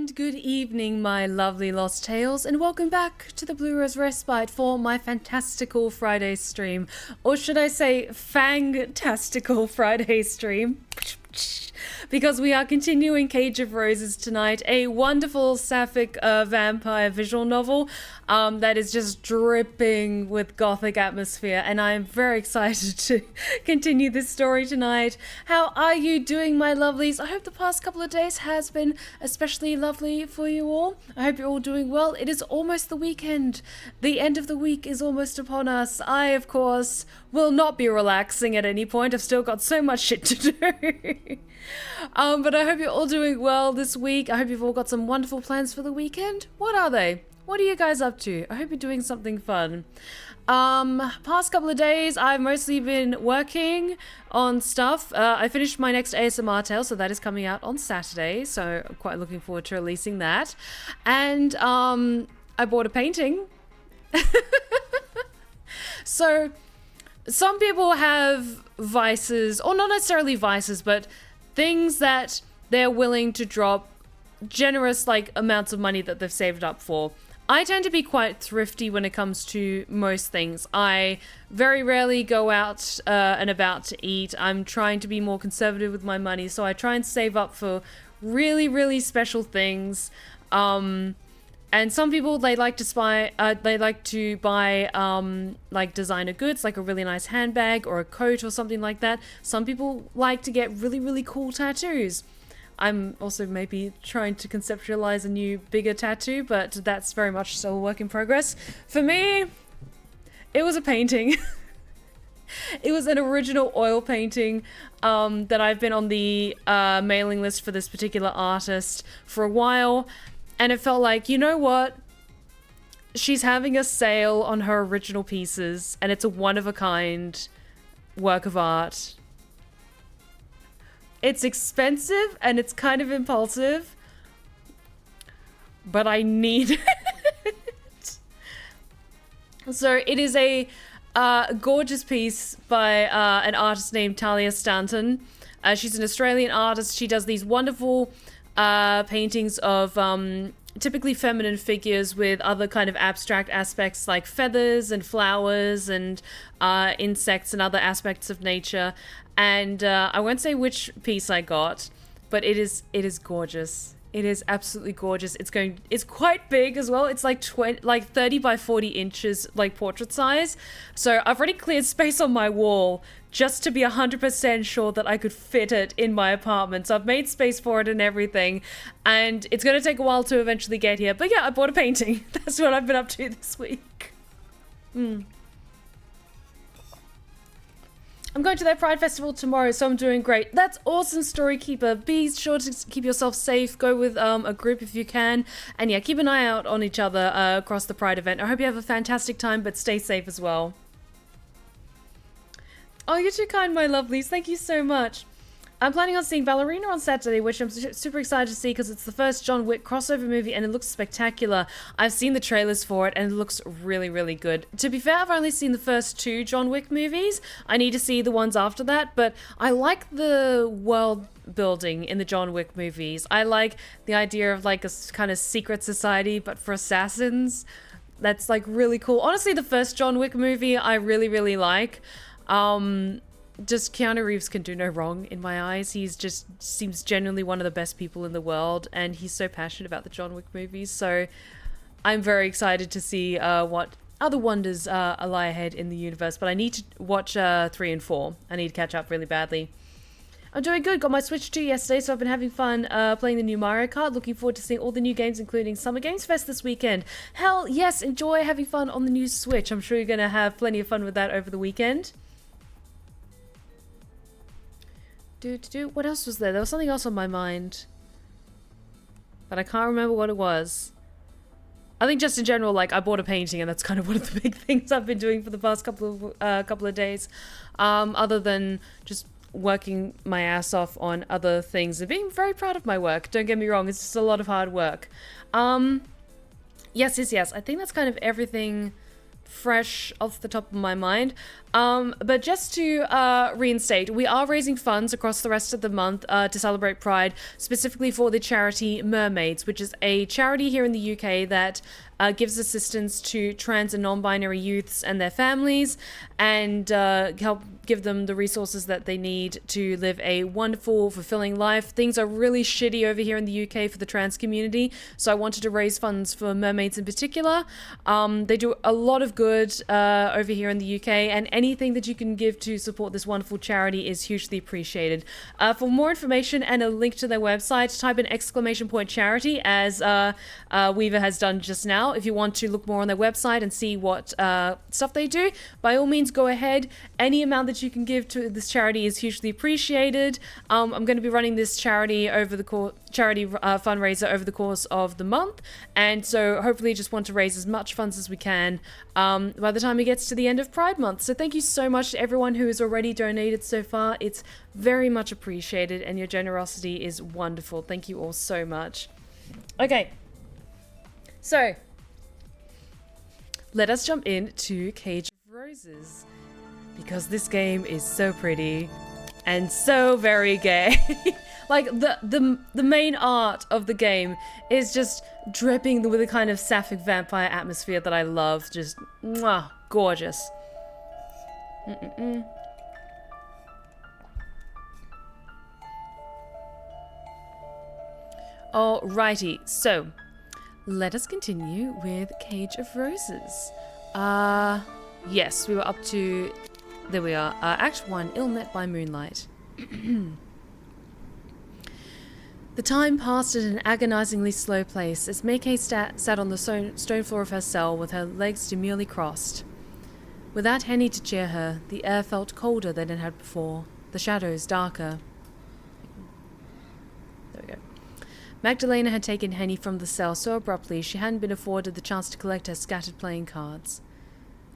And good evening, my lovely Lost Tales, and welcome back to the Blue Rose Respite for my fantastical Friday stream. Or should I say, fang-tastical Friday stream? Because we are continuing Cage of Roses tonight, a wonderful sapphic vampire visual novel that is just dripping with gothic atmosphere, and I am very excited to continue this story tonight. How are you doing, my lovelies? I hope the past couple of days has been especially lovely for you all. I hope you're all doing well. It is almost the weekend. The end of the week is almost upon us. I, of course, will not be relaxing at any point. I've still got so much shit to do. But I hope you're all doing well this week. I hope you've all got some wonderful plans for the weekend. What are they? What are you guys up to? I hope you're doing something fun. Past couple of days, I've mostly been working on stuff. I finished my next ASMR tale, so that is coming out on Saturday, so I'm quite looking forward to releasing that. And, I bought a painting. So, some people have vices, or not necessarily vices, but things that they're willing to drop generous amounts of money that they've saved up for. I tend to be quite thrifty when it comes to most things. I very rarely go out and about to eat. I'm trying to be more conservative with my money, so I try and save up for really, really special things. And some people, they like to buy designer goods, like a really nice handbag or a coat or something like that. Some people like to get really, really cool tattoos. I'm also maybe trying to conceptualize a new, bigger tattoo, but that's very much still a work in progress. For me, it was a painting. It was an original oil painting that I've been on the mailing list for this particular artist for a while. And it felt like, you know what? She's having a sale on her original pieces, and it's a one-of-a-kind work of art. It's expensive, and it's kind of impulsive, but I need it. So it is a gorgeous piece by an artist named Talia Stanton. She's an Australian artist. She does these wonderful paintings of typically feminine figures with other kind of abstract aspects like feathers and flowers and insects and other aspects of nature. And I won't say which piece I got, but it is gorgeous. It is absolutely gorgeous. It's quite big as well. It's like 30 by 40 inches, like portrait size. So I've already cleared space on my wall just to be 100% sure that I could fit it in my apartment. So I've made space for it and everything. And it's going to take a while to eventually get here. But yeah, I bought a painting. That's what I've been up to this week. I'm going to their Pride Festival tomorrow, so I'm doing great. That's awesome, Storykeeper. Be sure to keep yourself safe. Go with a group if you can. And yeah, keep an eye out on each other across the Pride event. I hope you have a fantastic time, but stay safe as well. Oh, you're too kind, my lovelies. Thank you so much. I'm planning on seeing Ballerina on Saturday, which I'm super excited to see because it's the first John Wick crossover movie and it looks spectacular. I've seen the trailers for it and it looks really, really good. To be fair, I've only seen the first 2 John Wick movies. I need to see the ones after that, but I like the world building in the John Wick movies. I like the idea of like a kind of secret society, but for assassins. That's like really cool. Honestly, the first John Wick movie I really, really like. Just Keanu Reeves can do no wrong in my eyes. He's just seems genuinely one of the best people in the world, and he's so passionate about the John Wick movies. So I'm very excited to see what other wonders lie ahead in the universe. But I need to watch 3 and 4. I need to catch up really badly. I'm doing good. Got my Switch 2 yesterday, so I've been having fun playing the new Mario Kart. Looking forward to seeing all the new games, including Summer Games Fest this weekend. Hell yes, enjoy having fun on the new Switch. I'm sure you're going to have plenty of fun with that over the weekend. What else was there? There was something else on my mind. But I can't remember what it was. I think just in general, like, I bought a painting and that's kind of one of the big things I've been doing for the past couple of days. Other than just working my ass off on other things and being very proud of my work. Don't get me wrong, it's just a lot of hard work. Yes. I think that's kind of everything fresh off the top of my mind. But just to reinstate, we are raising funds across the rest of the month to celebrate Pride, specifically for the charity Mermaids, which is a charity here in the UK that gives assistance to trans and non-binary youths and their families, and help give them the resources that they need to live a wonderful, fulfilling life. Things are really shitty over here in the UK for the trans community, so I wanted to raise funds for Mermaids in particular. They do a lot of good over here in the UK, and anything that you can give to support this wonderful charity is hugely appreciated. For more information and a link to their website, type in !charity, as Weaver has done just now. If you want to look more on their website and see what stuff they do, by all means go ahead. Any amount that you can give to this charity is hugely appreciated. I'm going to be running this charity fundraiser over the course of the month, and so hopefully just want to raise as much funds as we can by the time it gets to the end of Pride Month. So thank you so much to everyone who has already donated so far. It's very much appreciated, and your generosity is wonderful. Thank you all so much. Okay, so let us jump into Cage of Roses, because this game is so pretty and so very gay. Like the main art of the game is just dripping with a kind of sapphic vampire atmosphere that I love. Just mwah, gorgeous. Alrighty, so let us continue with Cage of Roses. Yes, we were up to... There we are. Act 1, Ill Met by Moonlight. The time passed at an agonizingly slow pace as Meike sat on the stone floor of her cell with her legs demurely crossed. Without Henny to cheer her, the air felt colder than it had before, the shadows darker. There we go. Magdalena had taken Henny from the cell so abruptly she hadn't been afforded the chance to collect her scattered playing cards.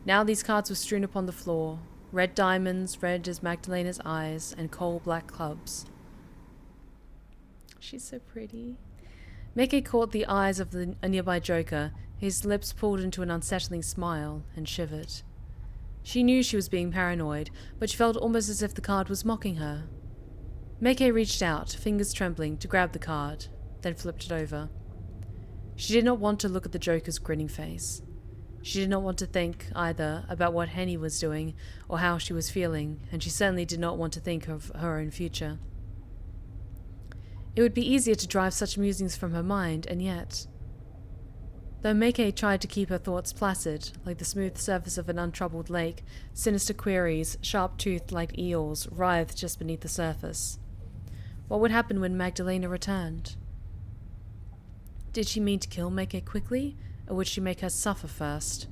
Now these cards were strewn upon the floor, red diamonds, red as Magdalena's eyes, and coal-black clubs. She's so pretty. Meike caught the eyes of a nearby joker, his lips pulled into an unsettling smile, and shivered. She knew she was being paranoid, but she felt almost as if the card was mocking her. Meike reached out, fingers trembling, to grab the card, then flipped it over. She did not want to look at the joker's grinning face. She did not want to think, either, about what Henny was doing, or how she was feeling, and she certainly did not want to think of her own future. It would be easier to drive such musings from her mind, and yet... Though Meike tried to keep her thoughts placid, like the smooth surface of an untroubled lake, sinister queries, sharp-toothed like eels, writhed just beneath the surface. What would happen when Magdalena returned? Did she mean to kill Meike quickly, or would she make her suffer first?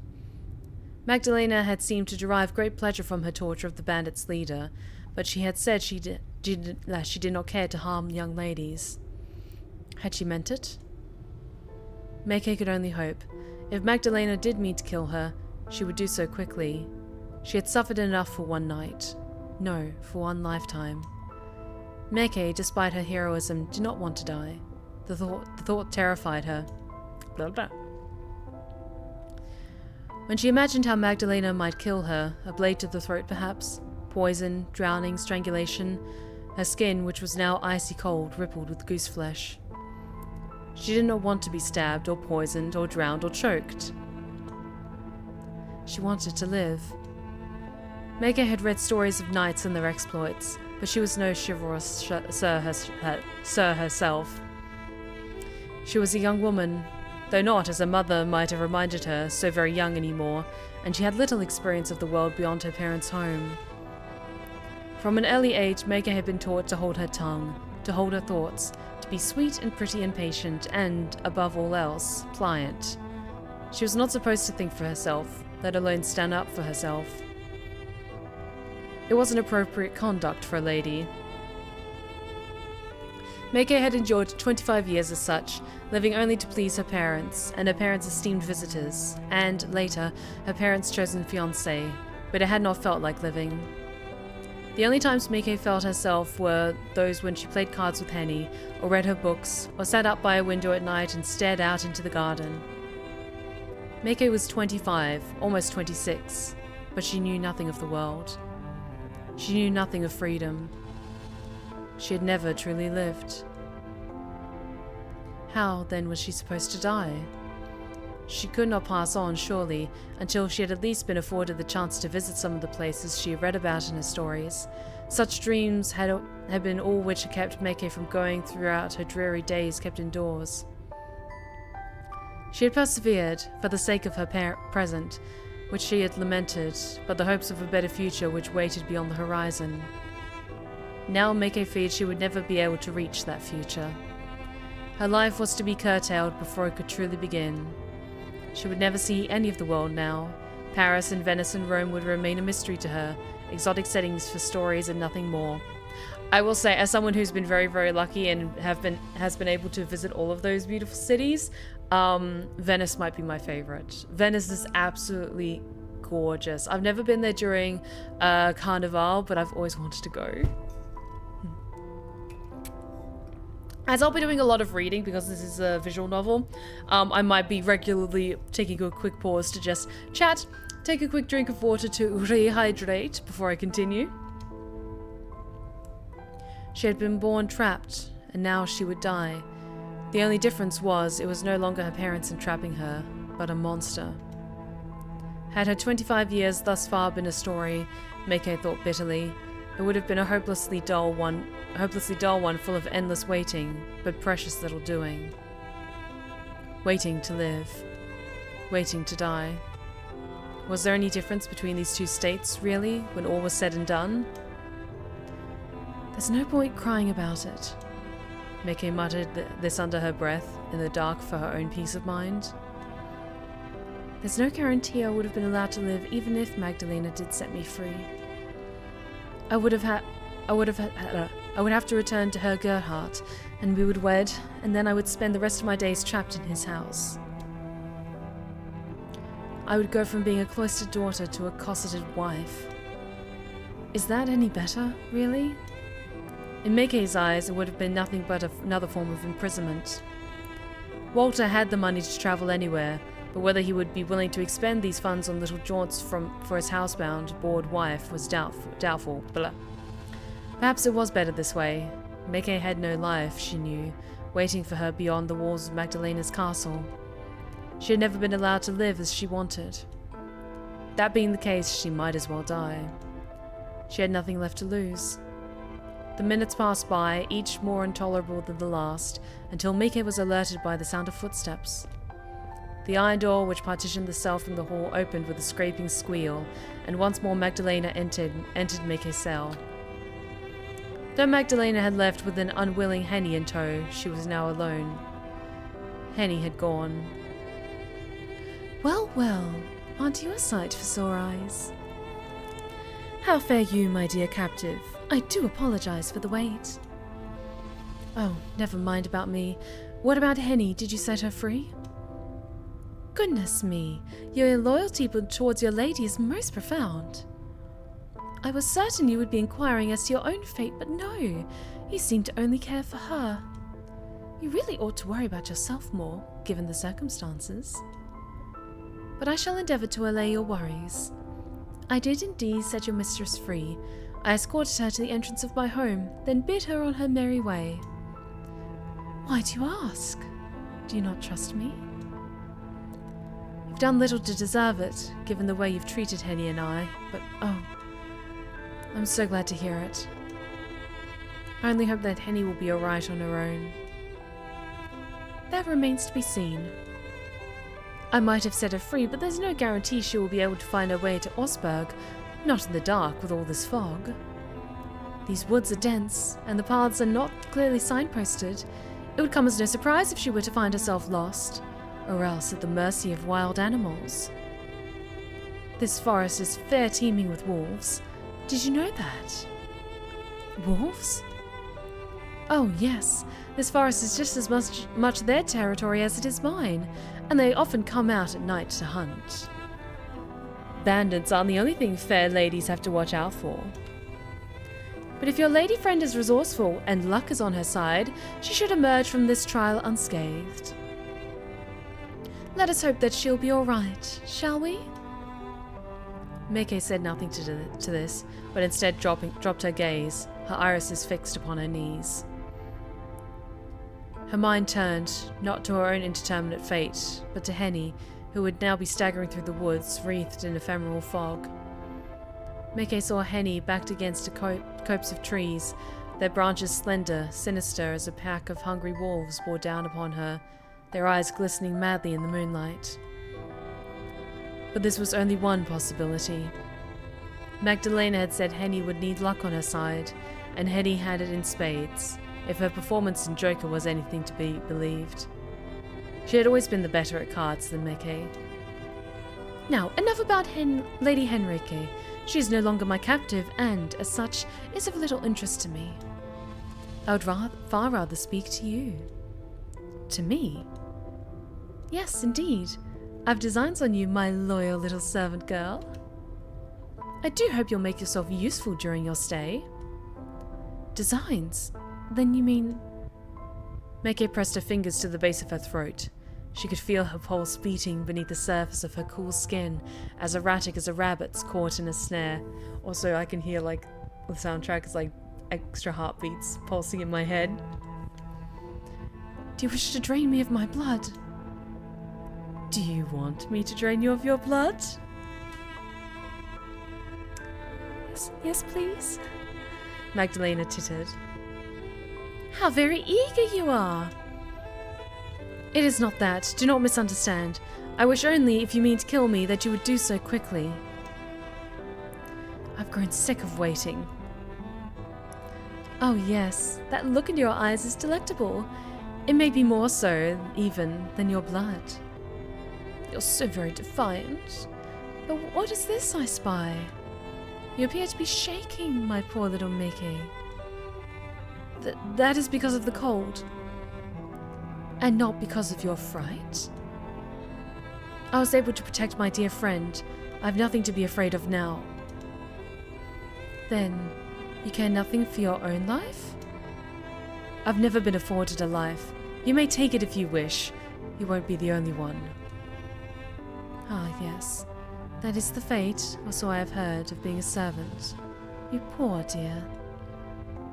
Magdalena had seemed to derive great pleasure from her torture of the bandits' leader, but she had said she did not care to harm young ladies. Had she meant it? Meike could only hope. If Magdalena did mean to kill her, she would do so quickly. She had suffered enough for one night. No, for one lifetime. Meike, despite her heroism, did not want to die. The thought terrified her. Blah, blah. When she imagined how Magdalena might kill her, a blade to the throat perhaps, poison, drowning, strangulation, her skin, which was now icy cold, rippled with goose flesh. She did not want to be stabbed, or poisoned, or drowned, or choked. She wanted to live. Meike had read stories of knights and their exploits, but she was no chivalrous sir herself. She was a young woman, though not, as her mother might have reminded her, so very young anymore, and she had little experience of the world beyond her parents' home. From an early age, Meike had been taught to hold her tongue, to hold her thoughts, to be sweet and pretty and patient, and, above all else, pliant. She was not supposed to think for herself, let alone stand up for herself. It wasn't appropriate conduct for a lady. Meike had endured 25 years as such, living only to please her parents, and her parents' esteemed visitors, and, later, her parents' chosen fiancé, but it had not felt like living. The only times Meike felt herself were those when she played cards with Henny, or read her books, or sat up by a window at night and stared out into the garden. Meike was 25, almost 26. but she knew nothing of the world. She knew nothing of freedom. She had never truly lived. How, then, was she supposed to die? She could not pass on, surely, until she had at least been afforded the chance to visit some of the places she had read about in her stories. Such dreams had been all which had kept Meke from going throughout her dreary days kept indoors. She had persevered for the sake of her present, which she had lamented, but the hopes of a better future which waited beyond the horizon. Now Meke feared she would never be able to reach that future. Her life was to be curtailed before it could truly begin. She would never see any of the world now. Paris and Venice and Rome would remain a mystery to her, exotic settings for stories and nothing more. I will say, as someone who's been very, very lucky and has been able to visit all of those beautiful cities, Venice might be my favorite. Venice is absolutely gorgeous. I've never been there during Carnival, but I've always wanted to go. As I'll be doing a lot of reading because this is a visual novel, I might be regularly taking a quick pause to just chat, take a quick drink of water to rehydrate before I continue. She had been born trapped, and now she would die. The only difference was it was no longer her parents entrapping her, but a monster. Had her 25 years thus far been a story, Meke thought bitterly, it would have been a hopelessly dull one full of endless waiting, but precious little doing. Waiting to live. Waiting to die. Was there any difference between these two states, really, when all was said and done? There's no point crying about it. Meke muttered this under her breath, in the dark for her own peace of mind. There's no guarantee I would have been allowed to live even if Magdalena did set me free. I would have to return to Herr Gerhardt, and we would wed, and then I would spend the rest of my days trapped in his house. I would go from being a cloistered daughter to a cosseted wife. Is that any better, really? In Meke's eyes, it would have been nothing but another form of imprisonment. Walter had the money to travel anywhere, but whether he would be willing to expend these funds on little jaunts for his housebound, bored wife was doubtful. Blah. Perhaps it was better this way. Meke had no life, she knew, waiting for her beyond the walls of Magdalena's castle. She had never been allowed to live as she wanted. That being the case, she might as well die. She had nothing left to lose. The minutes passed by, each more intolerable than the last, until Meke was alerted by the sound of footsteps. The iron door which partitioned the cell from the hall opened with a scraping squeal, and once more Magdalena entered Meke's cell. Though Magdalena had left with an unwilling Henny in tow, she was now alone. Henny had gone. Well, well, aren't you a sight for sore eyes? How fare you, my dear captive? I do apologize for the wait. Oh, never mind about me. What about Henny? Did you set her free? Goodness me, your loyalty towards your lady is most profound. I was certain you would be inquiring as to your own fate, but no, you seem to only care for her. You really ought to worry about yourself more, given the circumstances. But I shall endeavour to allay your worries. I did indeed set your mistress free. I escorted her to the entrance of my home, then bid her on her merry way. Why do you ask? Do you not trust me? You've done little to deserve it, given the way you've treated Henny and I, but oh, I'm so glad to hear it. I only hope that Henny will be alright on her own. That remains to be seen. I might have set her free, but there's no guarantee she will be able to find her way to Osberg, not in the dark with all this fog. These woods are dense, and the paths are not clearly signposted. It would come as no surprise if she were to find herself lost, or else at the mercy of wild animals. This forest is fair teeming with wolves. Did you know that? Wolves? Oh yes, this forest is just as much their territory as it is mine, and they often come out at night to hunt. Bandits aren't the only thing fair ladies have to watch out for. But if your lady friend is resourceful and luck is on her side, she should emerge from this trial unscathed. Let us hope that she'll be all right, shall we? Meke said nothing to this, but instead dropped her gaze, her irises fixed upon her knees. Her mind turned, not to her own indeterminate fate, but to Henny, who would now be staggering through the woods, wreathed in ephemeral fog. Meke saw Henny backed against a copse of trees, their branches slender, sinister as a pack of hungry wolves bore down upon her, their eyes glistening madly in the moonlight. But this was only one possibility. Magdalena had said Henny would need luck on her side, and Henny had it in spades, if her performance in Joker was anything to be believed. She had always been the better at cards than Meke. Now, enough about Lady Henrique. She is no longer my captive, and, as such, is of little interest to me. I would far rather speak to you. To me? Yes, indeed. I've designs on you, my loyal little servant girl. I do hope you'll make yourself useful during your stay. Designs? Then you mean... Meke pressed her fingers to the base of her throat. She could feel her pulse beating beneath the surface of her cool skin, as erratic as a rabbit's caught in a snare. Also, I can hear, like, the soundtrack is like extra heartbeats pulsing in my head. Do you wish to drain me of my blood? Do you want me to drain you of your blood? Yes, please. Magdalena tittered. How very eager you are! It is not that. Do not misunderstand. I wish only, if you mean to kill me, that you would do so quickly. I've grown sick of waiting. Oh yes, that look in your eyes is delectable. It may be more so, even, than your blood. You're so very defiant. But what is this I spy? You appear to be shaking, my poor little Meke. That is because of the cold. And not because of your fright? I was able to protect my dear friend. I have nothing to be afraid of now. Then, you care nothing for your own life? I've never been afforded a life. You may take it if you wish. You won't be the only one. Ah, yes. That is the fate, or so I have heard, of being a servant. You poor dear.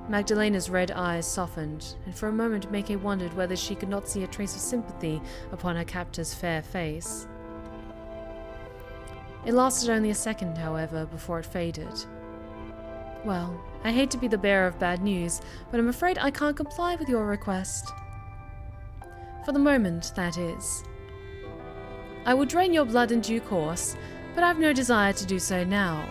Magdalena's red eyes softened, and for a moment Meke wondered whether she could not see a trace of sympathy upon her captor's fair face. It lasted only a second, however, before it faded. Well, I hate to be the bearer of bad news, but I'm afraid I can't comply with your request. For the moment, that is. I will drain your blood in due course, but I have no desire to do so now.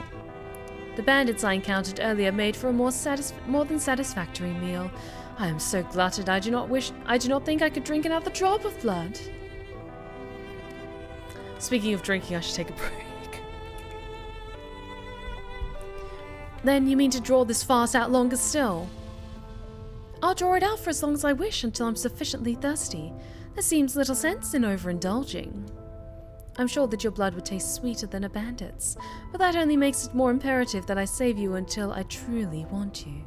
The bandits I encountered earlier made for a more than satisfactory meal. I am so glutted I do not think I could drink another drop of blood. Speaking of drinking, I should take a break. Then you mean to draw this farce out longer still? I'll draw it out for as long as I wish until I'm sufficiently thirsty. There seems little sense in overindulging. I'm sure that your blood would taste sweeter than a bandit's, but that only makes it more imperative that I save you until I truly want you.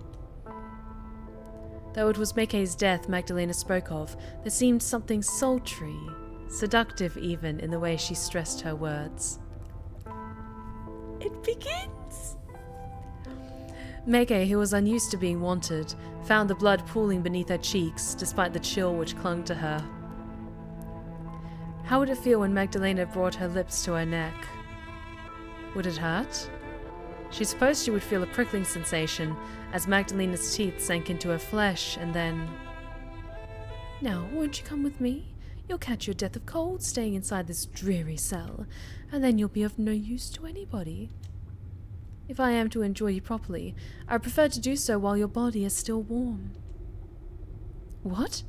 Though it was Meke's death Magdalena spoke of, there seemed something sultry, seductive even, in the way she stressed her words. It begins! Meke, who was unused to being wanted, found the blood pooling beneath her cheeks, despite the chill which clung to her. How would it feel when Magdalena brought her lips to her neck? Would it hurt? She supposed she would feel a prickling sensation as Magdalena's teeth sank into her flesh, and then... Now, won't you come with me? You'll catch your death of cold staying inside this dreary cell, and then you'll be of no use to anybody. If I am to enjoy you properly, I prefer to do so while your body is still warm. What?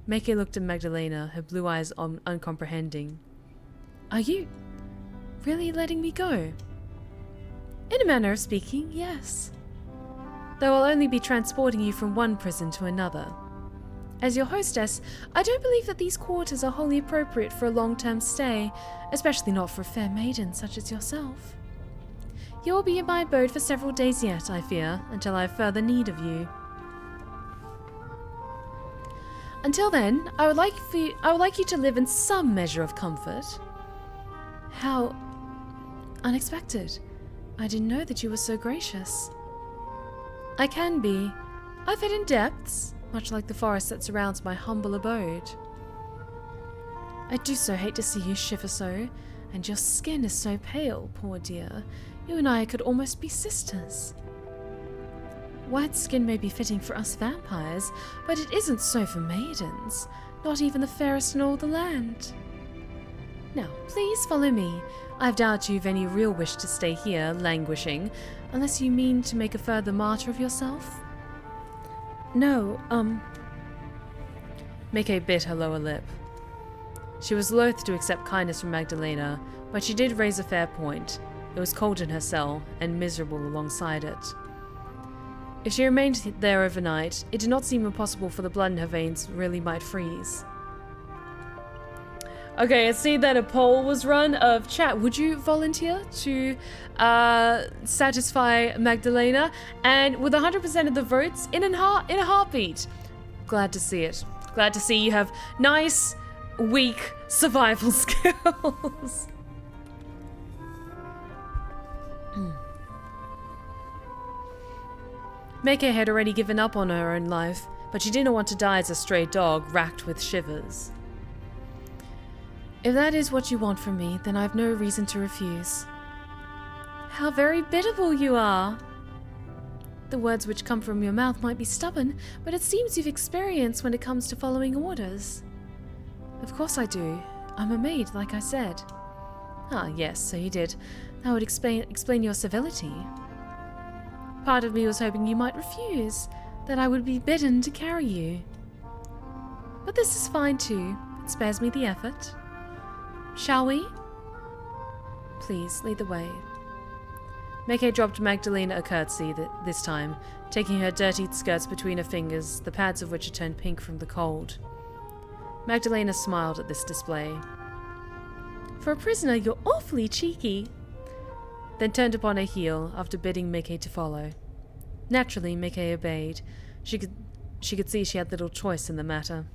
Meke looked at Magdalena, her blue eyes uncomprehending. Are you really letting me go? In a manner of speaking, yes. Though I'll only be transporting you from one prison to another. As your hostess, I don't believe that these quarters are wholly appropriate for a long-term stay, especially not for a fair maiden such as yourself. You will be in my abode for several days yet, I fear, until I have further need of you. Until then, I would like you to live in some measure of comfort. How... unexpected. I didn't know that you were so gracious. I can be. I've hidden depths, much like the forest that surrounds my humble abode. I do so hate to see you shiver so, and your skin is so pale, poor dear. You and I could almost be sisters. White skin may be fitting for us vampires, but it isn't so for maidens, not even the fairest in all the land. Now, please follow me. I doubt you've any real wish to stay here, languishing, unless you mean to make a further martyr of yourself. No, Mickey bit her lower lip. She was loath to accept kindness from Magdalena, but she did raise a fair point. It was cold in her cell, and miserable alongside it. If she remained there overnight, it did not seem impossible for the blood in her veins really might freeze. Okay, I see that a poll was run of chat. Would you volunteer to satisfy Magdalena? And with 100% of the votes, in a heartbeat. Glad to see it. Glad to see you have nice, weak survival skills. Meke had already given up on her own life, but she didn't want to die as a stray dog racked with shivers. If that is what you want from me, then I have no reason to refuse. How very biddable you are! The words which come from your mouth might be stubborn, but it seems you've experience when it comes to following orders. Of course I do. I'm a maid, like I said. Ah, yes, so you did. That would explain your civility. Part of me was hoping you might refuse, that I would be bidden to carry you. But this is fine too. It spares me the effort. Shall we? Please, lead the way. Meke dropped Magdalena a curtsy this time, taking her dirty skirts between her fingers, the pads of which had turned pink from the cold. Magdalena smiled at this display. For a prisoner, you're awfully cheeky. Then turned upon her heel after bidding Meke to follow. Naturally, Meke obeyed. She could see she had little choice in the matter.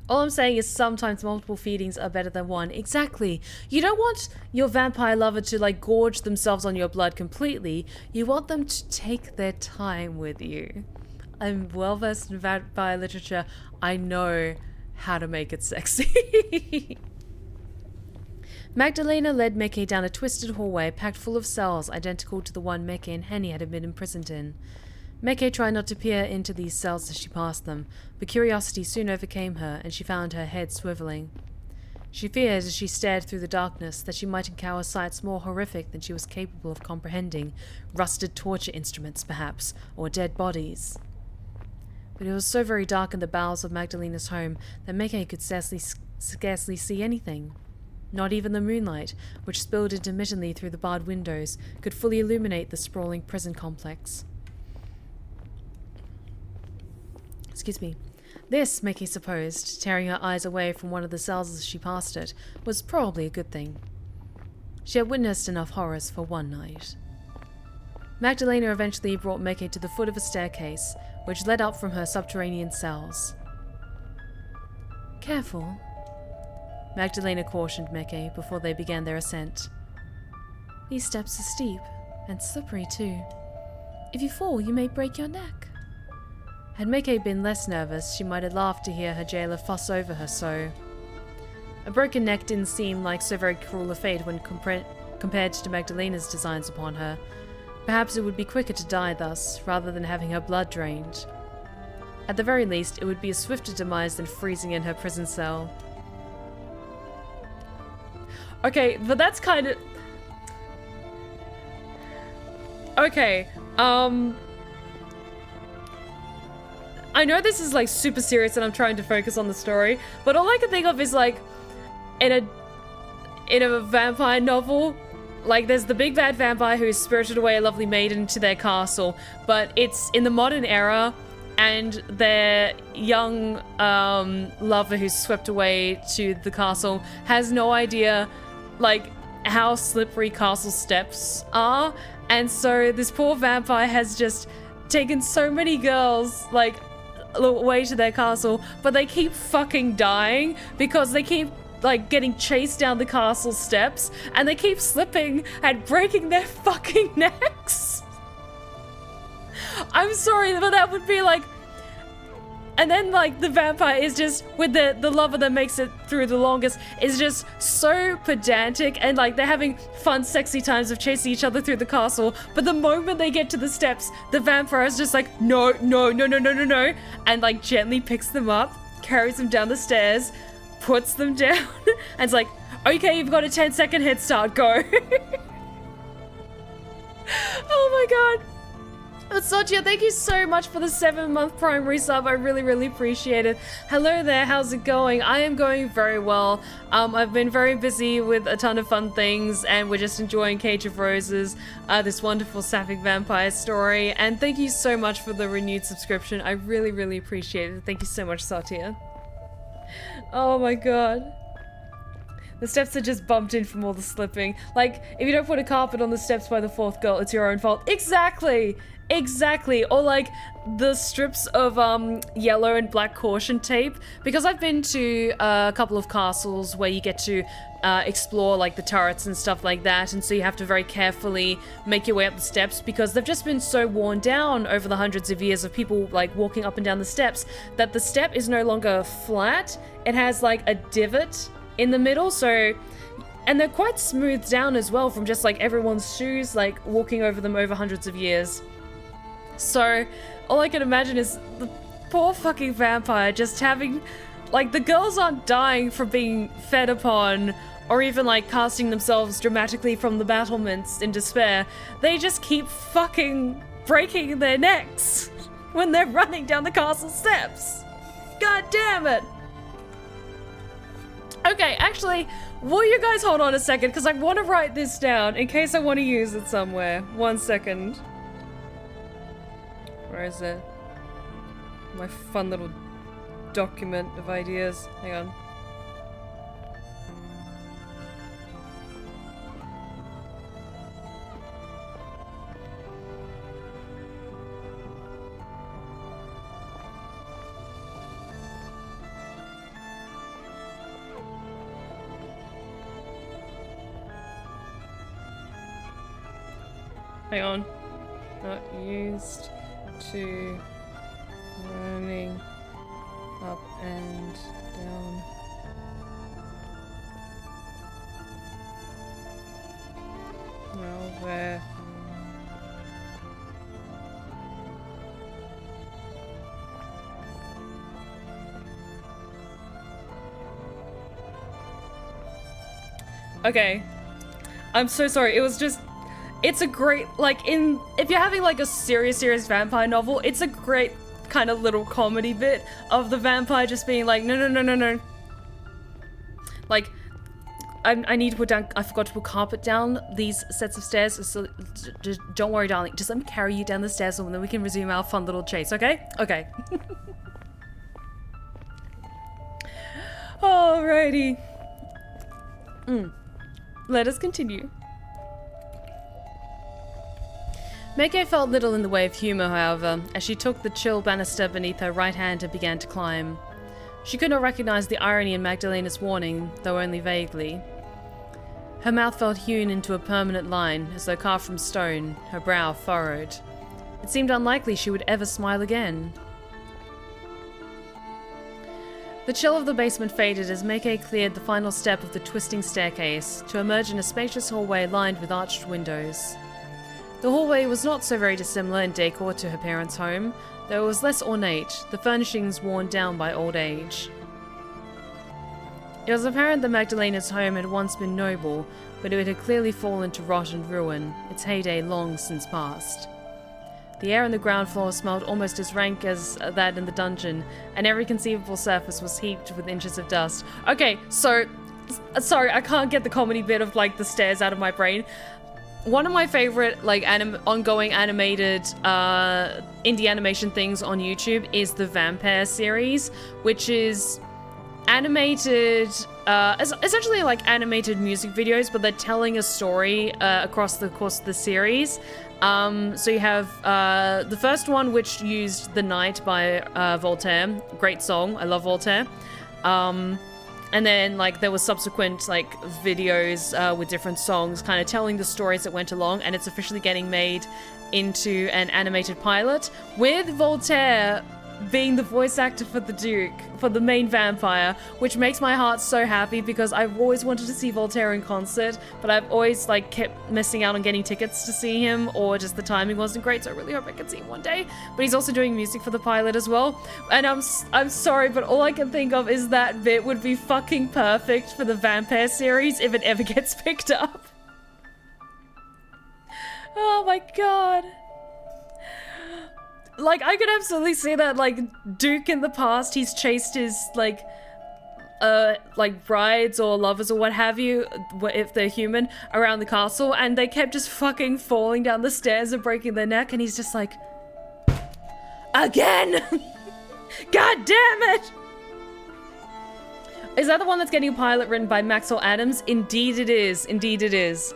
All I'm saying is sometimes multiple feedings are better than one. Exactly. You don't want your vampire lover to gorge themselves on your blood completely. You want them to take their time with you. I'm well versed in vampire literature. I know how to make it sexy. Magdalena led Meke down a twisted hallway packed full of cells identical to the one Meke and Henny had been imprisoned in. Meke tried not to peer into these cells as she passed them, but curiosity soon overcame her and she found her head swiveling. She feared as she stared through the darkness that she might encounter sights more horrific than she was capable of comprehending, rusted torture instruments perhaps, or dead bodies. But it was so very dark in the bowels of Magdalena's home that Meke could scarcely see anything. Not even the moonlight, which spilled intermittently through the barred windows, could fully illuminate the sprawling prison complex. Excuse me. This, Meke supposed, tearing her eyes away from one of the cells as she passed it, was probably a good thing. She had witnessed enough horrors for one night. Magdalena eventually brought Meke to the foot of a staircase, which led up from her subterranean cells. Careful, Magdalena cautioned Meke before they began their ascent. These steps are steep, and slippery too. If you fall, you may break your neck. Had Meke been less nervous, she might have laughed to hear her jailer fuss over her so. A broken neck didn't seem like so very cruel a fate when compared to Magdalena's designs upon her. Perhaps it would be quicker to die thus, rather than having her blood drained. At the very least, it would be a swifter demise than freezing in her prison cell. Okay, but that's kind of... Okay, I know this is super serious and I'm trying to focus on the story, but all I can think of is in a vampire novel, there's the big bad vampire who's spirited away a lovely maiden to their castle, but it's in the modern era and their young lover who's swept away to the castle has no idea how slippery castle steps are, and so this poor vampire has just taken so many girls away to their castle, but they keep fucking dying because they keep like getting chased down the castle steps, and they keep slipping and breaking their fucking necks. I'm sorry, but that would be like... And then, like, the vampire is just, with the lover that makes it through the longest, is just so pedantic, and, like, they're having fun, sexy times of chasing each other through the castle, but the moment they get to the steps, the vampire is just like, no, no, no, no, no, no, no, and, like, gently picks them up, carries them down the stairs, puts them down, and it's like, okay, you've got a 10-second head start, go. Oh my god. Sotia, thank you so much for the 7-month primary sub. I really, really appreciate it. Hello there, how's it going? I am going very well. I've been very busy with a ton of fun things, and we're just enjoying Cage of Roses, this wonderful sapphic vampire story. And thank you so much for the renewed subscription. I really, really appreciate it. Thank you so much, Satya. Oh my god. The steps are just bumped in from all the slipping. Like, if you don't put a carpet on the steps by the 4th girl, it's your own fault. Exactly! Exactly. Or like the strips of yellow and black caution tape, because I've been to a couple of castles where you get to explore like the turrets and stuff like that, and so you have to very carefully make your way up the steps because they've just been so worn down over the hundreds of years of people like walking up and down the steps that the step is no longer flat. It has like a divot in the middle, so, and they're quite smoothed down as well from just like everyone's shoes like walking over them over hundreds of years. So, all I can imagine is the poor fucking vampire just having... Like, the girls aren't dying from being fed upon or even, like, casting themselves dramatically from the battlements in despair. They just keep fucking breaking their necks when they're running down the castle steps. God damn it! Okay, actually, will you guys hold on a second? Because I want to write this down in case I want to use it somewhere. 1 second. Where is it? My fun little document of ideas. Hang on. Hang on. Not used to running up and down. Well, where? Okay. I'm so sorry. It was just... It's a great, like, if you're having, like, a serious vampire novel, it's a great kind of little comedy bit of the vampire just being like, no, no, no, no, no. Like, I need to put down, I forgot to put carpet down these sets of stairs, so just don't worry, darling. Just let me carry you down the stairs and then we can resume our fun little chase, okay? Okay. Alrighty. Let us continue. Meke felt little in the way of humour, however, as she took the chill banister beneath her right hand and began to climb. She could not recognise the irony in Magdalena's warning, though only vaguely. Her mouth felt hewn into a permanent line, as though carved from stone, her brow furrowed. It seemed unlikely she would ever smile again. The chill of the basement faded as Meke cleared the final step of the twisting staircase, to emerge in a spacious hallway lined with arched windows. The hallway was not so very dissimilar in decor to her parents' home, though it was less ornate, the furnishings worn down by old age. It was apparent that Magdalena's home had once been noble, but it had clearly fallen to rot and ruin, its heyday long since past. The air on the ground floor smelled almost as rank as that in the dungeon, and every conceivable surface was heaped with inches of dust. Okay, so... Sorry, I can't get the comedy bit of, like, the stairs out of my brain. One of my favorite, like, ongoing animated indie animation things on YouTube is the Vampire series, which is animated, essentially like animated music videos, but they're telling a story across the course of the series. So you have the first one, which used The Night by Voltaire. Great song. I love Voltaire. And And then, like, there was subsequent, like, videos with different songs kind of telling the stories that went along, and it's officially getting made into an animated pilot with Voltaire being the voice actor for the Duke, for the main vampire, which makes my heart so happy because I've always wanted to see Voltaire in concert, but I've always like kept missing out on getting tickets to see him, or just the timing wasn't great, so I really hope I can see him one day. But he's also doing music for the pilot as well, and I'm sorry, but all I can think of is that bit would be fucking perfect for the Vampire series if it ever gets picked up. Oh my god. Like, I could absolutely see that, like, Duke in the past, he's chased his, like, brides or lovers or what have you, if they're human, around the castle, and they kept just fucking falling down the stairs and breaking their neck, and he's just like, again! God damn it! Is that the one that's getting a pilot written by Maxwell Adams? Indeed it is. Indeed it is.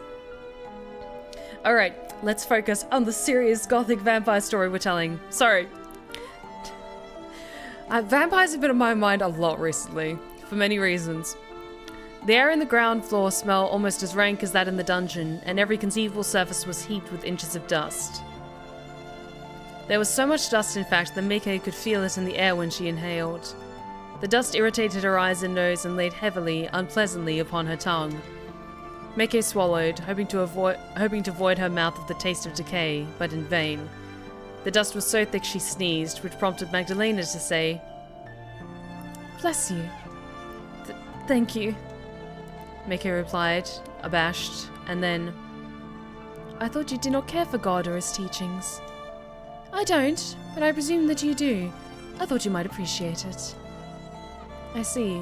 Alright. Let's focus on the serious gothic vampire story we're telling. Sorry. Vampires have been on my mind a lot recently, for many reasons. The air in the ground floor smelled almost as rank as that in the dungeon, and every conceivable surface was heaped with inches of dust. There was so much dust, in fact, that Mickey could feel it in the air when she inhaled. The dust irritated her eyes and nose and laid heavily, unpleasantly upon her tongue. Mickey swallowed, hoping to void her mouth of the taste of decay, but in vain. The dust was so thick she sneezed, which prompted Magdalena to say, "Bless you." Thank you," Mickey replied, abashed, and then, "I thought you did not care for God or his teachings." "I don't, but I presume that you do. I thought you might appreciate it." "I see.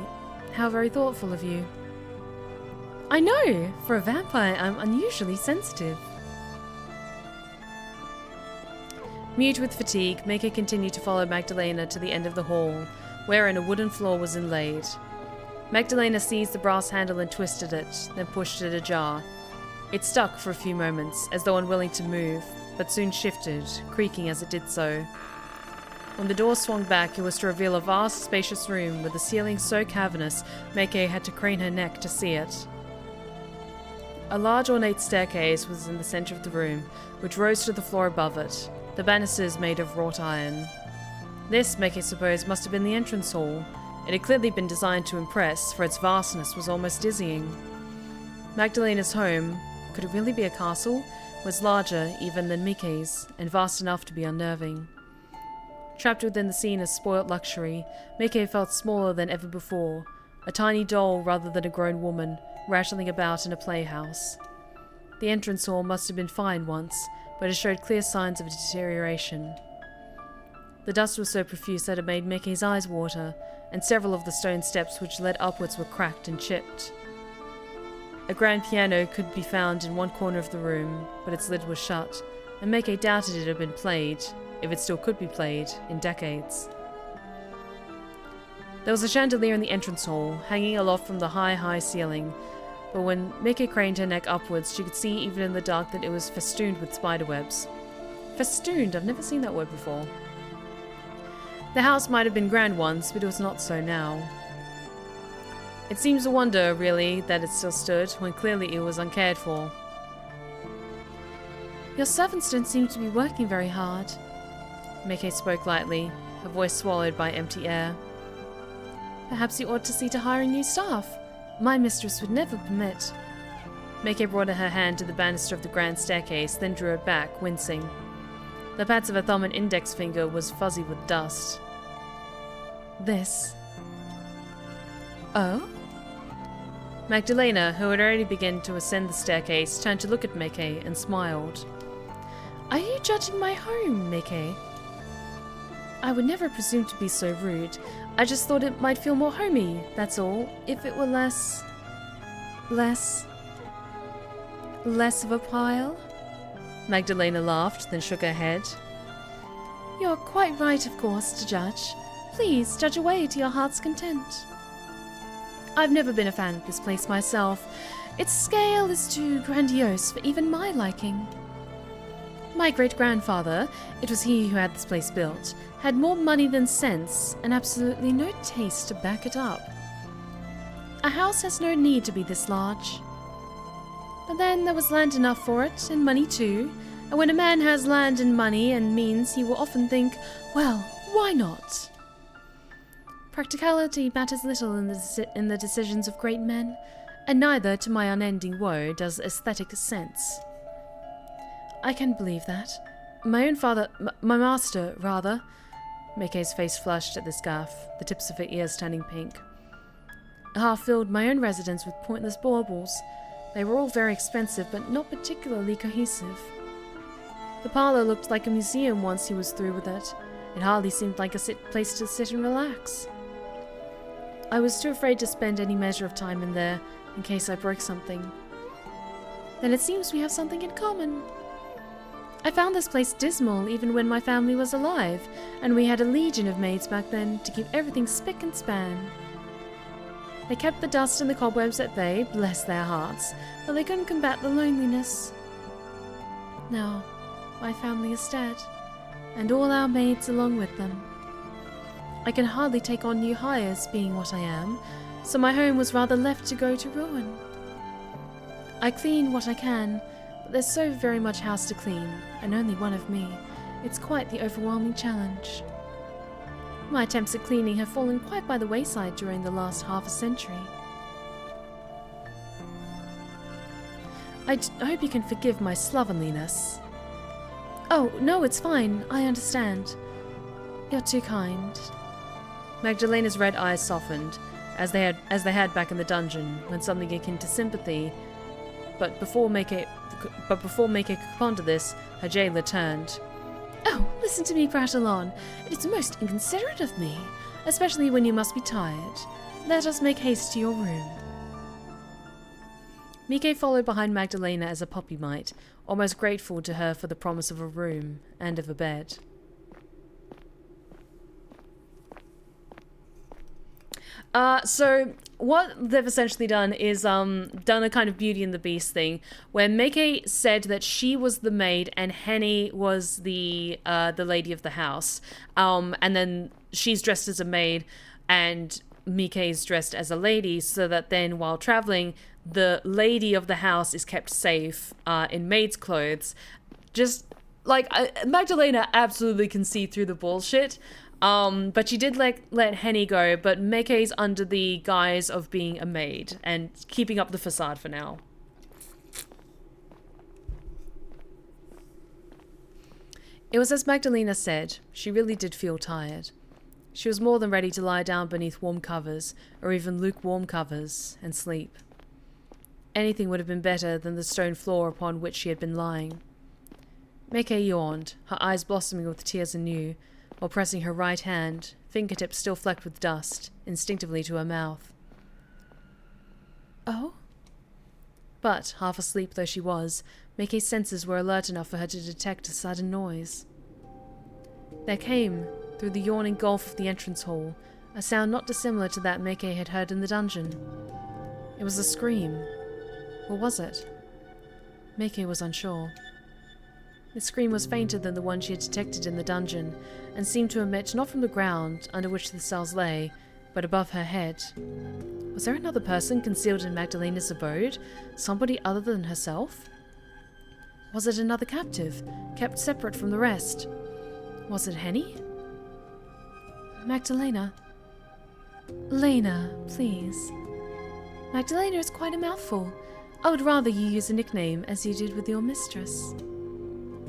How very thoughtful of you." "I know! For a vampire, I'm unusually sensitive." Mute with fatigue, Mickey continued to follow Magdalena to the end of the hall, wherein a wooden floor was inlaid. Magdalena seized the brass handle and twisted it, then pushed it ajar. It stuck for a few moments, as though unwilling to move, but soon shifted, creaking as it did so. When the door swung back, it was to reveal a vast, spacious room with a ceiling so cavernous, Mickey had to crane her neck to see it. A large ornate staircase was in the center of the room, which rose to the floor above it, the banisters made of wrought iron. This, Mickey supposed, must have been the entrance hall. It had clearly been designed to impress, for its vastness was almost dizzying. Magdalena's home, could it really be a castle, was larger even than Mickey's, and vast enough to be unnerving. Trapped within the scene of spoilt luxury, Mickey felt smaller than ever before, a tiny doll rather than a grown woman, rattling about in a playhouse. The entrance hall must have been fine once, but it showed clear signs of deterioration. The dust was so profuse that it made Mickey's eyes water, and several of the stone steps which led upwards were cracked and chipped. A grand piano could be found in one corner of the room, but its lid was shut, and Mickey doubted it had been played, if it still could be played, in decades. There was a chandelier in the entrance hall, hanging aloft from the high ceiling, but when Mickey craned her neck upwards, she could see even in the dark that it was festooned with spiderwebs. Festooned? I've never seen that word before. The house might have been grand once, but it was not so now. It seems a wonder, really, that it still stood, when clearly it was uncared for. "Your servants don't seem to be working very hard," Mickey spoke lightly, her voice swallowed by empty air. "Perhaps you ought to see to hiring new staff. My mistress would never permit." Mickey brought her hand to the banister of the grand staircase, then drew it back, wincing. The pads of her thumb and index finger was fuzzy with dust. "This." "Oh?" Magdalena, who had already begun to ascend the staircase, turned to look at Mickey and smiled. "Are you judging my home, Mickey?" "I would never presume to be so rude. I just thought it might feel more homey, that's all, if it were less of a pile." Magdalena laughed, then shook her head. "You're quite right, of course, to judge. Please, judge away to your heart's content. I've never been a fan of this place myself. Its scale is too grandiose for even my liking. My great-grandfather, it was he who had this place built, had more money than sense, and absolutely no taste to back it up. A house has no need to be this large. But then there was land enough for it, and money too. And when a man has land and money and means, he will often think, well, why not? Practicality matters little in the decisions of great men, and neither, to my unending woe, does aesthetic sense. I can believe that. My master, rather. Meike's face flushed at this gaffe, the tips of her ears turning pink. I half-filled my own residence with pointless baubles. They were all very expensive, but not particularly cohesive. The parlour looked like a museum once he was through with it. It hardly seemed like a place to sit and relax. I was too afraid to spend any measure of time in there, in case I broke something. Then it seems we have something in common. I found this place dismal even when my family was alive, and we had a legion of maids back then to keep everything spick and span. They kept the dust and the cobwebs at bay, bless their hearts, but they couldn't combat the loneliness. Now, my family is dead, and all our maids along with them. I can hardly take on new hires, being what I am, so my home was rather left to go to ruin. I clean what I can, but there's so very much house to clean, and only one of me. It's quite the overwhelming challenge. My attempts at cleaning have fallen quite by the wayside during the last half a century. I hope you can forgive my slovenliness. Oh, no, it's fine. I understand. You're too kind. Magdalena's red eyes softened, as they had back in the dungeon, when something akin to sympathy. But before Meike could ponder this, her jailer turned. Oh, listen to me prattle on. It is most inconsiderate of me, especially when you must be tired. Let us make haste to your room. Meike followed behind Magdalena as a puppy might, almost grateful to her for the promise of a room and of a bed. So what they've essentially done is done a kind of Beauty and the Beast thing, where Meike said that she was the maid and Henny was the lady of the house, and then she's dressed as a maid and Meike's dressed as a lady, so that then while traveling, the lady of the house is kept safe in maid's clothes. Just like Magdalena absolutely can see through the bullshit. But she did let Henny go, but Meike's under the guise of being a maid and keeping up the facade for now. It was as Magdalena said, she really did feel tired. She was more than ready to lie down beneath warm covers, or even lukewarm covers, and sleep. Anything would have been better than the stone floor upon which she had been lying. Meike yawned, her eyes blossoming with tears anew, while pressing her right hand, fingertips still flecked with dust, instinctively to her mouth. Oh? But, half asleep though she was, Meike's senses were alert enough for her to detect a sudden noise. There came, through the yawning gulf of the entrance hall, a sound not dissimilar to that Meike had heard in the dungeon. It was a scream. Or was it? Meike was unsure. The scream was fainter than the one she had detected in the dungeon, and seemed to emit not from the ground under which the cells lay, but above her head. Was there another person concealed in Magdalena's abode? Somebody other than herself? Was it another captive, kept separate from the rest? Was it Henny? Magdalena. Lena, please. Magdalena is quite a mouthful. I would rather you use a nickname, as you did with your mistress.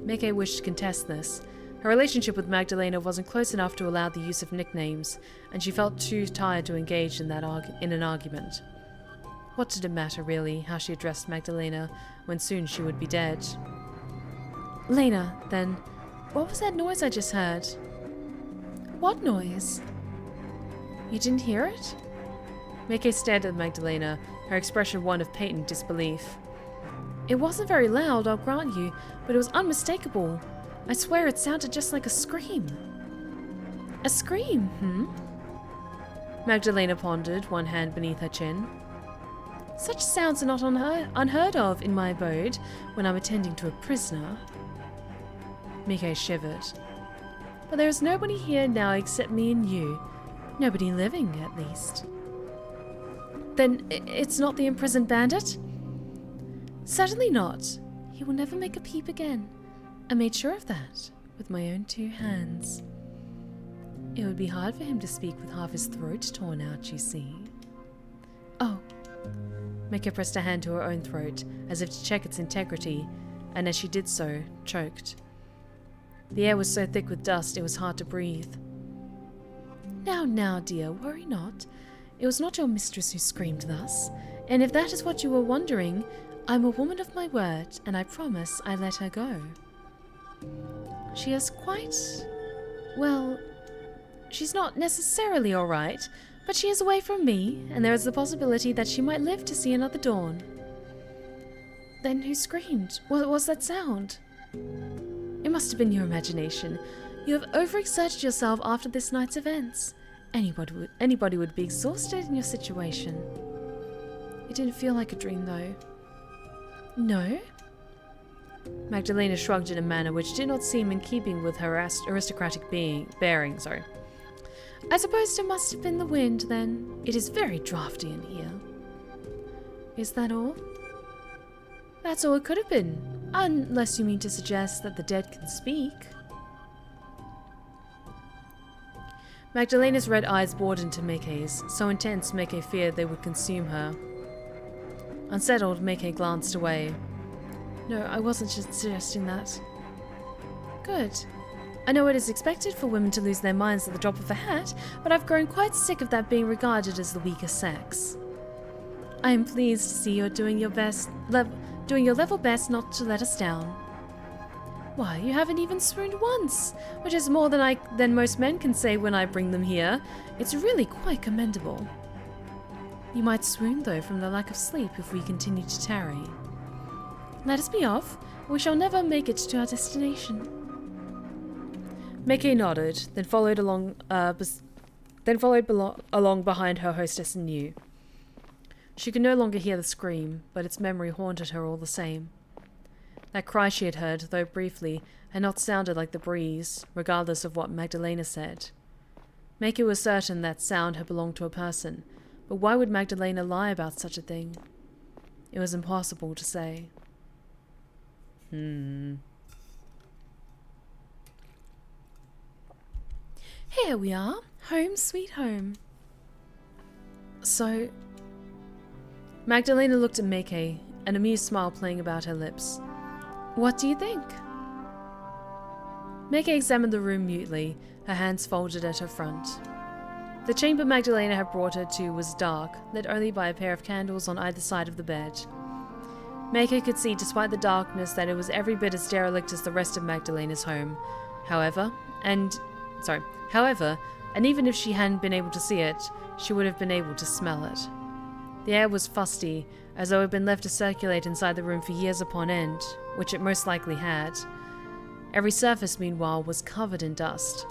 Meike wished to contest this. Her relationship with Magdalena wasn't close enough to allow the use of nicknames, and she felt too tired to engage in an argument. What did it matter, really, how she addressed Magdalena, when soon she would be dead? Lena, then, what was that noise I just heard? What noise? You didn't hear it? Meike stared at Magdalena, her expression one of patent disbelief. It wasn't very loud, I'll grant you, but it was unmistakable. I swear it sounded just like a scream. A scream, Magdalena pondered, one hand beneath her chin. Such sounds are not unheard of in my abode when I'm attending to a prisoner. Meike shivered. But there is nobody here now except me and you. Nobody living, at least. Then it's not the imprisoned bandit? Certainly not. He will never make a peep again. I made sure of that with my own 2 hands. It would be hard for him to speak with half his throat torn out, you see. Oh. Mako pressed a hand to her own throat, as if to check its integrity, and as she did so, choked. The air was so thick with dust it was hard to breathe. Now, dear, worry not. It was not your mistress who screamed thus, and if that is what you were wondering, I'm a woman of my word, and I promise I let her go. She is quite... well, she's not necessarily all right, but she is away from me, and there is the possibility that she might live to see another dawn. Then who screamed? What was that sound? It must have been your imagination. You have overexerted yourself after this night's events. Anybody would be exhausted in your situation. It didn't feel like a dream, though. No? Magdalena shrugged in a manner which did not seem in keeping with her aristocratic bearing. I suppose it must have been the wind, then. It is very draughty in here. Is that all? That's all it could have been, unless you mean to suggest that the dead can speak. Magdalena's red eyes bored into Make's, so intense Make feared they would consume her. Unsettled, Make glanced away. No, I wasn't just suggesting that. Good. I know it is expected for women to lose their minds at the drop of a hat, but I've grown quite sick of that being regarded as the weaker sex. I am pleased to see you're doing your level best not to let us down. Why, you haven't even swooned once, which is more than most men can say when I bring them here. It's really quite commendable. You might swoon, though, from the lack of sleep if we continue to tarry. Let us be off. We shall never make it to our destination. Make nodded, then followed along behind her hostess and knew. She could no longer hear the scream, but its memory haunted her all the same. That cry she had heard, though briefly, had not sounded like the breeze, regardless of what Magdalena said. Make was certain that sound had belonged to a person, but why would Magdalena lie about such a thing? It was impossible to say. Here we are. Home sweet home. So... Magdalena looked at Make, an amused smile playing about her lips. What do you think? Make examined the room mutely, her hands folded at her front. The chamber Magdalena had brought her to was dark, lit only by a pair of candles on either side of the bed. Make could see, despite the darkness, that it was every bit as derelict as the rest of Magdalena's home. However, and even if she hadn't been able to see it, she would have been able to smell it. The air was fusty, as though it had been left to circulate inside the room for years upon end, which it most likely had. Every surface, meanwhile, was covered in dust.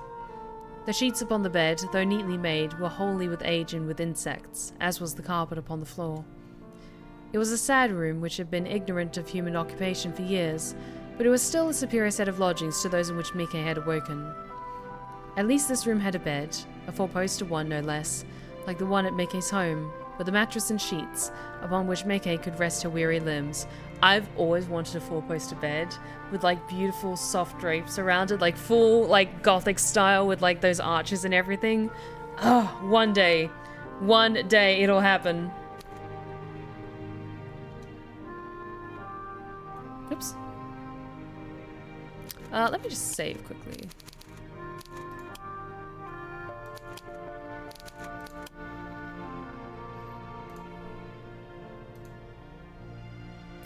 The sheets upon the bed, though neatly made, were wholly with age and with insects, as was the carpet upon the floor. It was a sad room which had been ignorant of human occupation for years, but it was still a superior set of lodgings to those in which Mike had awoken. At least this room had a bed, a four-poster one no less, like the one at Mike's home, with a mattress and sheets, upon which Make could rest her weary limbs. I've always wanted a four-poster bed with beautiful soft drapes around it, full gothic style with those arches and everything. Oh, one day it'll happen. Oops. Let me just save quickly.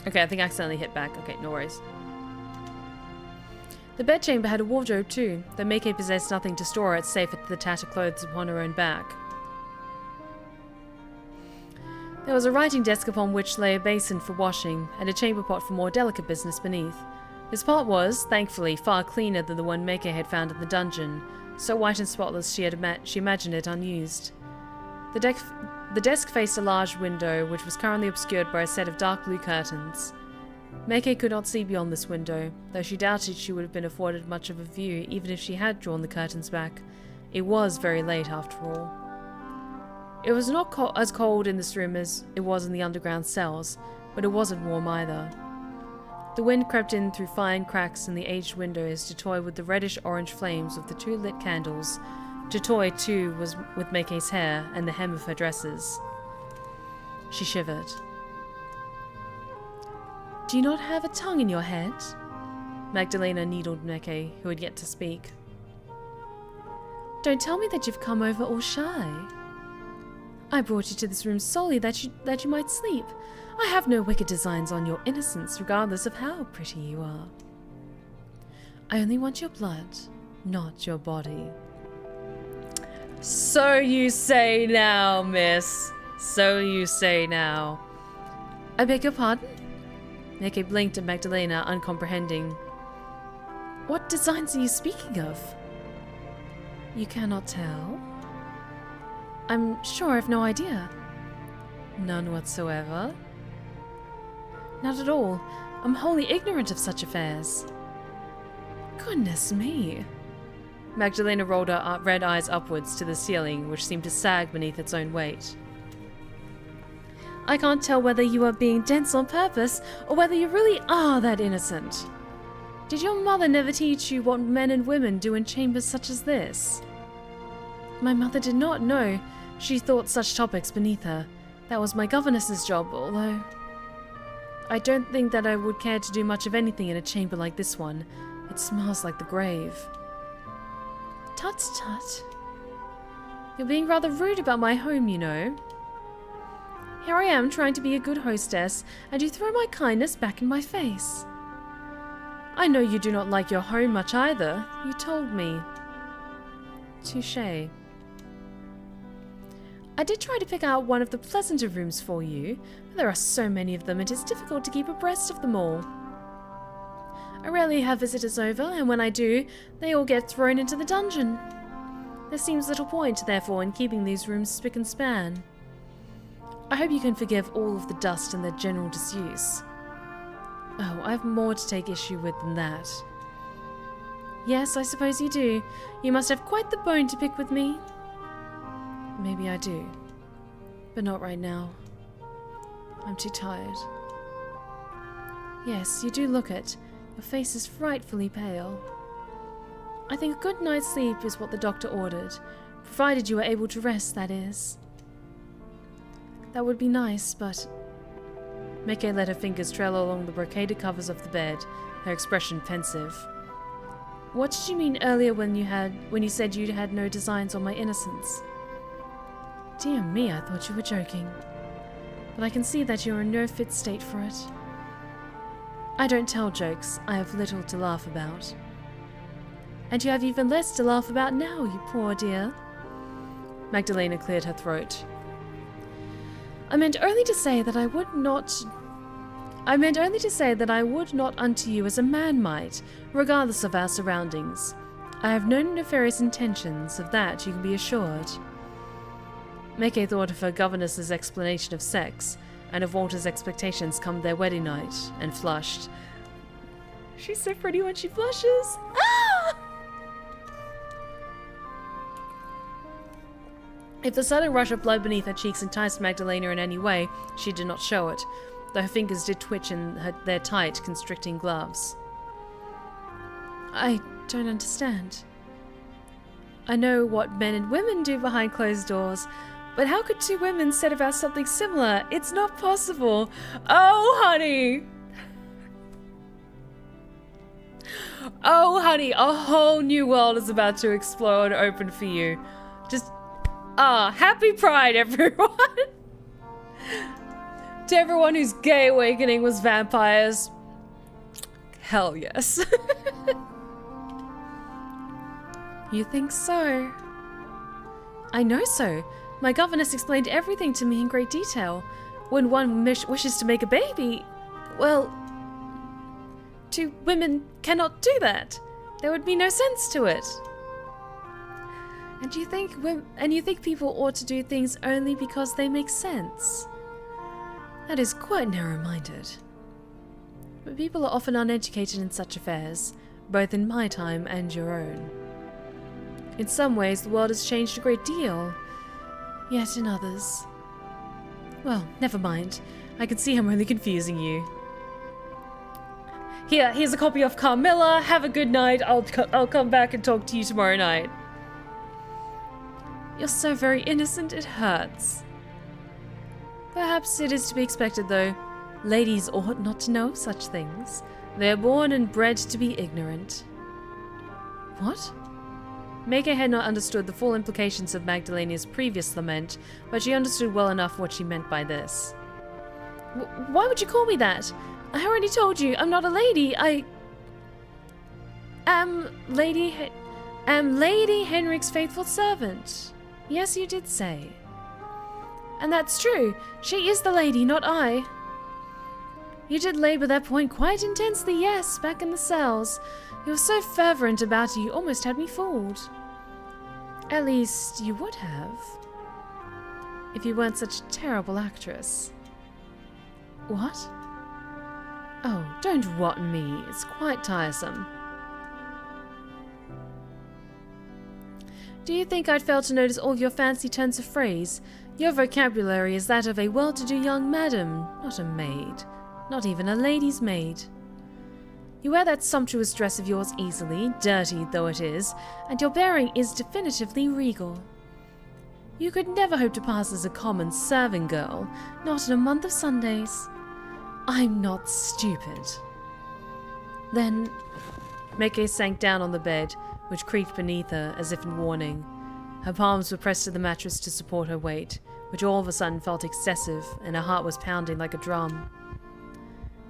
Okay, I think I accidentally hit back. Okay, no worries. The bedchamber had a wardrobe too, though Make possessed nothing to store it save the tattered clothes upon her own back. There was a writing desk upon which lay a basin for washing, and a chamber pot for more delicate business beneath. This pot was, thankfully, far cleaner than the one Make had found in the dungeon, so white and spotless she imagined it unused. The desk faced a large window, which was currently obscured by a set of dark blue curtains. Make could not see beyond this window, though she doubted she would have been afforded much of a view even if she had drawn the curtains back. It was very late, after all. It was not as cold in this room as it was in the underground cells, but it wasn't warm either. The wind crept in through fine cracks in the aged windows to toy with the reddish-orange flames of the 2 lit candles. To toy, too, was with Make's hair and the hem of her dresses. She shivered. "Do you not have a tongue in your head?" Magdalena needled Make, who had yet to speak. "Don't tell me that you've come over all shy. I brought you to this room solely that you might sleep. I have no wicked designs on your innocence, regardless of how pretty you are. I only want your blood, not your body." "So you say now, miss. So you say now." "I beg your pardon?" Make blinked at Magdalena, uncomprehending. "What designs are you speaking of?" "You cannot tell?" "I'm sure I've no idea." "None whatsoever?" "Not at all. I'm wholly ignorant of such affairs." "Goodness me." Magdalena rolled her red eyes upwards to the ceiling, which seemed to sag beneath its own weight. "I can't tell whether you are being dense on purpose, or whether you really are that innocent. Did your mother never teach you what men and women do in chambers such as this?" "My mother did not, no. She thought such topics beneath her. That was my governess's job, although I don't think that I would care to do much of anything in a chamber like this one. It smells like the grave." "Tut tut. You're being rather rude about my home, you know. Here I am trying to be a good hostess, and you throw my kindness back in my face. I know you do not like your home much either. You told me." "Touché. I did try to pick out one of the pleasanter rooms for you, but there are so many of them it is difficult to keep abreast of them all. I rarely have visitors over, and when I do, they all get thrown into the dungeon. There seems little point, therefore, in keeping these rooms spick and span. I hope you can forgive all of the dust and their general disuse." "Oh, I have more to take issue with than that." "Yes, I suppose you do. You must have quite the bone to pick with me." "Maybe I do, but not right now. I'm too tired." "Yes, you do look it. Your face is frightfully pale. I think a good night's sleep is what the doctor ordered, provided you are able to rest, that is." "That would be nice, but..." Make let her fingers trail along the brocaded covers of the bed, her expression pensive. "What did you mean earlier when you said you had no designs on my innocence?" "Dear me, I thought you were joking. But I can see that you are in no fit state for it." "I don't tell jokes. I have little to laugh about." "And you have even less to laugh about now, you poor dear." Magdalena cleared her throat. I meant only to say that I would not unto you as a man might, regardless of our surroundings. I have no nefarious intentions, of that you can be assured." Make thought of her governess's explanation of sex, and of Walter's expectations come their wedding night, and flushed. She's so pretty when she blushes. Ah! If the sudden rush of blood beneath her cheeks enticed Magdalena in any way, she did not show it, though her fingers did twitch in their tight, constricting gloves. "I don't understand. I know what men and women do behind closed doors, but how could two women set about something similar? It's not possible. Oh, honey! Oh, honey, a whole new world is about to explode open for you. Just, happy Pride, everyone! To everyone whose gay awakening was vampires, hell yes. You think so? I know so. My governess explained everything to me in great detail. When one wishes to make a baby, well, two women cannot do that. There would be no sense to it. And you think people ought to do things only because they make sense? That is quite narrow-minded. But people are often uneducated in such affairs, both in my time and your own. In some ways, the world has changed a great deal. yet in others. Well, never mind. I can see I'm only confusing you. Here's a copy of Carmilla. Have a good night. I'll come back and talk to you tomorrow night. You're so very innocent, it hurts. Perhaps it is to be expected, though. Ladies ought not to know such things. They are born and bred to be ignorant. What? Maggie had not understood the full implications of Magdalena's previous lament, but she understood well enough what she meant by this. Why would you call me that? I already told you, I'm not a lady. I am Lady Henrik's faithful servant. Yes, you did say. And that's true. She is the lady, not I. You did labour that point quite intensely, yes, back in the cells. You were so fervent about it, you almost had me fooled. At least, you would have. If you weren't such a terrible actress. What? Oh, don't what me. It's quite tiresome. Do you think I'd fail to notice all your fancy turns of phrase? Your vocabulary is that of a well-to-do young madam, not a maid. Not even a lady's maid. You wear that sumptuous dress of yours easily, dirty though it is, and your bearing is definitively regal. You could never hope to pass as a common serving girl, not in a month of Sundays. I'm not stupid. Then, Meke sank down on the bed, which creaked beneath her as if in warning. Her palms were pressed to the mattress to support her weight, which all of a sudden felt excessive, and her heart was pounding like a drum.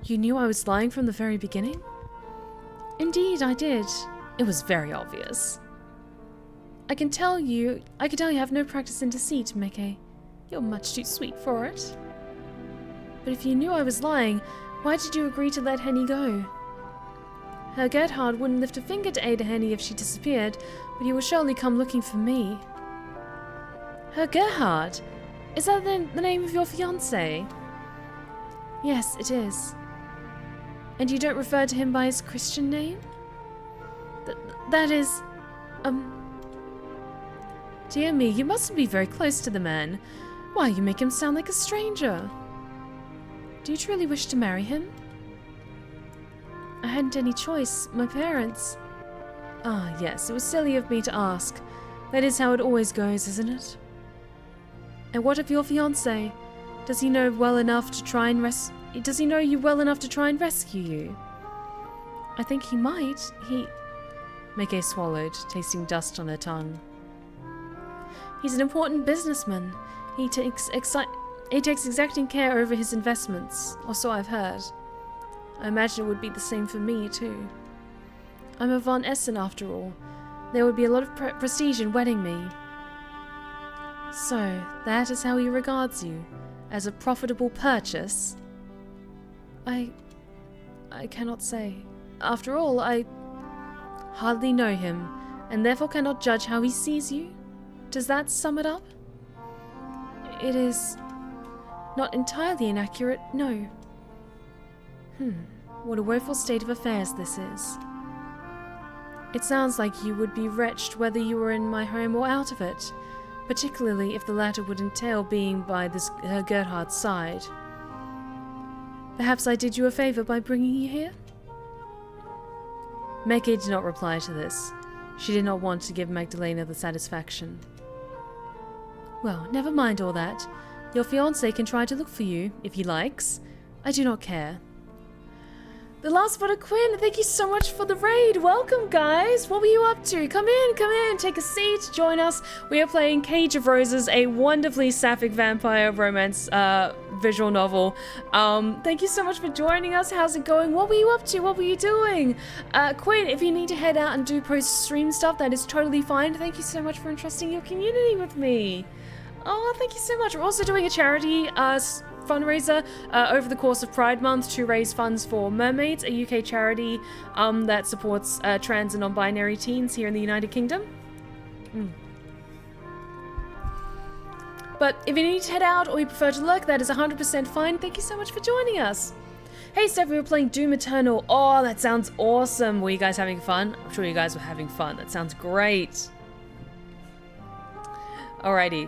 You knew I was lying from the very beginning? Indeed, I did. It was very obvious. I can tell you have no practice in deceit, Meke. You're much too sweet for it. But if you knew I was lying, why did you agree to let Henny go? Herr Gerhard wouldn't lift a finger to aid Henny if she disappeared, but he will surely come looking for me. Herr Gerhard? Is that the name of your fiancé? Yes, it is. And you don't refer to him by his Christian name? That is... Dear me, you mustn't be very close to the man. Why, you make him sound like a stranger. Do you truly wish to marry him? I hadn't any choice. My parents... Ah, yes, it was silly of me to ask. That is how it always goes, isn't it? And what of your fiancé? Does he know well enough to try and Does he know you well enough to try and rescue you? I think he might. Meke swallowed, tasting dust on her tongue. He's an important businessman. He takes exacting care over his investments, or so I've heard. I imagine it would be the same for me, too. I'm a Von Essen, after all. There would be a lot of prestige in wedding me. So, that is how he regards you, as a profitable purchase? I cannot say. After all, I hardly know him, and therefore cannot judge how he sees you. Does that sum it up? It is not entirely inaccurate, no. What a woeful state of affairs this is. It sounds like you would be wretched whether you were in my home or out of it, particularly if the latter would entail being by this Herr Gerhard's side. Perhaps I did you a favor by bringing you here? Meke did not reply to this. She did not want to give Magdalena the satisfaction. Well, never mind all that. Your fiancé can try to look for you, if he likes. I do not care. The last but a Quinn, thank you so much for the raid. Welcome, guys. What were you up to? Come in, take a seat, join us. We are playing Cage of Roses, a wonderfully sapphic vampire romance visual novel. Thank you so much for joining us. How's it going? What were you up to? What were you doing? Quinn, if you need to head out and do post-stream stuff, that is totally fine. Thank you so much for entrusting your community with me. Oh, thank you so much. We're also doing a charity fundraiser over the course of Pride Month to raise funds for Mermaids, a UK charity that supports trans and non-binary teens here in the United Kingdom. But if you need to head out or you prefer to lurk, that is 100% fine. Thank you so much for joining us. Hey Steph, we were playing Doom Eternal. Oh, that sounds awesome. Were you guys having fun? I'm sure you guys were having fun. That sounds great. Alrighty.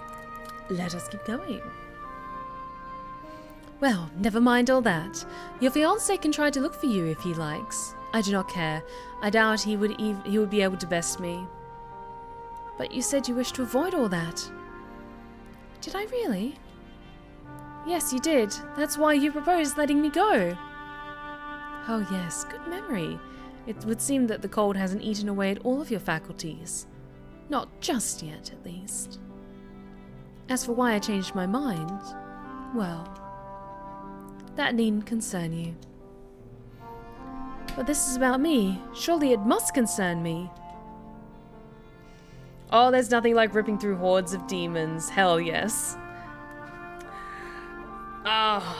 let us keep going. Well, never mind all that. Your fiancé can try to look for you if he likes. I do not care. I doubt he would be able to best me. But you said you wished to avoid all that. Did I really? Yes, you did. That's why you proposed letting me go. Oh yes, good memory. It would seem that the cold hasn't eaten away at all of your faculties. Not just yet, at least. As for why I changed my mind, well, that needn't concern you. But this is about me. Surely it must concern me. Oh, there's nothing like ripping through hordes of demons. Hell yes. Ah.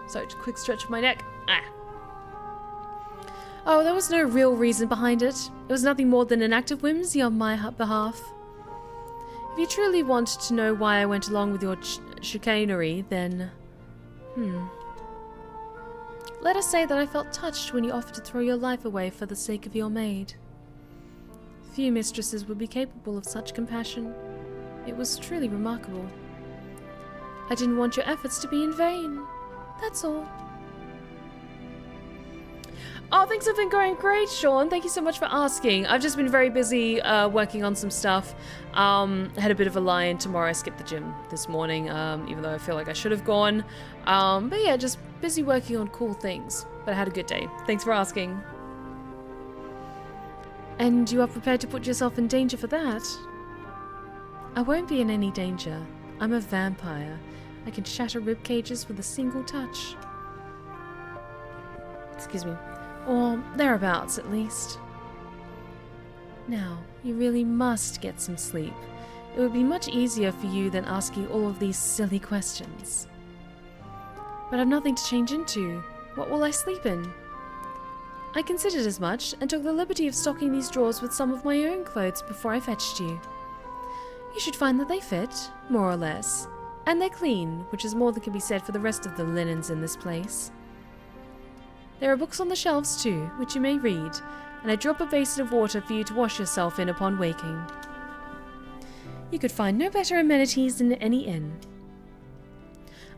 So, quick stretch of my neck. Ah. Oh, there was no real reason behind it. It was nothing more than an act of whimsy on my behalf. If you truly want to know why I went along with your chicanery, then... Let us say that I felt touched when you offered to throw your life away for the sake of your maid. Few mistresses would be capable of such compassion. It was truly remarkable. I didn't want your efforts to be in vain. That's all. Oh, things have been going great, Sean. Thank you so much for asking. I've just been very busy working on some stuff. Had a bit of a lie-in tomorrow. I skipped the gym this morning, even though I feel like I should have gone. But yeah, just busy working on cool things. But I had a good day. Thanks for asking. And you are prepared to put yourself in danger for that? I won't be in any danger. I'm a vampire. I can shatter rib cages with a single touch. Excuse me. Or thereabouts, at least. Now, you really must get some sleep. It would be much easier for you than asking all of these silly questions. But I've nothing to change into. What will I sleep in? I considered as much, and took the liberty of stocking these drawers with some of my own clothes before I fetched you. You should find that they fit, more or less. And they're clean, which is more than can be said for the rest of the linens in this place. There are books on the shelves too, which you may read, and I drop a basin of water for you to wash yourself in upon waking. You could find no better amenities in any inn.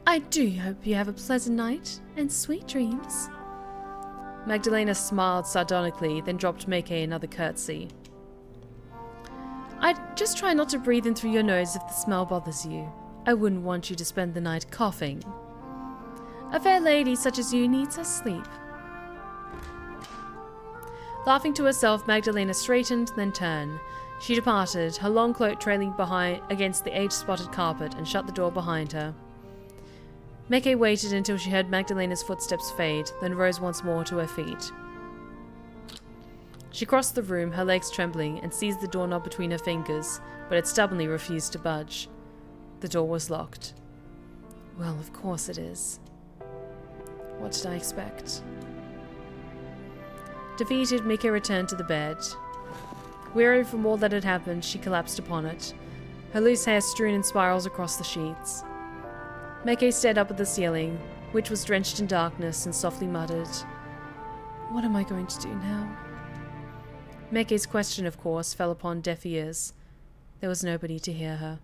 I do hope you have a pleasant night, and sweet dreams. Magdalena smiled sardonically, then dropped Mackay another curtsy. I'd just try not to breathe in through your nose if the smell bothers you. I wouldn't want you to spend the night coughing. A fair lady such as you needs her sleep. Laughing to herself, Magdalena straightened, then turned. She departed, her long cloak trailing behind against the age-spotted carpet, and shut the door behind her. Mackay waited until she heard Magdalena's footsteps fade, then rose once more to her feet. She crossed the room, her legs trembling, and seized the doorknob between her fingers, but it stubbornly refused to budge. The door was locked. Well, of course it is. What did I expect? Defeated, Mika returned to the bed. Weary from all that had happened, she collapsed upon it, her loose hair strewn in spirals across the sheets. Mackay stared up at the ceiling, which was drenched in darkness, and softly muttered, "What am I going to do now?" Mackay's question, of course, fell upon deaf ears. There was nobody to hear her.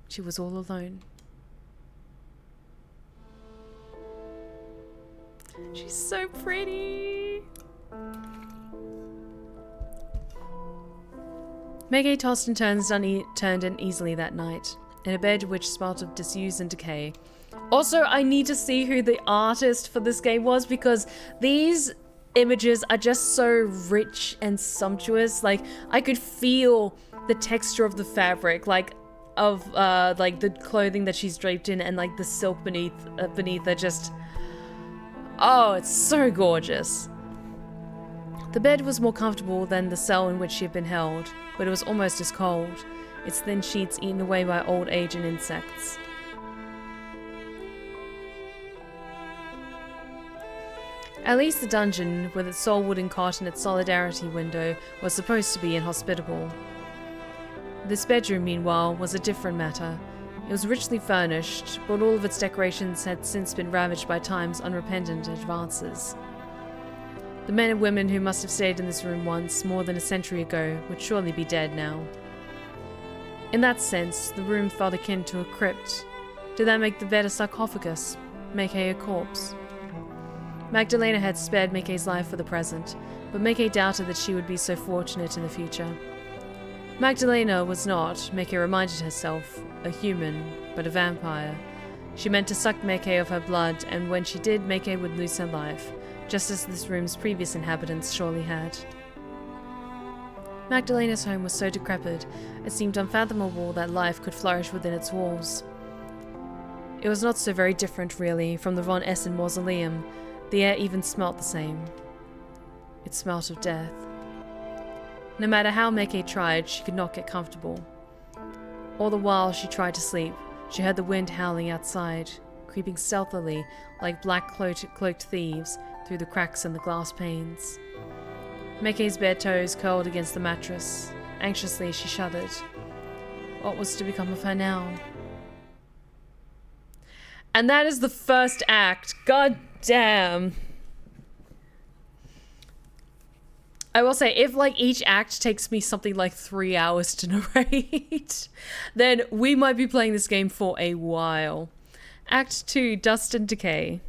She was all alone. She's so pretty. Mackay tossed and turned uneasily that night, in a bed which smelt of disuse and decay. Also, I need to see who the artist for this game was, because these images are just so rich and sumptuous. Like, I could feel the texture of the fabric, like the clothing that she's draped in, and like the silk beneath her. Just, oh, it's so gorgeous. The bed was more comfortable than the cell in which she had been held, but it was almost as cold, its thin sheets eaten away by old age and insects. At least the dungeon, with its sole wooden cot and its solidarity window, was supposed to be inhospitable. This bedroom, meanwhile, was a different matter. It was richly furnished, but all of its decorations had since been ravaged by time's unrepentant advances. The men and women who must have stayed in this room once, more than a century ago, would surely be dead now. In that sense, the room felt akin to a crypt. Did that make the bed a sarcophagus? Meike a corpse? Magdalena had spared Meike's life for the present, but Meike doubted that she would be so fortunate in the future. Magdalena was not, Meike reminded herself, a human, but a vampire. She meant to suck Meike of her blood, and when she did, Meike would lose her life, just as this room's previous inhabitants surely had. Magdalena's home was so decrepit, it seemed unfathomable that life could flourish within its walls. It was not so very different, really, from the Von Essen mausoleum. The air even smelt the same. It smelt of death. No matter how Meike tried, she could not get comfortable. All the while she tried to sleep, she heard the wind howling outside, creeping stealthily like black cloaked thieves through the cracks in the glass panes. Meike's bare toes curled against the mattress. Anxiously she shuddered. What was to become of her now? And that is the first act. God damn. I will say, if like each act takes me something like 3 hours to narrate, then we might be playing this game for a while. Act 2, Dust and Decay.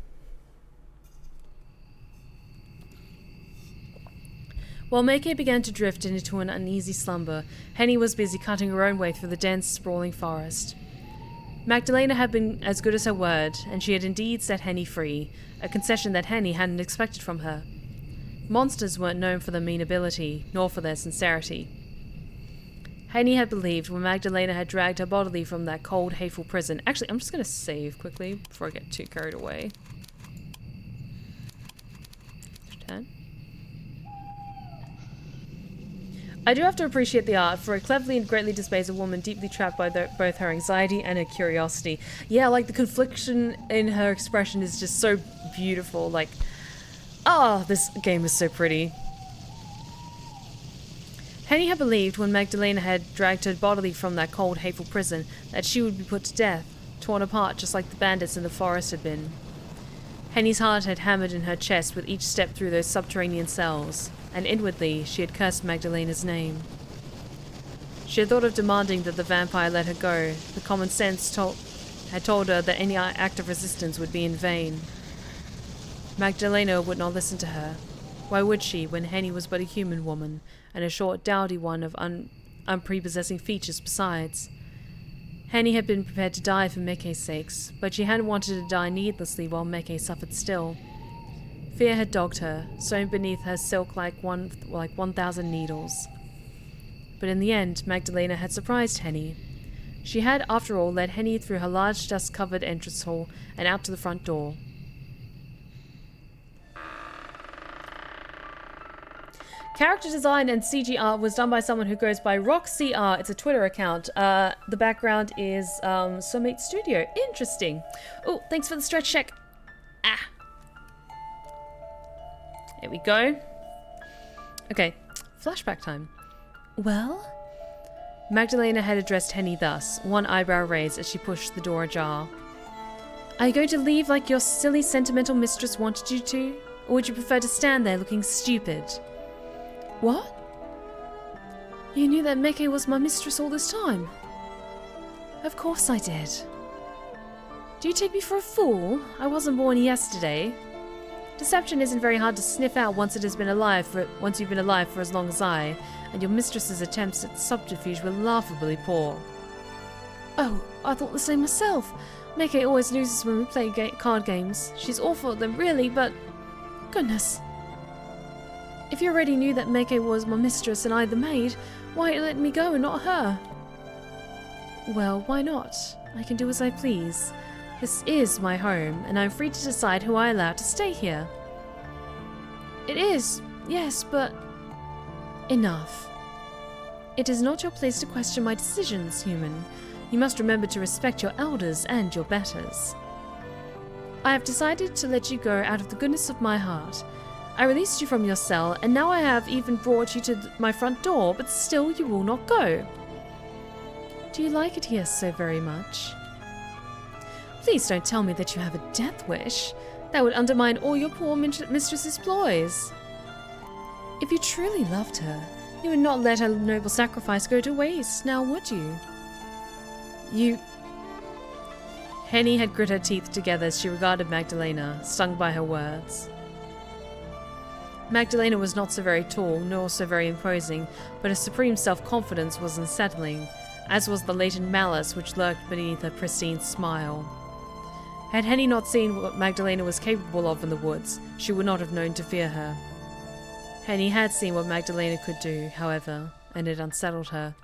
While Meike began to drift into an uneasy slumber, Henny was busy cutting her own way through the dense, sprawling forest. Magdalena had been as good as her word, and she had indeed set Henny free, a concession that Henny hadn't expected from her. Monsters weren't known for their mean ability, nor for their sincerity. Henny had believed when Magdalena had dragged her bodily from that cold, hateful prison. Actually, I'm just going to save quickly before I get too carried away. Turn. I do have to appreciate the art, for it cleverly and greatly displays a woman deeply trapped by both her anxiety and her curiosity. Yeah, like the confliction in her expression is just so beautiful. Like, oh, this game is so pretty. Henny had believed when Magdalena had dragged her bodily from that cold, hateful prison that she would be put to death, torn apart just like the bandits in the forest had been. Henny's heart had hammered in her chest with each step through those subterranean cells, and inwardly she had cursed Magdalena's name. She had thought of demanding that the vampire let her go. The common sense had told her that any act of resistance would be in vain. Magdalena would not listen to her. Why would she, when Henny was but a human woman, and a short, dowdy one of unprepossessing features besides? Henny had been prepared to die for Meike's sakes, but she hadn't wanted to die needlessly while Meike suffered still. Fear had dogged her, sewn beneath her silk like 1,000 needles. But in the end, Magdalena had surprised Henny. She had, after all, led Henny through her large dust-covered entrance hall and out to the front door. Character design and CG art was done by someone who goes by RockCR. It's a Twitter account. The background is Summate Studio. Interesting. Oh, thanks for the stretch check. Ah. There we go. Okay, flashback time. Well? Magdalena had addressed Henny thus, one eyebrow raised as she pushed the door ajar. Are you going to leave like your silly sentimental mistress wanted you to? Or would you prefer to stand there looking stupid? What? You knew that Meike was my mistress all this time? Of course I did. Do you take me for a fool? I wasn't born yesterday. Deception isn't very hard to sniff out once you've been alive for as long as I, and your mistress's attempts at subterfuge were laughably poor. Oh, I thought the same myself. Meike always loses when we play card games. She's awful at them, really, but... goodness. If you already knew that Meike was my mistress and I the maid, why let me go and not her? Well, why not? I can do as I please. This is my home, and I'm free to decide who I allow to stay here. It is, yes, but... enough. It is not your place to question my decisions, human. You must remember to respect your elders and your betters. I have decided to let you go out of the goodness of my heart. I released you from your cell, and now I have even brought you to my front door, but still you will not go. Do you like it here so very much? Please don't tell me that you have a death wish. That would undermine all your poor mistress's ploys. If you truly loved her, you would not let her noble sacrifice go to waste, now would you? You... Henny had grit her teeth together as she regarded Magdalena, stung by her words. Magdalena was not so very tall, nor so very imposing, but her supreme self-confidence was unsettling, as was the latent malice which lurked beneath her pristine smile. Had Henny not seen what Magdalena was capable of in the woods, she would not have known to fear her. Henny had seen what Magdalena could do, however, and it unsettled her.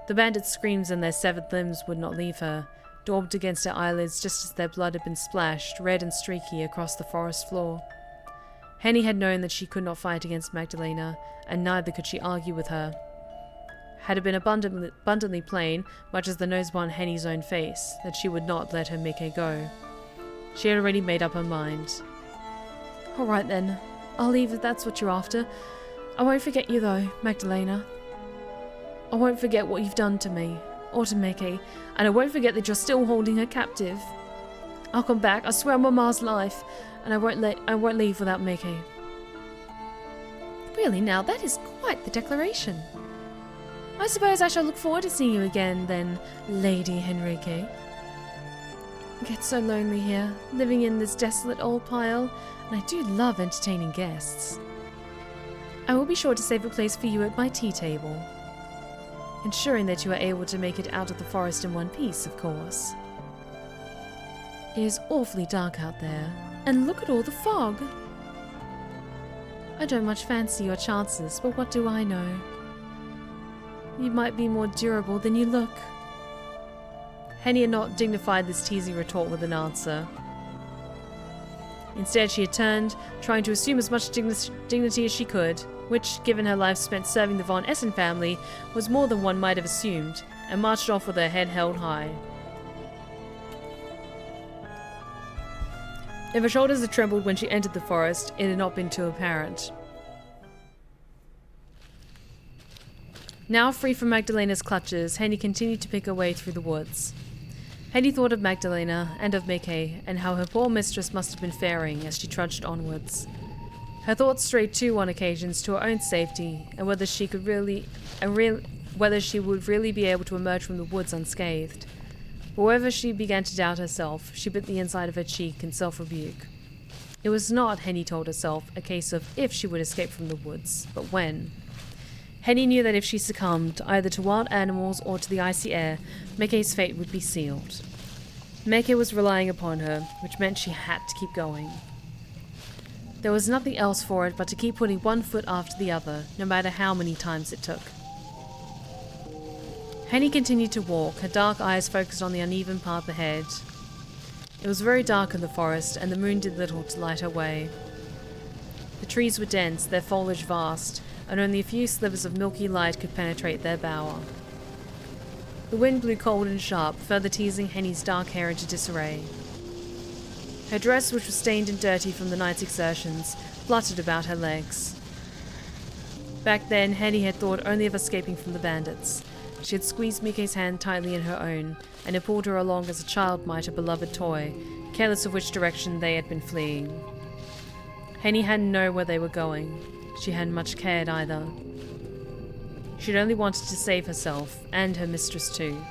The bandits' screams and their severed limbs would not leave her, daubed against her eyelids just as their blood had been splashed, red and streaky, across the forest floor. Henny had known that she could not fight against Magdalena, and neither could she argue with her. Had it been abundantly plain, much as the nose upon Henny's own face, that she would not let her Mickey go. She had already made up her mind. All right then, I'll leave if that's what you're after. I won't forget you though, Magdalena. I won't forget what you've done to me, or to Mickey, and I won't forget that you're still holding her captive. I'll come back, I swear on Mama's life, and I won't leave without Mickey. Really now, that is quite the declaration. I suppose I shall look forward to seeing you again, then, Lady Henrique. It gets so lonely here, living in this desolate old pile, and I do love entertaining guests. I will be sure to save a place for you at my tea table, ensuring that you are able to make it out of the forest in one piece, of course. It is awfully dark out there, and look at all the fog. I don't much fancy your chances, but what do I know? You might be more durable than you look. Henny had not dignified this teasing retort with an answer. Instead, she had turned, trying to assume as much dignity as she could, which, given her life spent serving the Von Essen family, was more than one might have assumed, and marched off with her head held high. If her shoulders had trembled when she entered the forest, it had not been too apparent. Now free from Magdalena's clutches, Henny continued to pick her way through the woods. Henny thought of Magdalena and of Mickey, and how her poor mistress must have been faring as she trudged onwards. Her thoughts strayed too on occasions to her own safety, and whether she would really be able to emerge from the woods unscathed. But whenever she began to doubt herself, she bit the inside of her cheek in self-rebuke. It was not, Henny told herself, a case of if she would escape from the woods, but when. Henny knew that if she succumbed, either to wild animals or to the icy air, Mickey's fate would be sealed. Mickey was relying upon her, which meant she had to keep going. There was nothing else for it but to keep putting one foot after the other, no matter how many times it took. Henny continued to walk, her dark eyes focused on the uneven path ahead. It was very dark in the forest, and the moon did little to light her way. The trees were dense, their foliage vast, and only a few slivers of milky light could penetrate their bower. The wind blew cold and sharp, further teasing Henny's dark hair into disarray. Her dress, which was stained and dirty from the night's exertions, fluttered about her legs. Back then, Henny had thought only of escaping from the bandits. She had squeezed Mickey's hand tightly in her own, and had pulled her along as a child might a beloved toy, careless of which direction they had been fleeing. Henny hadn't known where they were going. She hadn't much cared either. She'd only wanted to save herself, and her mistress too.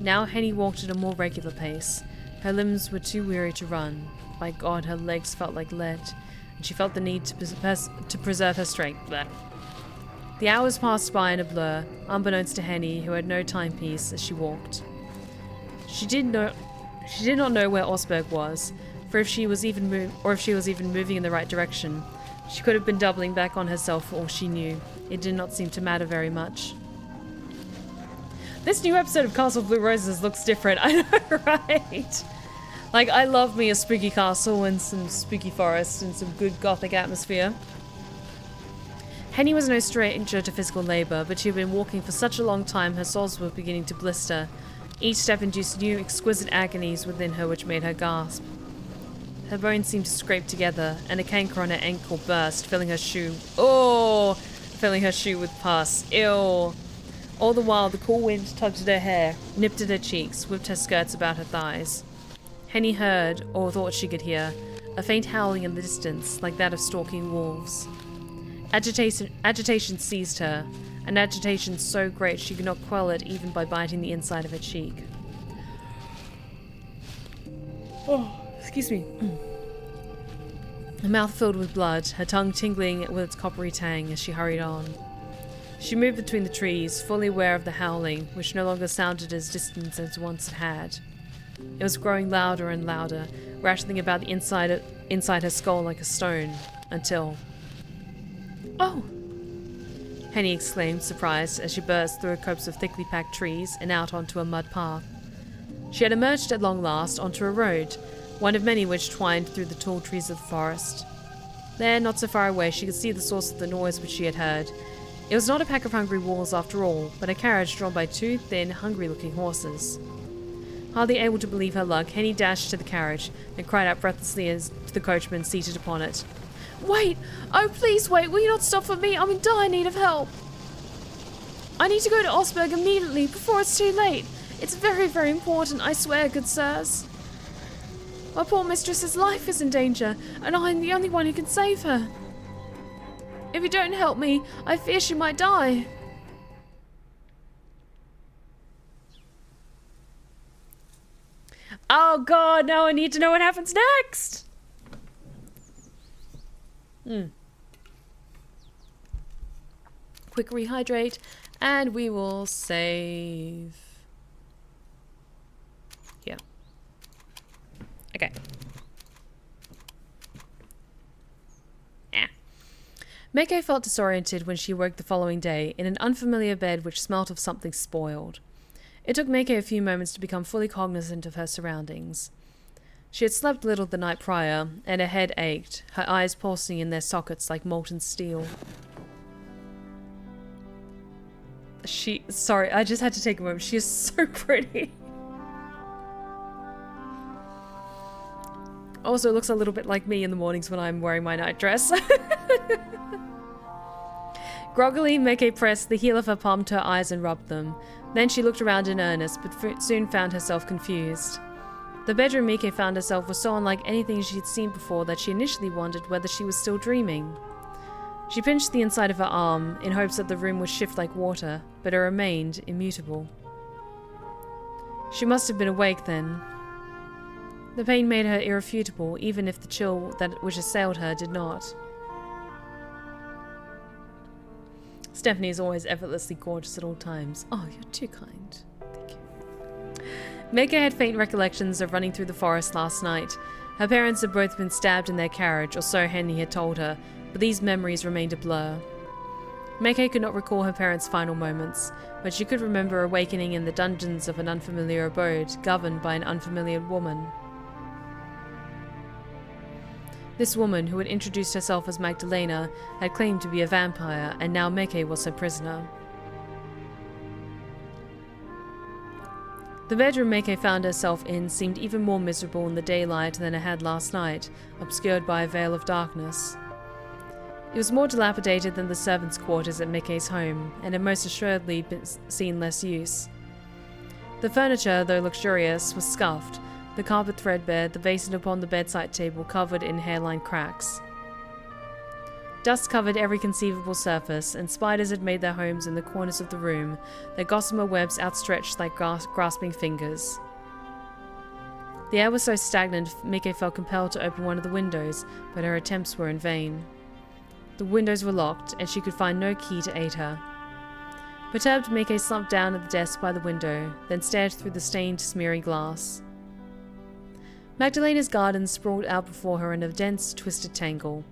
Now Henny walked at a more regular pace. Her limbs were too weary to run. By God, her legs felt like lead, and she felt the need to preserve her strength. Blech. The hours passed by in a blur, unbeknownst to Henny, who had no timepiece as she walked. She did not know where Osberg was, for if she was even moving in the right direction, she could have been doubling back on herself for all she knew. It did not seem to matter very much. This new episode of Castle Blue Roses looks different. I know, right? Like, I love me a spooky castle and some spooky forest and some good gothic atmosphere. Henny was no stranger to physical labor, but she had been walking for such a long time her soles were beginning to blister. Each step induced new, exquisite agonies within her which made her gasp. Her bones seemed to scrape together, and a canker on her ankle burst, filling her shoe with pus. Ew! All the while, the cool wind tugged at her hair, nipped at her cheeks, whipped her skirts about her thighs. Henny heard, or thought she could hear, a faint howling in the distance, like that of stalking wolves. Agitation seized her, an agitation so great she could not quell it even by biting the inside of her cheek. Oh, excuse me. Her mouth filled with blood, her tongue tingling with its coppery tang as she hurried on. She moved between the trees, fully aware of the howling, which no longer sounded as distant as once it had. It was growing louder and louder, rattling about the inside her skull like a stone, until... Oh! Henny exclaimed, surprised, as she burst through a copse of thickly packed trees and out onto a mud path. She had emerged at long last onto a road, one of many which twined through the tall trees of the forest. There, not so far away, she could see the source of the noise which she had heard. It was not a pack of hungry wolves after all, but a carriage drawn by two thin, hungry-looking horses. Hardly able to believe her luck, Henny dashed to the carriage and cried out breathlessly to the coachman seated upon it. Wait! Oh, please wait! Will you not stop for me? I'm in dire need of help! I need to go to Osberg immediately, before it's too late. It's very, very important, I swear, good sirs. My poor mistress's life is in danger, and I am the only one who can save her. If you don't help me, I fear she might die. Oh god, now I need to know what happens next! Quick rehydrate, and we will save... here. Okay. Meke felt disoriented when she woke the following day in an unfamiliar bed which smelt of something spoiled. It took Meke a few moments to become fully cognizant of her surroundings. She had slept little the night prior, and her head ached, her eyes pulsing in their sockets like molten steel. Sorry, I just had to take a moment. She is so pretty. Also, it looks a little bit like me in the mornings when I'm wearing my nightdress. Groggily, Meke pressed the heel of her palm to her eyes and rubbed them. Then she looked around in earnest, but soon found herself confused. The bedroom Meke found herself was so unlike anything she had seen before that she initially wondered whether she was still dreaming. She pinched the inside of her arm, in hopes that the room would shift like water, but it remained immutable. She must have been awake then. The pain made her irrefutable, even if the chill which assailed her did not. Stephanie is always effortlessly gorgeous at all times. Oh, you're too kind. Thank you. Meke had faint recollections of running through the forest last night. Her parents had both been stabbed in their carriage, or so Henny had told her, but these memories remained a blur. Meke could not recall her parents' final moments, but she could remember awakening in the dungeons of an unfamiliar abode, governed by an unfamiliar woman. This woman, who had introduced herself as Magdalena, had claimed to be a vampire, and now Meke was her prisoner. The bedroom Meke found herself in seemed even more miserable in the daylight than it had last night, obscured by a veil of darkness. It was more dilapidated than the servants' quarters at Meke's home, and had most assuredly seen less use. The furniture, though luxurious, was scuffed, the carpet threadbare, the basin upon the bedside table covered in hairline cracks. Dust covered every conceivable surface, and spiders had made their homes in the corners of the room, their gossamer webs outstretched like grasping fingers. The air was so stagnant, Meke felt compelled to open one of the windows, but her attempts were in vain. The windows were locked, and she could find no key to aid her. Perturbed, Meke slumped down at the desk by the window, then stared through the stained, smeary glass. Magdalena's garden sprawled out before her in a dense, twisted tangle.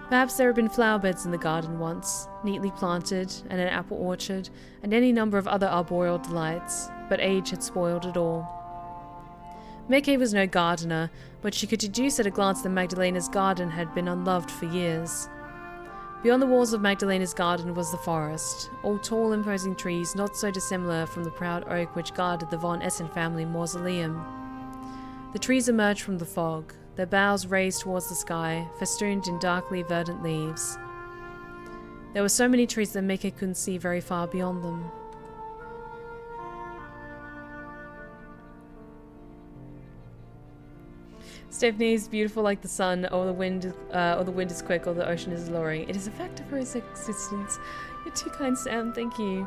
Perhaps there had been flower beds in the garden once, neatly planted, and an apple orchard, and any number of other arboreal delights, but age had spoiled it all. Meke was no gardener, but she could deduce at a glance that Magdalena's garden had been unloved for years. Beyond the walls of Magdalena's garden was the forest, all tall, imposing trees not so dissimilar from the proud oak which guarded the von Essen family mausoleum. The trees emerged from the fog, their boughs raised towards the sky, festooned in darkly verdant leaves. There were so many trees that Meke couldn't see very far beyond them. Stephanie is beautiful like the sun, or the wind is quick, or the ocean is alluring. It is a fact of her existence. You're too kind, Sam. Thank you.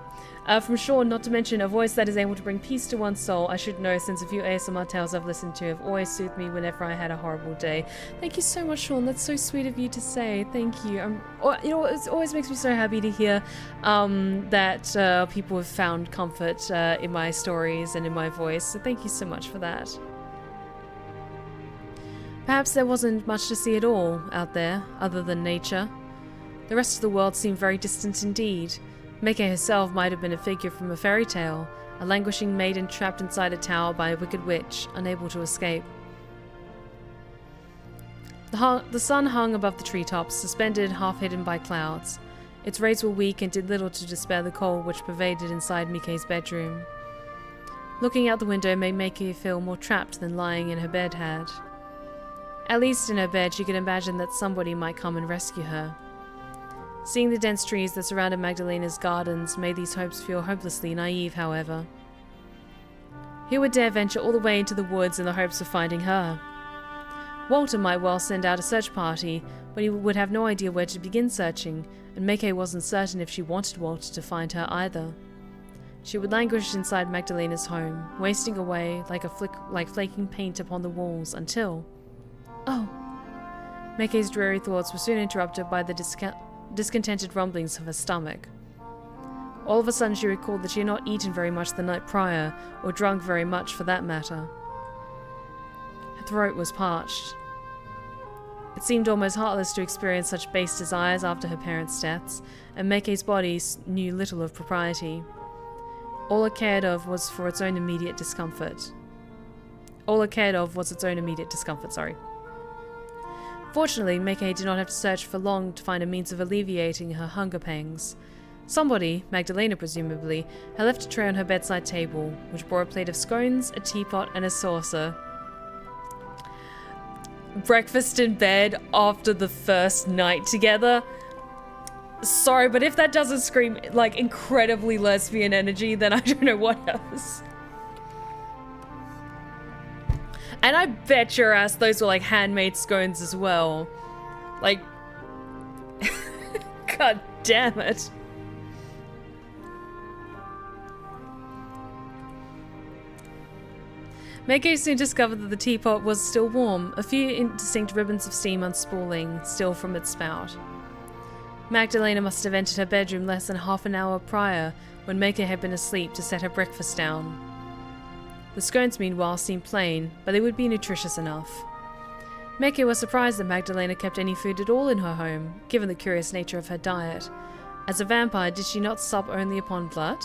From Sean, not to mention a voice that is able to bring peace to one's soul. I should know, since a few ASMR tales I've listened to have always soothed me whenever I had a horrible day. Thank you so much, Sean. That's so sweet of you to say. Thank you. You know, it always makes me so happy to hear that people have found comfort in my stories and in my voice. So thank you so much for that. Perhaps there wasn't much to see at all out there, other than nature. The rest of the world seemed very distant indeed. Meke herself might have been a figure from a fairy tale, a languishing maiden trapped inside a tower by a wicked witch, unable to escape. The sun hung above the treetops, suspended, half hidden by clouds. Its rays were weak and did little to dispel the cold which pervaded inside Mike's bedroom. Looking out the window made Meke feel more trapped than lying in her bed had. At least in her bed she could imagine that somebody might come and rescue her. Seeing the dense trees that surrounded Magdalena's gardens made these hopes feel hopelessly naive, however. Who would dare venture all the way into the woods in the hopes of finding her? Walter might well send out a search party, but he would have no idea where to begin searching, and Meke wasn't certain if she wanted Walter to find her either. She would languish inside Magdalena's home, wasting away like flaking paint upon the walls until... Oh! Meke's dreary thoughts were soon interrupted by the discontented rumblings of her stomach. All of a sudden she recalled that she had not eaten very much the night prior, or drunk very much for that matter. Her throat was parched. It seemed almost heartless to experience such base desires after her parents' deaths, and Meke's body knew little of propriety. All it cared of was its own immediate discomfort. Fortunately, Meke did not have to search for long to find a means of alleviating her hunger pangs. Somebody, Magdalena presumably, had left a tray on her bedside table, which bore a plate of scones, a teapot, and a saucer. Breakfast in bed after the first night together? Sorry, but if that doesn't scream, like, incredibly lesbian energy, then I don't know what else. And I bet your ass those were like handmade scones as well. Like, god damn it. Meke soon discovered that the teapot was still warm, a few indistinct ribbons of steam unspooling, still from its spout. Magdalena must have entered her bedroom less than half an hour prior, when Meke had been asleep to set her breakfast down. The scones, meanwhile, seemed plain, but they would be nutritious enough. Meke was surprised that Magdalena kept any food at all in her home, given the curious nature of her diet. As a vampire, did she not sup only upon blood?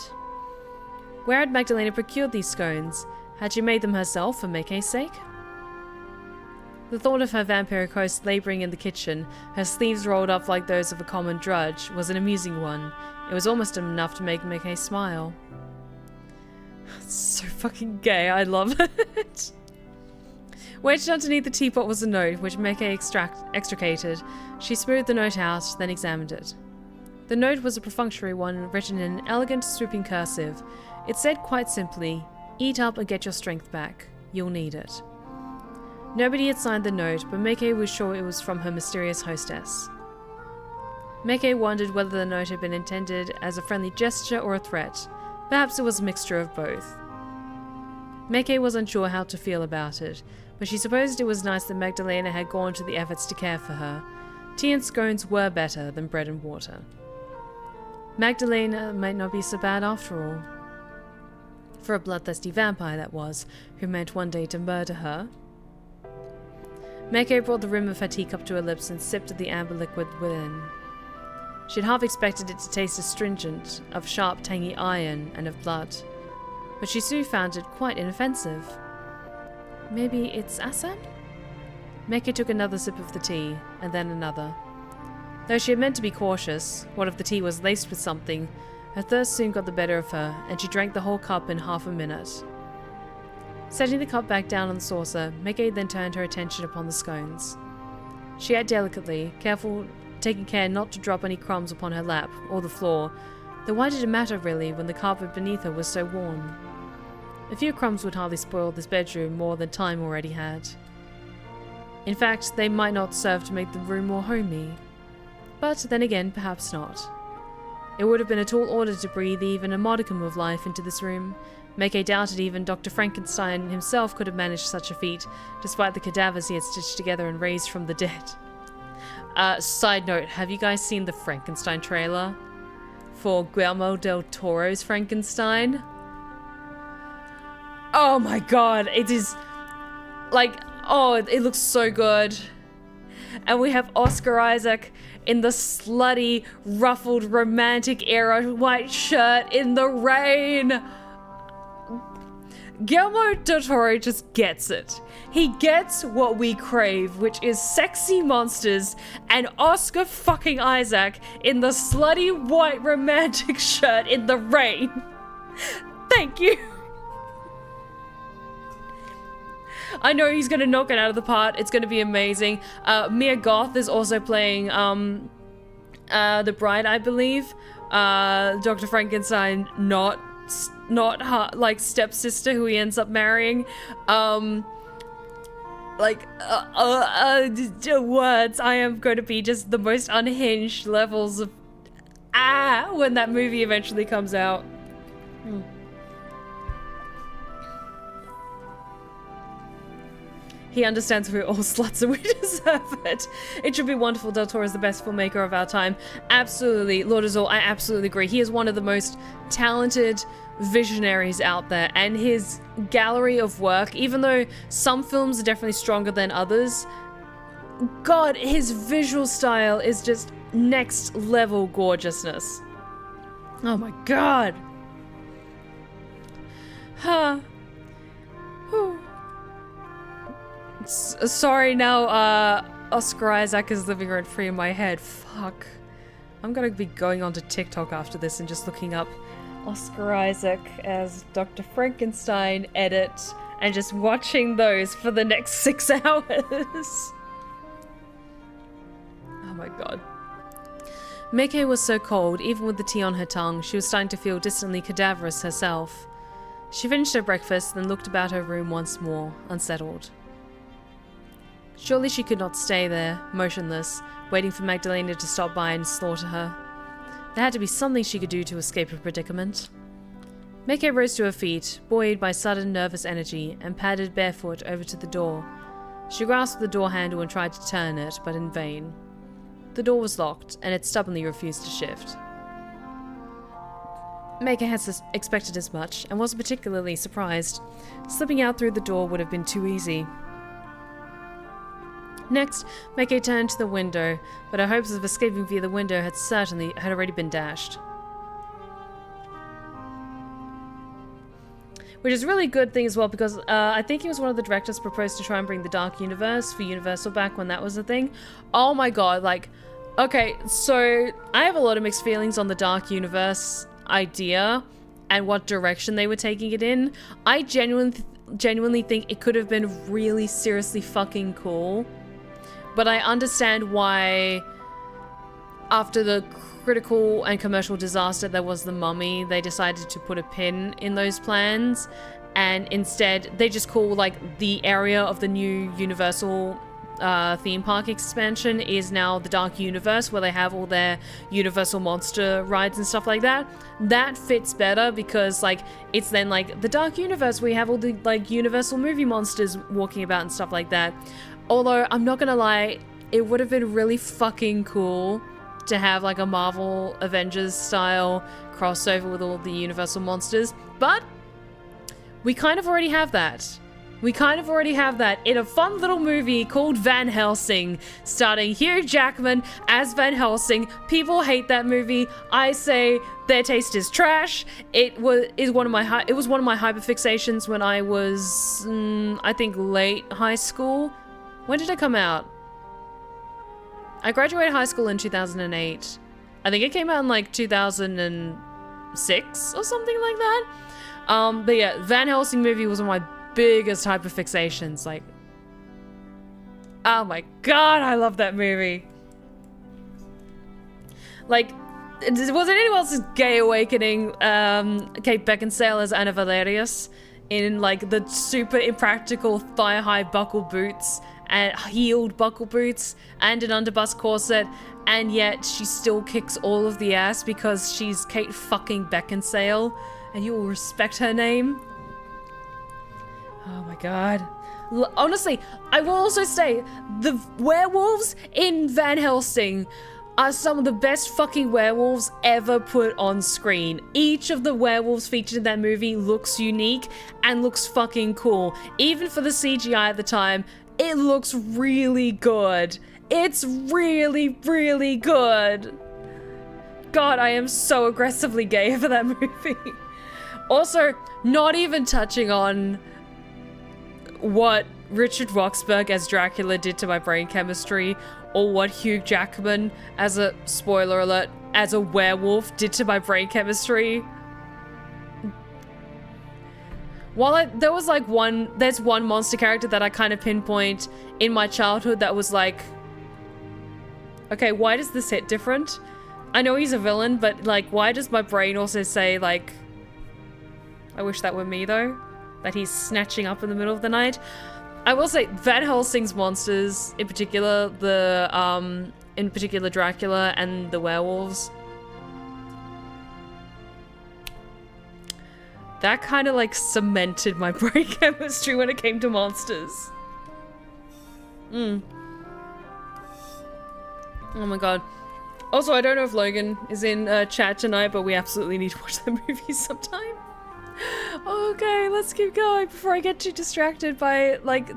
Where had Magdalena procured these scones? Had she made them herself for Meke's sake? The thought of her vampiric host labouring in the kitchen, her sleeves rolled up like those of a common drudge, was an amusing one. It was almost enough to make Meke smile. It's so fucking gay, I love it. Wedged underneath the teapot was a note, which Meke extricated. She smoothed the note out, then examined it. The note was a perfunctory one, written in elegant, swooping cursive. It said quite simply, "Eat up and get your strength back. You'll need it." Nobody had signed the note, but Meke was sure it was from her mysterious hostess. Meke wondered whether the note had been intended as a friendly gesture or a threat. Perhaps it was a mixture of both. Meke was unsure how to feel about it, but she supposed it was nice that Magdalena had gone to the efforts to care for her. Tea and scones were better than bread and water. Magdalena might not be so bad after all. For a bloodthirsty vampire, that was, who meant one day to murder her. Meke brought the rim of her teacup to her lips and sipped at the amber liquid within. She had half expected it to taste astringent, of sharp, tangy iron, and of blood. But she soon found it quite inoffensive. Maybe it's Assam? Meke took another sip of the tea, and then another. Though she had meant to be cautious, what if the tea was laced with something, her thirst soon got the better of her, and she drank the whole cup in half a minute. Setting the cup back down on the saucer, Meke then turned her attention upon the scones. She ate delicately, taking care not to drop any crumbs upon her lap, or the floor, though why did it matter really when the carpet beneath her was so warm? A few crumbs would hardly spoil this bedroom more than time already had. In fact, they might not serve to make the room more homey. But then again, perhaps not. It would have been a tall order to breathe even a modicum of life into this room. Meke doubted even Dr. Frankenstein himself could have managed such a feat, despite the cadavers he had stitched together and raised from the dead. Side note, have you guys seen the Frankenstein trailer for Guillermo del Toro's Frankenstein? Oh my god, it is like, oh, it looks so good. And we have Oscar Isaac in the slutty, ruffled, romantic era white shirt in the rain. Guillermo del Toro just gets it. He gets what we crave, which is sexy monsters and Oscar fucking Isaac in the slutty white romantic shirt in the rain. Thank you. I know he's gonna knock it out of the park. It's gonna be amazing. Mia Goth is also playing the bride, I believe. Dr. Frankenstein, not her, like, stepsister who he ends up marrying. Words. I am going to be just the most unhinged levels of when that movie eventually comes out. He understands we're all sluts and we deserve it. It should be wonderful. Del Toro is the best filmmaker of our time. Absolutely. Lord Azul, I absolutely agree. He is one of the most talented visionaries out there, and his gallery of work, even though some films are definitely stronger than others, God, his visual style is just next level gorgeousness. Oh my god. Huh. Whew. Sorry, now Oscar Isaac is living rent free in my head. Fuck. I'm gonna be going onto TikTok after this and just looking up Oscar Isaac as Dr. Frankenstein edit and just watching those for the next 6 hours. Oh my god. Meke was so cold, even with the tea on her tongue, she was starting to feel distantly cadaverous herself. She finished her breakfast, then looked about her room once more, unsettled. Surely she could not stay there, motionless, waiting for Magdalena to stop by and slaughter her. There had to be something she could do to escape her predicament. Meke rose to her feet, buoyed by sudden nervous energy, and padded barefoot over to the door. She grasped the door handle and tried to turn it, but in vain. The door was locked, and it stubbornly refused to shift. Meke had expected as much, and wasn't particularly surprised. Slipping out through the door would have been too easy. Next, Meke turned to the window, but her hopes of escaping via the window had already been dashed. Which is a really good thing as well, because I think he was one of the directors proposed to try and bring the Dark Universe for Universal back when that was a thing. Oh my god, like, okay, so I have a lot of mixed feelings on the Dark Universe idea and what direction they were taking it in. I genuinely think it could have been really seriously fucking cool. But I understand why, after the critical and commercial disaster that was The Mummy, they decided to put a pin in those plans, and instead they just call, like, the area of the new Universal theme park expansion is now the Dark Universe, where they have all their Universal monster rides and stuff like that. That fits better because, like, it's then, like, the Dark Universe where you have all the, like, Universal movie monsters walking about and stuff like that. Although, I'm not gonna lie, it would have been really fucking cool to have, like, a Marvel Avengers style crossover with all the Universal monsters, but we kind of already have that. We kind of already have that in a fun little movie called Van Helsing, starring Hugh Jackman as Van Helsing. People hate that movie. I say their taste is trash. It was one of my hyperfixations when I was, I think, late high school. When did it come out? I graduated high school in 2008. I think it came out in like 2006 or something like that. But yeah, Van Helsing movie was one of my biggest hyperfixations. Like, oh my god, I love that movie. Like, was it anyone else's gay awakening? Kate Beckinsale as Anna Valerius in like the super impractical thigh-high buckle boots and heeled buckle boots and an underbust corset, and yet she still kicks all of the ass because she's Kate fucking Beckinsale, and you will respect her name. Oh my god. Honestly, I will also say, the werewolves in Van Helsing are some of the best fucking werewolves ever put on screen. Each of the werewolves featured in that movie looks unique and looks fucking cool. Even for the CGI at the time, it looks really good. It's really, really good. God, I am so aggressively gay for that movie. Also, not even touching on what Richard Roxburgh as Dracula did to my brain chemistry, or what Hugh Jackman, as a spoiler alert, as a werewolf did to my brain chemistry. While there's one monster character that I kind of pinpoint in my childhood that was like, okay, why does this hit different? I know he's a villain, but like, why does my brain also say like, I wish that were me though? That he's snatching up in the middle of the night. I will say Van Helsing's monsters, in particular Dracula and the werewolves, that kind of like cemented my brain chemistry when it came to monsters. Oh my god. Also, I don't know if Logan is in chat tonight, but we absolutely need to watch that movie sometime. Okay, let's keep going before I get too distracted by, like,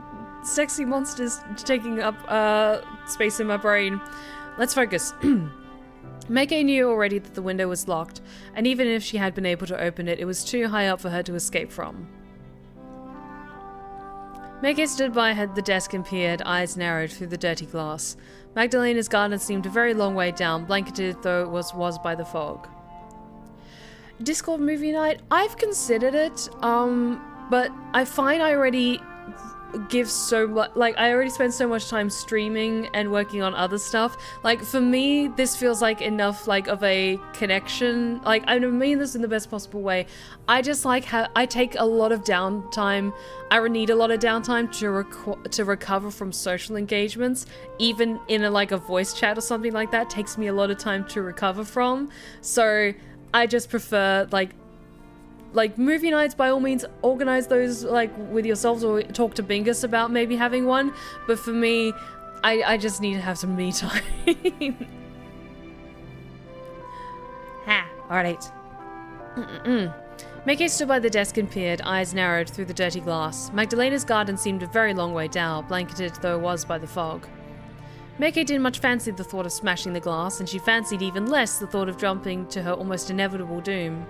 sexy monsters taking up space in my brain. Let's focus. Meike knew already that the window was locked, and even if she had been able to open it, it was too high up for her to escape from. Meike stood by the desk and peered, eyes narrowed through the dirty glass. Magdalena's garden seemed a very long way down, blanketed though it was by the fog. Discord movie night, I've considered it, but I find I already give so much, like, I already spend so much time streaming and working on other stuff. Like, for me, this feels like enough, like, of a connection. Like, I mean this in the best possible way. I just, like, I take a lot of downtime. I need a lot of downtime to recover from social engagements. Even in a voice chat or something like that takes me a lot of time to recover from. So I just prefer, like movie nights, by all means, organize those, like, with yourselves, or talk to Bingus about maybe having one. But for me, I just need to have some me time. Ha! Alright. Meike stood by the desk and peered, eyes narrowed through the dirty glass. Magdalena's garden seemed a very long way down, blanketed though it was by the fog. Meike didn't much fancy the thought of smashing the glass, and she fancied even less the thought of jumping to her almost inevitable doom.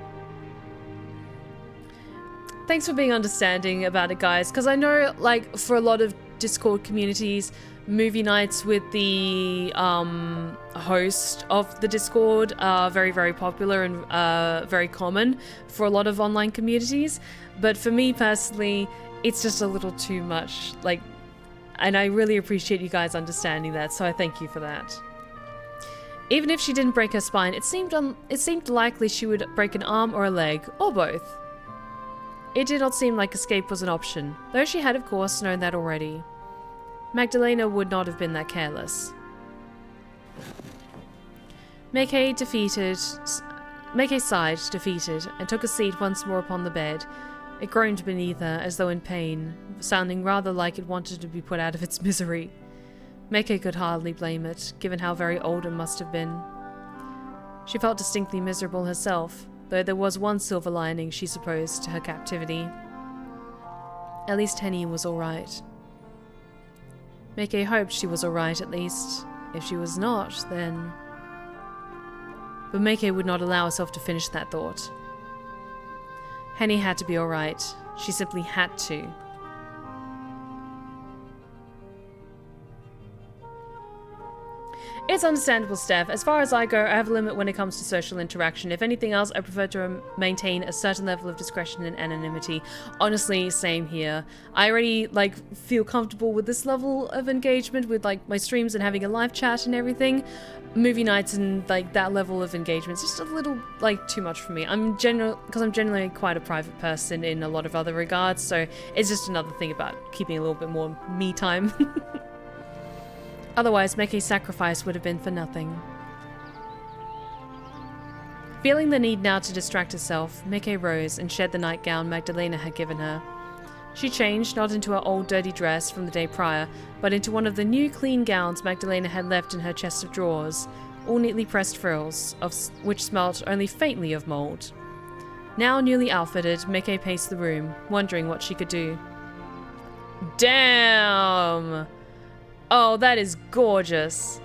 Thanks for being understanding about it, guys, because I know, like, for a lot of Discord communities, movie nights with the host of the Discord are very, very popular and very common for a lot of online communities. But for me personally, it's just a little too much, like, and I really appreciate you guys understanding that, so I thank you for that. Even if she didn't break her spine, it seemed likely she would break an arm or a leg, or both. It did not seem like escape was an option, though she had of course known that already. Magdalena would not have been that careless. Meike sighed, defeated, and took a seat once more upon the bed. It groaned beneath her, as though in pain, sounding rather like it wanted to be put out of its misery. Meike could hardly blame it, given how very old it must have been. She felt distinctly miserable herself, though there was one silver lining, she supposed, to her captivity. At least Henny was alright. Meike hoped she was alright, at least. If she was not, then... But Meike would not allow herself to finish that thought. Henny had to be alright. She simply had to. It's understandable, Steph. As far as I go, I have a limit when it comes to social interaction. If anything else, I prefer to maintain a certain level of discretion and anonymity. Honestly, same here. I already, like, feel comfortable with this level of engagement with, like, my streams and having a live chat and everything. Movie nights and, like, that level of engagement is just a little, like, too much for me. Because I'm generally quite a private person in a lot of other regards, so it's just another thing about keeping a little bit more me time. Otherwise, Meke's sacrifice would have been for nothing. Feeling the need now to distract herself, Meke rose and shed the nightgown Magdalena had given her. She changed, not into her old dirty dress from the day prior, but into one of the new clean gowns Magdalena had left in her chest of drawers, all neatly pressed frills, which smelt only faintly of mould. Now newly outfitted, Meke paced the room, wondering what she could do. Damn! Oh, that is gorgeous!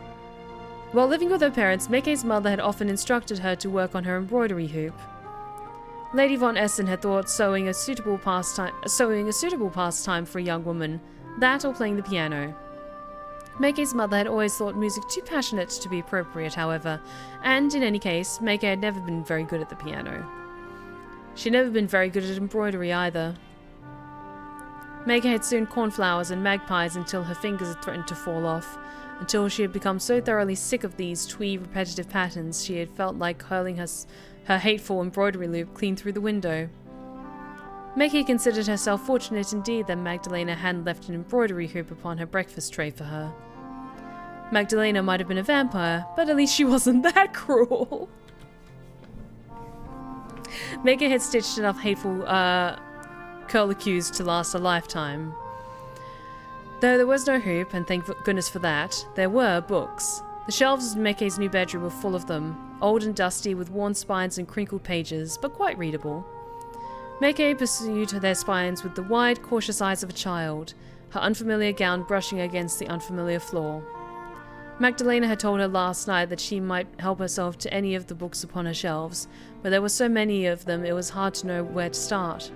While living with her parents, Meke's mother had often instructed her to work on her embroidery hoop. Lady von Essen had thought sewing a suitable pastime for a young woman, that or playing the piano. Meke's mother had always thought music too passionate to be appropriate, however, and in any case, Meke had never been very good at the piano. She'd never been very good at embroidery either. Meke had sewn cornflowers and magpies until her fingers had threatened to fall off, until she had become so thoroughly sick of these twee repetitive patterns she had felt like hurling her hateful embroidery loop clean through the window. Meke considered herself fortunate indeed that Magdalena hadn't left an embroidery hoop upon her breakfast tray for her. Magdalena might have been a vampire, but at least she wasn't that cruel. Meke had stitched enough hateful curlicues to last a lifetime. Though there was no hoop, and thank goodness for that, there were books. The shelves in Meke's new bedroom were full of them, old and dusty with worn spines and crinkled pages, but quite readable. Meke pursued their spines with the wide, cautious eyes of a child, her unfamiliar gown brushing against the unfamiliar floor. Magdalena had told her last night that she might help herself to any of the books upon her shelves, but there were so many of them it was hard to know where to start.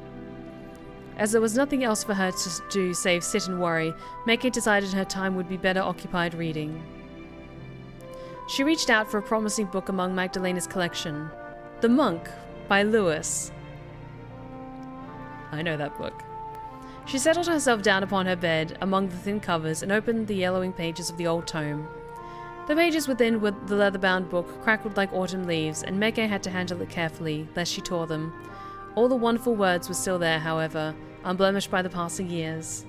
As there was nothing else for her to do save sit and worry, Meke decided her time would be better occupied reading. She reached out for a promising book among Magdalena's collection, The Monk by Lewis. I know that book. She settled herself down upon her bed among the thin covers and opened the yellowing pages of the old tome. The pages within the leather-bound book crackled like autumn leaves, and Meke had to handle it carefully, lest she tore them. All the wonderful words were still there, however, unblemished by the passing years.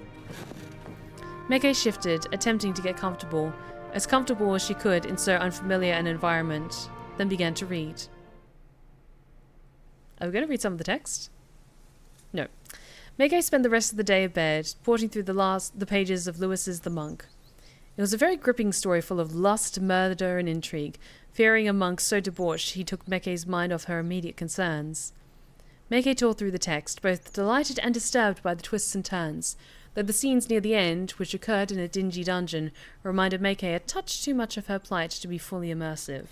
Meke shifted, attempting to get comfortable as she could in so unfamiliar an environment, then began to read. Are we going to read some of the text? No. Meke spent the rest of the day abed, porting through the pages of Lewis's The Monk. It was a very gripping story full of lust, murder, and intrigue, fearing a monk so debauched he took Meke's mind off her immediate concerns. Meke tore through the text, both delighted and disturbed by the twists and turns, though the scenes near the end, which occurred in a dingy dungeon, reminded Meke a touch too much of her plight to be fully immersive.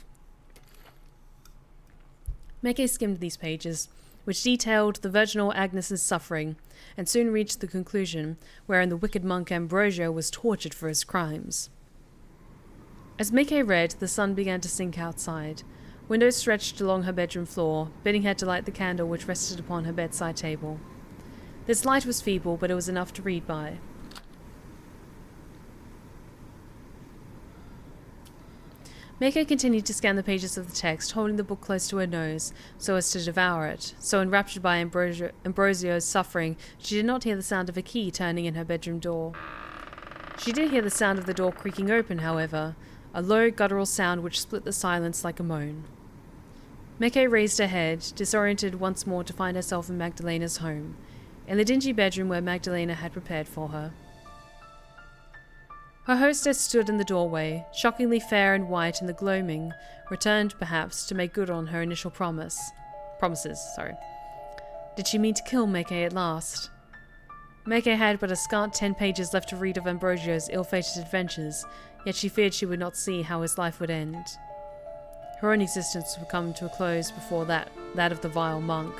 Meke skimmed these pages, which detailed the virginal Agnes's suffering, and soon reached the conclusion wherein the wicked monk Ambrosio was tortured for his crimes. As Meke read, the sun began to sink outside. Windows stretched along her bedroom floor, bidding her to light the candle which rested upon her bedside table. This light was feeble, but it was enough to read by. Meke continued to scan the pages of the text, holding the book close to her nose, so as to devour it. So enraptured by Ambrosio's suffering, she did not hear the sound of a key turning in her bedroom door. She did hear the sound of the door creaking open, however, a low, guttural sound which split the silence like a moan. Meke raised her head, disoriented once more to find herself in Magdalena's home, in the dingy bedroom where Magdalena had prepared for her. Her hostess stood in the doorway, shockingly fair and white in the gloaming, returned, perhaps, to make good on her initial promises. Did she mean to kill Meke at last? Meke had but a scant 10 pages left to read of Ambrosio's ill-fated adventures, yet she feared she would not see how his life would end. Her own existence would come to a close before that of the vile monk.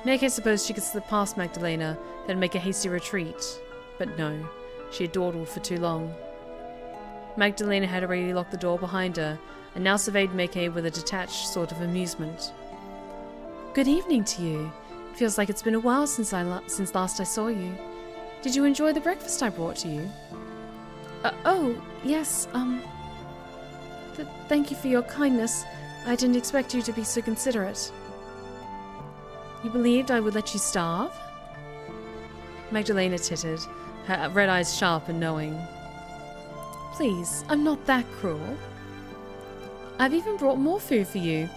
Meke supposed she could slip past Magdalena, then make a hasty retreat, but no. She had dawdled for too long. Magdalena had already locked the door behind her, and now surveyed Meke with a detached sort of amusement. "Good evening to you. Feels like it's been a while since last I saw you. Did you enjoy the breakfast I brought to you?" Oh, yes, thank you for your kindness. I didn't expect you to be so considerate." "You believed I would let you starve?" Magdalena tittered, her red eyes sharp and knowing. please, I'm not that cruel. I've even brought more food for you.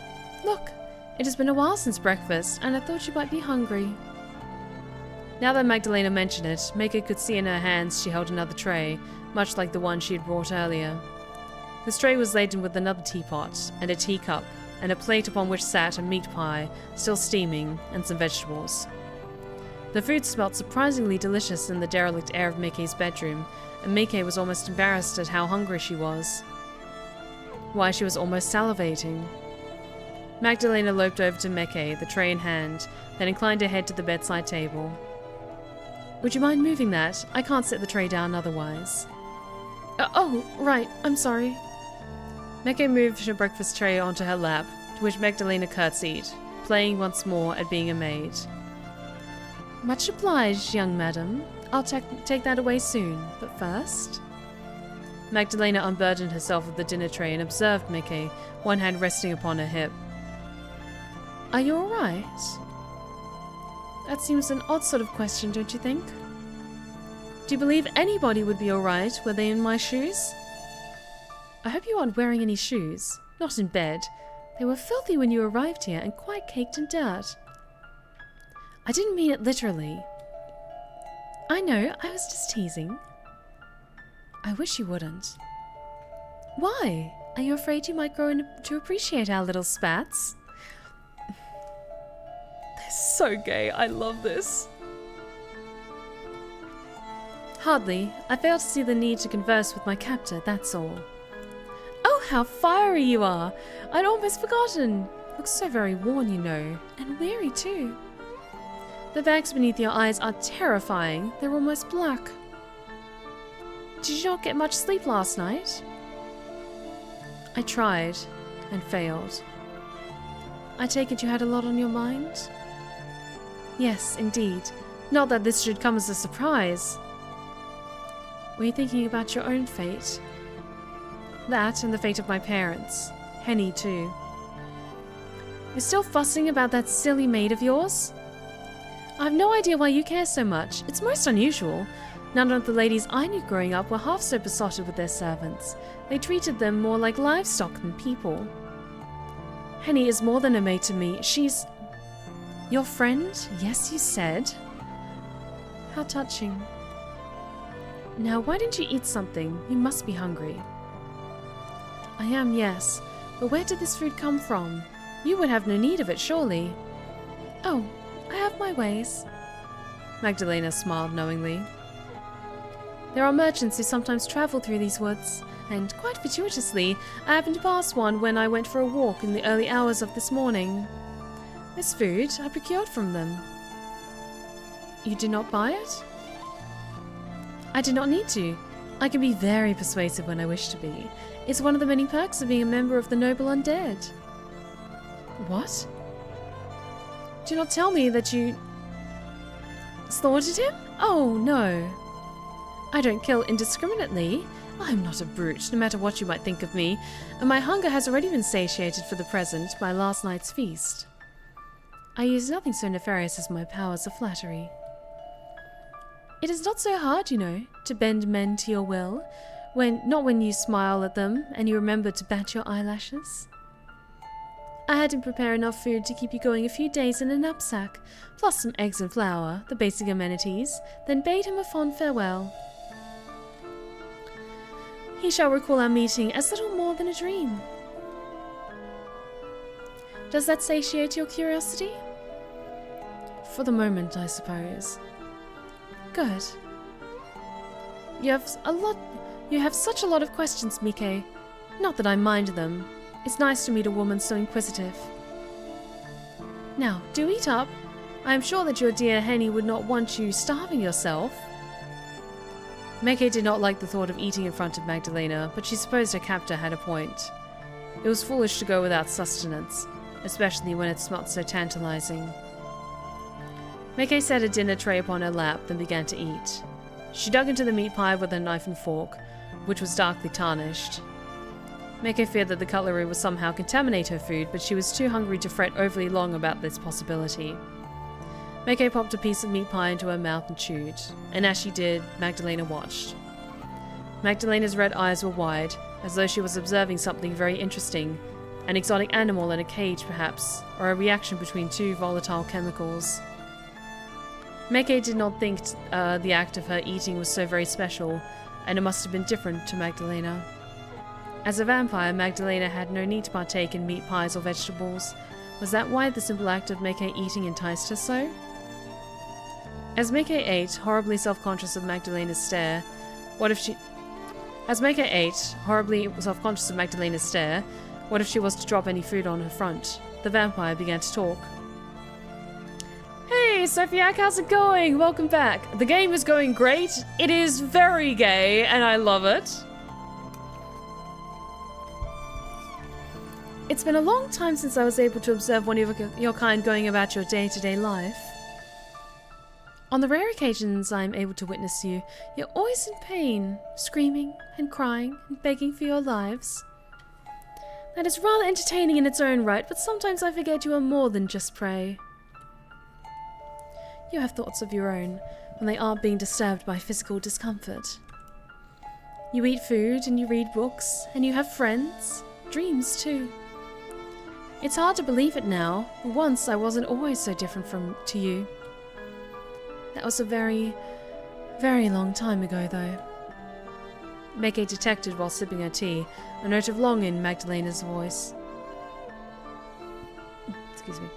Look, it has been a while since breakfast, and I thought you might be hungry. Now that Magdalena mentioned it, Mako could see in her hands she held another tray, much like the one she had brought earlier. This tray was laden with another teapot, and a teacup, and a plate upon which sat a meat pie, still steaming, and some vegetables. The food smelt surprisingly delicious in the derelict air of Make's bedroom, and Make was almost embarrassed at how hungry she was. Why, she was almost salivating. Magdalena loped over to Make, the tray in hand, then inclined her head to the bedside table. Would you mind moving that? I can't set the tray down otherwise. Oh, right, I'm sorry. Make moved her breakfast tray onto her lap, to which Magdalena curtsied, playing once more at being a maid. Much obliged, young madam. I'll take that away soon, but first... Magdalena unburdened herself of the dinner tray and observed Make, one hand resting upon her hip. Are you alright? That seems an odd sort of question, don't you think? Do you believe anybody would be alright were they in my shoes? I hope you aren't wearing any shoes. Not in bed. They were filthy when you arrived here and quite caked in dirt. I didn't mean it literally. I know, I was just teasing. I wish you wouldn't. Why? Are you afraid you might grow to appreciate our little spats? They're so gay, I love this. Hardly. I fail to see the need to converse with my captor, that's all. Oh, how fiery you are! I'd almost forgotten. Looks so very worn, you know, and weary too. The bags beneath your eyes are terrifying. They're almost black. Did you not get much sleep last night? I tried, and failed. I take it you had a lot on your mind? Yes, indeed. Not that this should come as a surprise. Were you thinking about your own fate? That and the fate of my parents. Henny, too. You're still fussing about that silly maid of yours? I have no idea why you care so much. It's most unusual. None of the ladies I knew growing up were half so besotted with their servants. They treated them more like livestock than people. Henny is more than a maid to me. She's... Your friend? Yes, you said. How touching. Now, why don't you eat something? You must be hungry. I am, yes. But where did this food come from? You would have no need of it, surely. Oh, I have my ways. Magdalena smiled knowingly. There are merchants who sometimes travel through these woods, and quite fortuitously, I happened to pass one when I went for a walk in the early hours of this morning. This food I procured from them. You did not buy it? I did not need to. I can be very persuasive when I wish to be. It's one of the many perks of being a member of the noble undead. What? Do not tell me that you... slaughtered him? Oh, no. I don't kill indiscriminately. I'm not a brute, no matter what you might think of me, and my hunger has already been satiated for the present by last night's feast. I use nothing so nefarious as my powers of flattery. It is not so hard, you know, to bend men to your will, not when you smile at them and you remember to bat your eyelashes. I had him prepare enough food to keep you going a few days in a knapsack, plus some eggs and flour, the basic amenities, then bade him a fond farewell. He shall recall our meeting as little more than a dream. Does that satiate your curiosity? For the moment, I suppose. Good. You have such a lot of questions, Mike. Not that I mind them. It's nice to meet a woman so inquisitive. Now, do eat up. I am sure that your dear Henny would not want you starving yourself. Meke did not like the thought of eating in front of Magdalena, but she supposed her captor had a point. It was foolish to go without sustenance, especially when it smelt so tantalizing. Meke set a dinner tray upon her lap, then began to eat. She dug into the meat pie with a knife and fork, which was darkly tarnished. Meke feared that the cutlery would somehow contaminate her food, but she was too hungry to fret overly long about this possibility. Meke popped a piece of meat pie into her mouth and chewed, and as she did, Magdalena watched. Magdalena's red eyes were wide, as though she was observing something very interesting. An exotic animal in a cage, perhaps, or a reaction between two volatile chemicals. Meke did not think the act of her eating was so very special, and it must have been different to Magdalena. As a vampire, Magdalena had no need to partake in meat pies or vegetables. Was that why the simple act of Meke eating enticed her so? As Meke ate, horribly self-conscious of Magdalena's stare, what if she was to drop any food on her front? The vampire began to talk. Hey, Sophiac, how's it going? Welcome back. The game is going great. It is very gay, and I love it. It's been a long time since I was able to observe one of your kind going about your day-to-day life. On the rare occasions I am able to witness you, you're always in pain, screaming and crying and begging for your lives. That is rather entertaining in its own right, but sometimes I forget you are more than just prey. You have thoughts of your own when they aren't being disturbed by physical discomfort. You eat food and you read books and you have friends, dreams too. It's hard to believe it now, but once I wasn't always so different to you. That was a very, very long time ago, though. Meke detected while sipping her tea a note of longing in Magdalena's voice. Excuse me.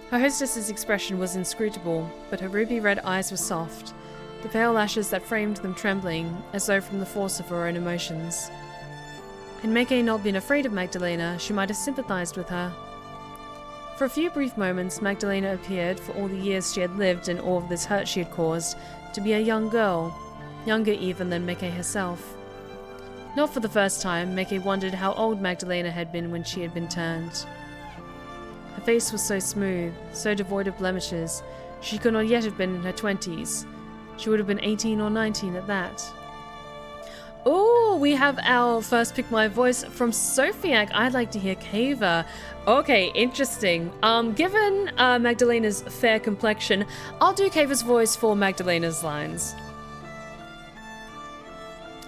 Her hostess's expression was inscrutable, but her ruby red eyes were soft, the pale lashes that framed them trembling, as though from the force of her own emotions. Had Meke not been afraid of Magdalena, she might have sympathized with her. For a few brief moments, Magdalena appeared, for all the years she had lived and all of this hurt she had caused, to be a young girl, younger even than Meke herself. Not for the first time, Meke wondered how old Magdalena had been when she had been turned. Her face was so smooth, so devoid of blemishes, she could not yet have been in her 20s. She would have been 18 or 19 at that. Oh, we have our first Pick My Voice from Sophiac. I'd like to hear Kava. Okay, interesting. Given Magdalena's fair complexion, I'll do Kava's voice for Magdalena's lines.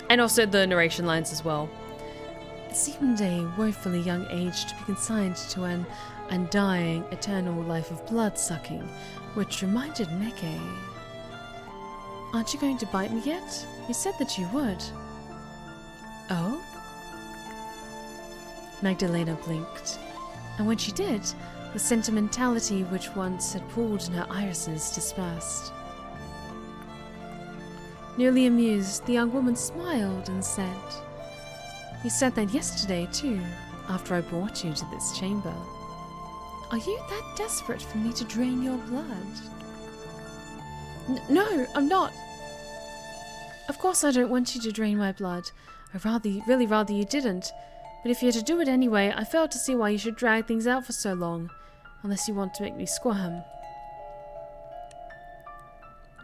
And also the narration lines as well. It seemed a woefully young age to be consigned to an undying, eternal life of blood-sucking, which reminded Meke. Aren't you going to bite me yet? You said that you would. Oh? Magdalena blinked, and when she did, the sentimentality which once had pooled in her irises dispersed. Nearly amused, the young woman smiled and said, You said that yesterday, too, after I brought you to this chamber. Are you that desperate for me to drain your blood? No, I'm not. Of course I don't want you to drain my blood. I'd really rather you didn't. But if you're to do it anyway, I fail to see why you should drag things out for so long. Unless you want to make me squirm.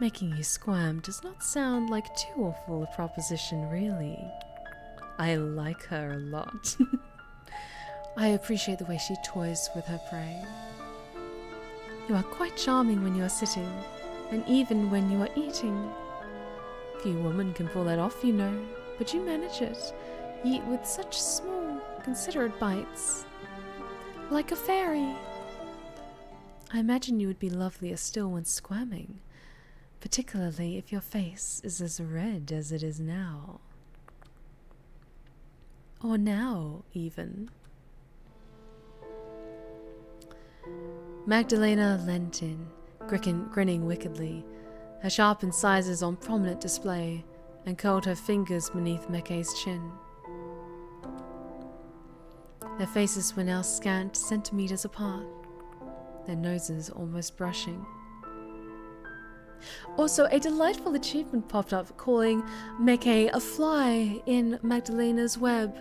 Making you squirm does not sound like too awful a proposition, really. I like her a lot. I appreciate the way she toys with her prey. You are quite charming when you are sitting, and even when you are eating. Few women can pull that off, you know, but you manage it. You eat with such small, considerate bites. Like a fairy. I imagine you would be lovelier still when squirming, particularly if your face is as red as it is now. Or now, even. Magdalena leant in, grinning wickedly, her sharp incisors on prominent display, and curled her fingers beneath Meke's chin. Their faces were now scant centimeters apart, their noses almost brushing. Also, a delightful achievement popped up calling Meke a fly in Magdalena's web.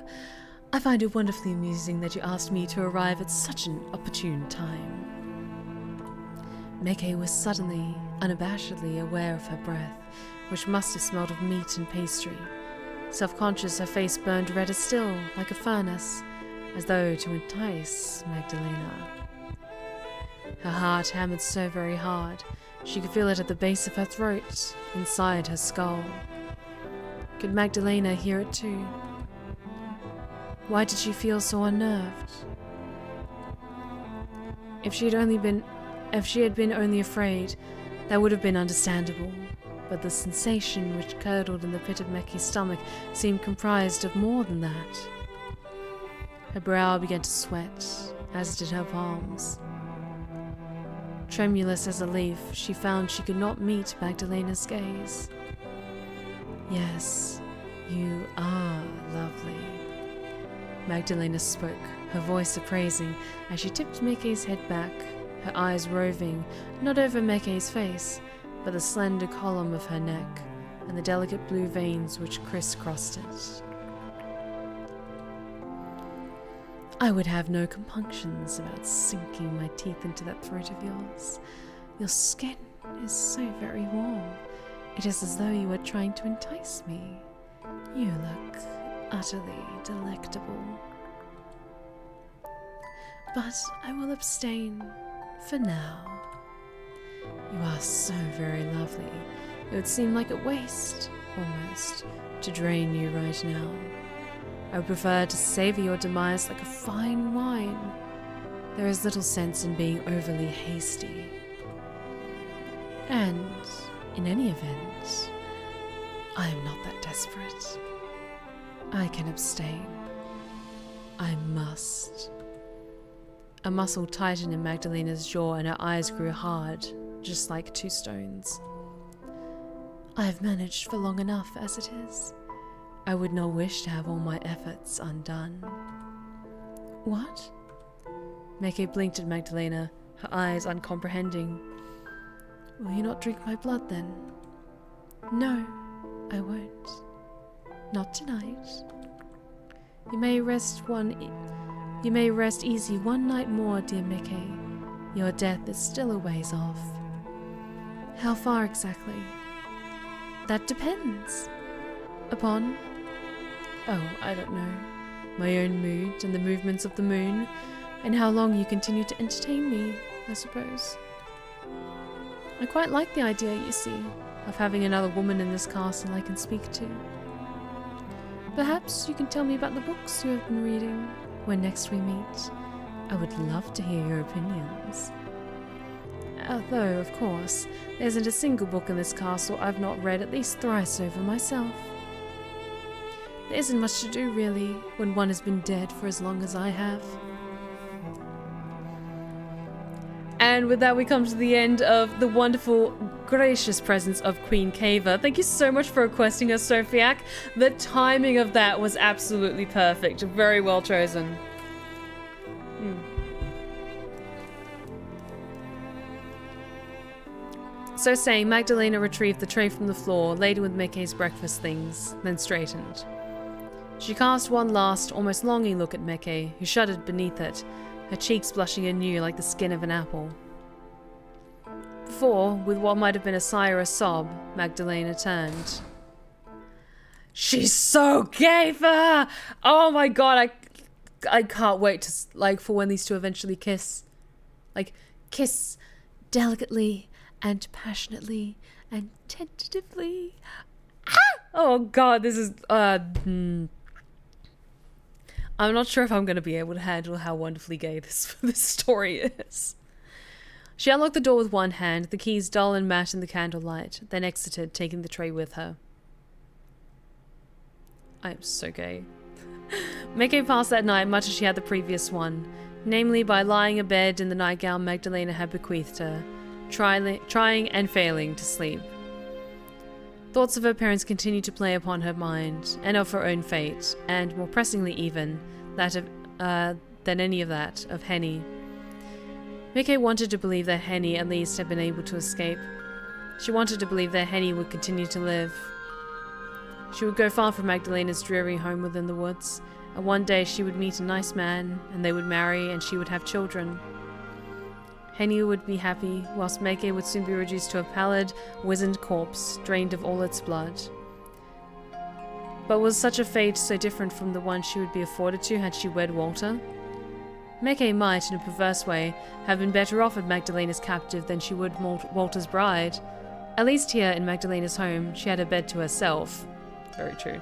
I find it wonderfully amusing that you asked me to arrive at such an opportune time. Meke was suddenly, unabashedly aware of her breath, which must have smelled of meat and pastry. Self-conscious, her face burned redder still, like a furnace, as though to entice Magdalena. Her heart hammered so very hard, she could feel it at the base of her throat, inside her skull. Could Magdalena hear it too? Why did she feel so unnerved? If she had been only afraid, that would have been understandable. But the sensation which curdled in the pit of Meki's stomach seemed comprised of more than that. Her brow began to sweat, as did her palms. Tremulous as a leaf, she found she could not meet Magdalena's gaze. Yes, you are lovely. Magdalena spoke, her voice appraising, as she tipped Meki's head back, her eyes roving, not over Meki's face, but the slender column of her neck, and the delicate blue veins which crisscrossed it. I would have no compunctions about sinking my teeth into that throat of yours. Your skin is so very warm. It is as though you were trying to entice me. You look utterly delectable. But I will abstain for now. You are so very lovely. It would seem like a waste, almost, to drain you right now. I would prefer to savor your demise like a fine wine. There is little sense in being overly hasty. And, in any event, I am not that desperate. I can abstain. I must. A muscle tightened in Magdalena's jaw and her eyes grew hard, just like two stones. I have managed for long enough as it is. I would not wish to have all my efforts undone. What? Meke blinked at Magdalena, her eyes uncomprehending. Will you not drink my blood then? No, I won't. Not tonight. You may rest easy one night more, dear Meke. Your death is still a ways off. How far exactly? That depends. Upon? Oh, I don't know. My own mood and the movements of the moon, and how long you continue to entertain me, I suppose. I quite like the idea, you see, of having another woman in this castle I can speak to. Perhaps you can tell me about the books you have been reading when next we meet. I would love to hear your opinions. Although, of course, there isn't a single book in this castle I've not read at least thrice over myself. There isn't much to do, really, when one has been dead for as long as I have. And with that, we come to the end of the wonderful, gracious presence of Queen Kava. Thank you so much for requesting her, Sophiac. The timing of that was absolutely perfect. Very well chosen. So saying, Magdalena retrieved the tray from the floor, laden with Meke's breakfast things, then straightened. She cast one last, almost longing look at Meke, who shuddered beneath it, her cheeks blushing anew like the skin of an apple. Before, with what might have been a sigh or a sob, Magdalena turned. She's so Kava! Oh my god, I can't wait to, for when these two eventually kiss. Kiss delicately and passionately and tentatively. Ah! Oh god, this is, I'm not sure if I'm going to be able to handle how wonderfully gay this story is. She unlocked the door with one hand, the keys dull and matte in the candlelight, then exited, taking the tray with her. I am so gay. Meke passed that night much as she had the previous one, namely by lying abed in the nightgown Magdalena had bequeathed her, trying and failing to sleep. Thoughts of her parents continued to play upon her mind, and of her own fate, and, more pressingly even, that of, than any of that, of Henny. Meke wanted to believe that Henny at least had been able to escape. She wanted to believe that Henny would continue to live. She would go far from Magdalena's dreary home within the woods, and one day she would meet a nice man, and they would marry, and she would have children. Henny would be happy, whilst Meke would soon be reduced to a pallid, wizened corpse, drained of all its blood. But was such a fate so different from the one she would be afforded to had she wed Walter? Meke might, in a perverse way, have been better off as Magdalena's captive than she would Walter's bride. At least here, in Magdalena's home, she had a bed to herself. Very true.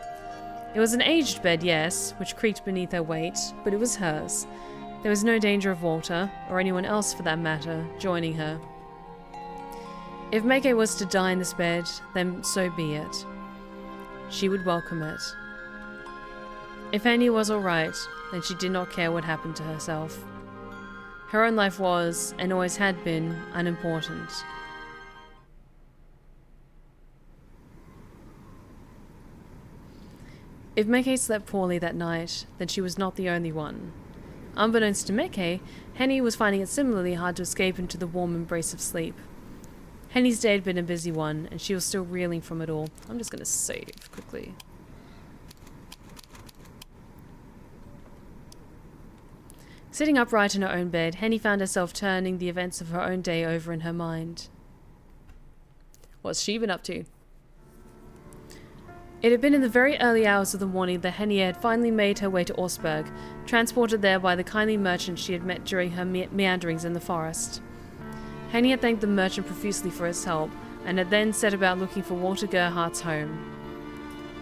It was an aged bed, yes, which creaked beneath her weight, but it was hers. There was no danger of Walter, or anyone else for that matter, joining her. If Magdalena was to die in this bed, then so be it. She would welcome it. If Henny was alright, then she did not care what happened to herself. Her own life was, and always had been, unimportant. If Magdalena slept poorly that night, then she was not the only one. Unbeknownst to Magdalena, Henny was finding it similarly hard to escape into the warm embrace of sleep. Henny's day had been a busy one, and she was still reeling from it all. I'm just going to save quickly. Sitting upright in her own bed, Henny found herself turning the events of her own day over in her mind. What's she been up to? It had been in the very early hours of the morning that Henny had finally made her way to Augsburg, transported there by the kindly merchant she had met during her meanderings in the forest. Henny had thanked the merchant profusely for his help, and had then set about looking for Walter Gerhardt's home.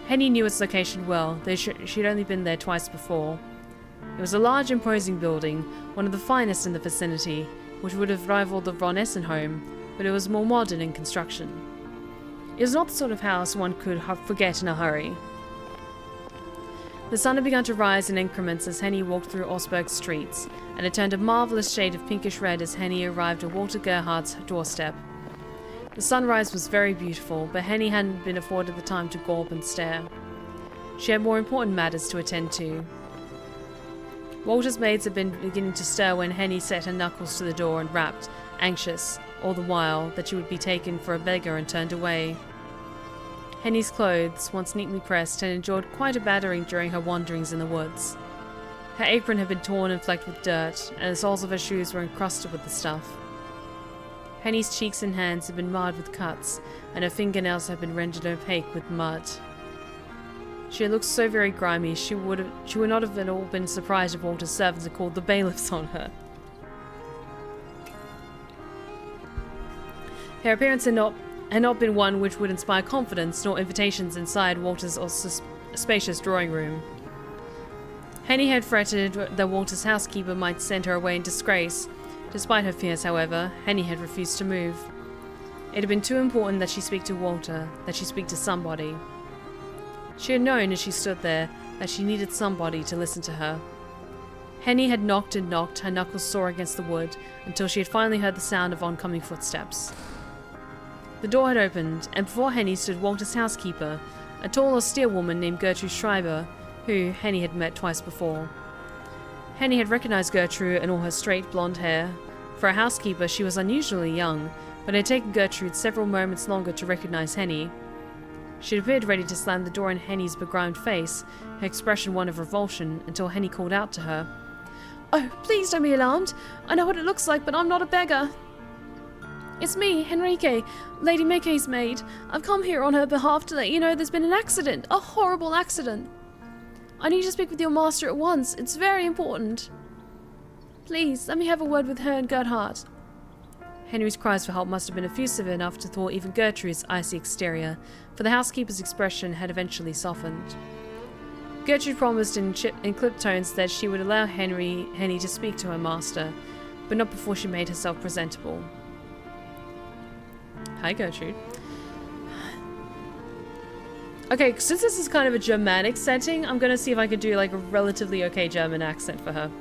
Henny knew its location well, though she'd only been there twice before. It was a large, imposing building, one of the finest in the vicinity, which would have rivaled the Von Essen home, but it was more modern in construction. It was not the sort of house one could forget in a hurry. The sun had begun to rise in increments as Henny walked through Augsburg's streets, and it turned a marvellous shade of pinkish red as Henny arrived at Walter Gerhardt's doorstep. The sunrise was very beautiful, but Henny hadn't been afforded the time to gawp and stare. She had more important matters to attend to. Walter's maids had been beginning to stir when Henny set her knuckles to the door and rapped, anxious, all the while, that she would be taken for a beggar and turned away. Henny's clothes, once neatly pressed, had endured quite a battering during her wanderings in the woods. Her apron had been torn and flecked with dirt, and the soles of her shoes were encrusted with the stuff. Henny's cheeks and hands had been marred with cuts, and her fingernails had been rendered opaque with mud. She had looked so very grimy, she would not have at all been surprised if Walter's servants had called the bailiffs on her. Her appearance had not been one which would inspire confidence, nor invitations inside Walter's spacious drawing room. Henny had fretted that Walter's housekeeper might send her away in disgrace. Despite her fears, however, Henny had refused to move. It had been too important that she speak to Walter, that she speak to somebody. She had known as she stood there that she needed somebody to listen to her. Henny had knocked and knocked, her knuckles sore against the wood, until she had finally heard the sound of oncoming footsteps. The door had opened, and before Henny stood Walter's housekeeper, a tall, austere woman named Gertrude Schreiber, who Henny had met twice before. Henny had recognized Gertrude and all her straight blonde hair. For a housekeeper, she was unusually young, but it had taken Gertrude several moments longer to recognize Henny. She appeared ready to slam the door in Henny's begrimed face, her expression one of revulsion, until Henny called out to her. "Oh, please don't be alarmed. I know what it looks like, but I'm not a beggar. It's me, Henrique, Lady Mackay's maid. I've come here on her behalf to let you know there's been an accident, a horrible accident. I need to speak with your master at once. It's very important. Please, let me have a word with her and Gerhardt." Henry's cries for help must have been effusive enough to thaw even Gertrude's icy exterior, for the housekeeper's expression had eventually softened. Gertrude promised in clipped tones that she would allow Henny to speak to her master, but not before she made herself presentable. Hi, Gertrude. Okay, since this is kind of a Germanic setting, I'm gonna see if I can do like a relatively okay German accent for her.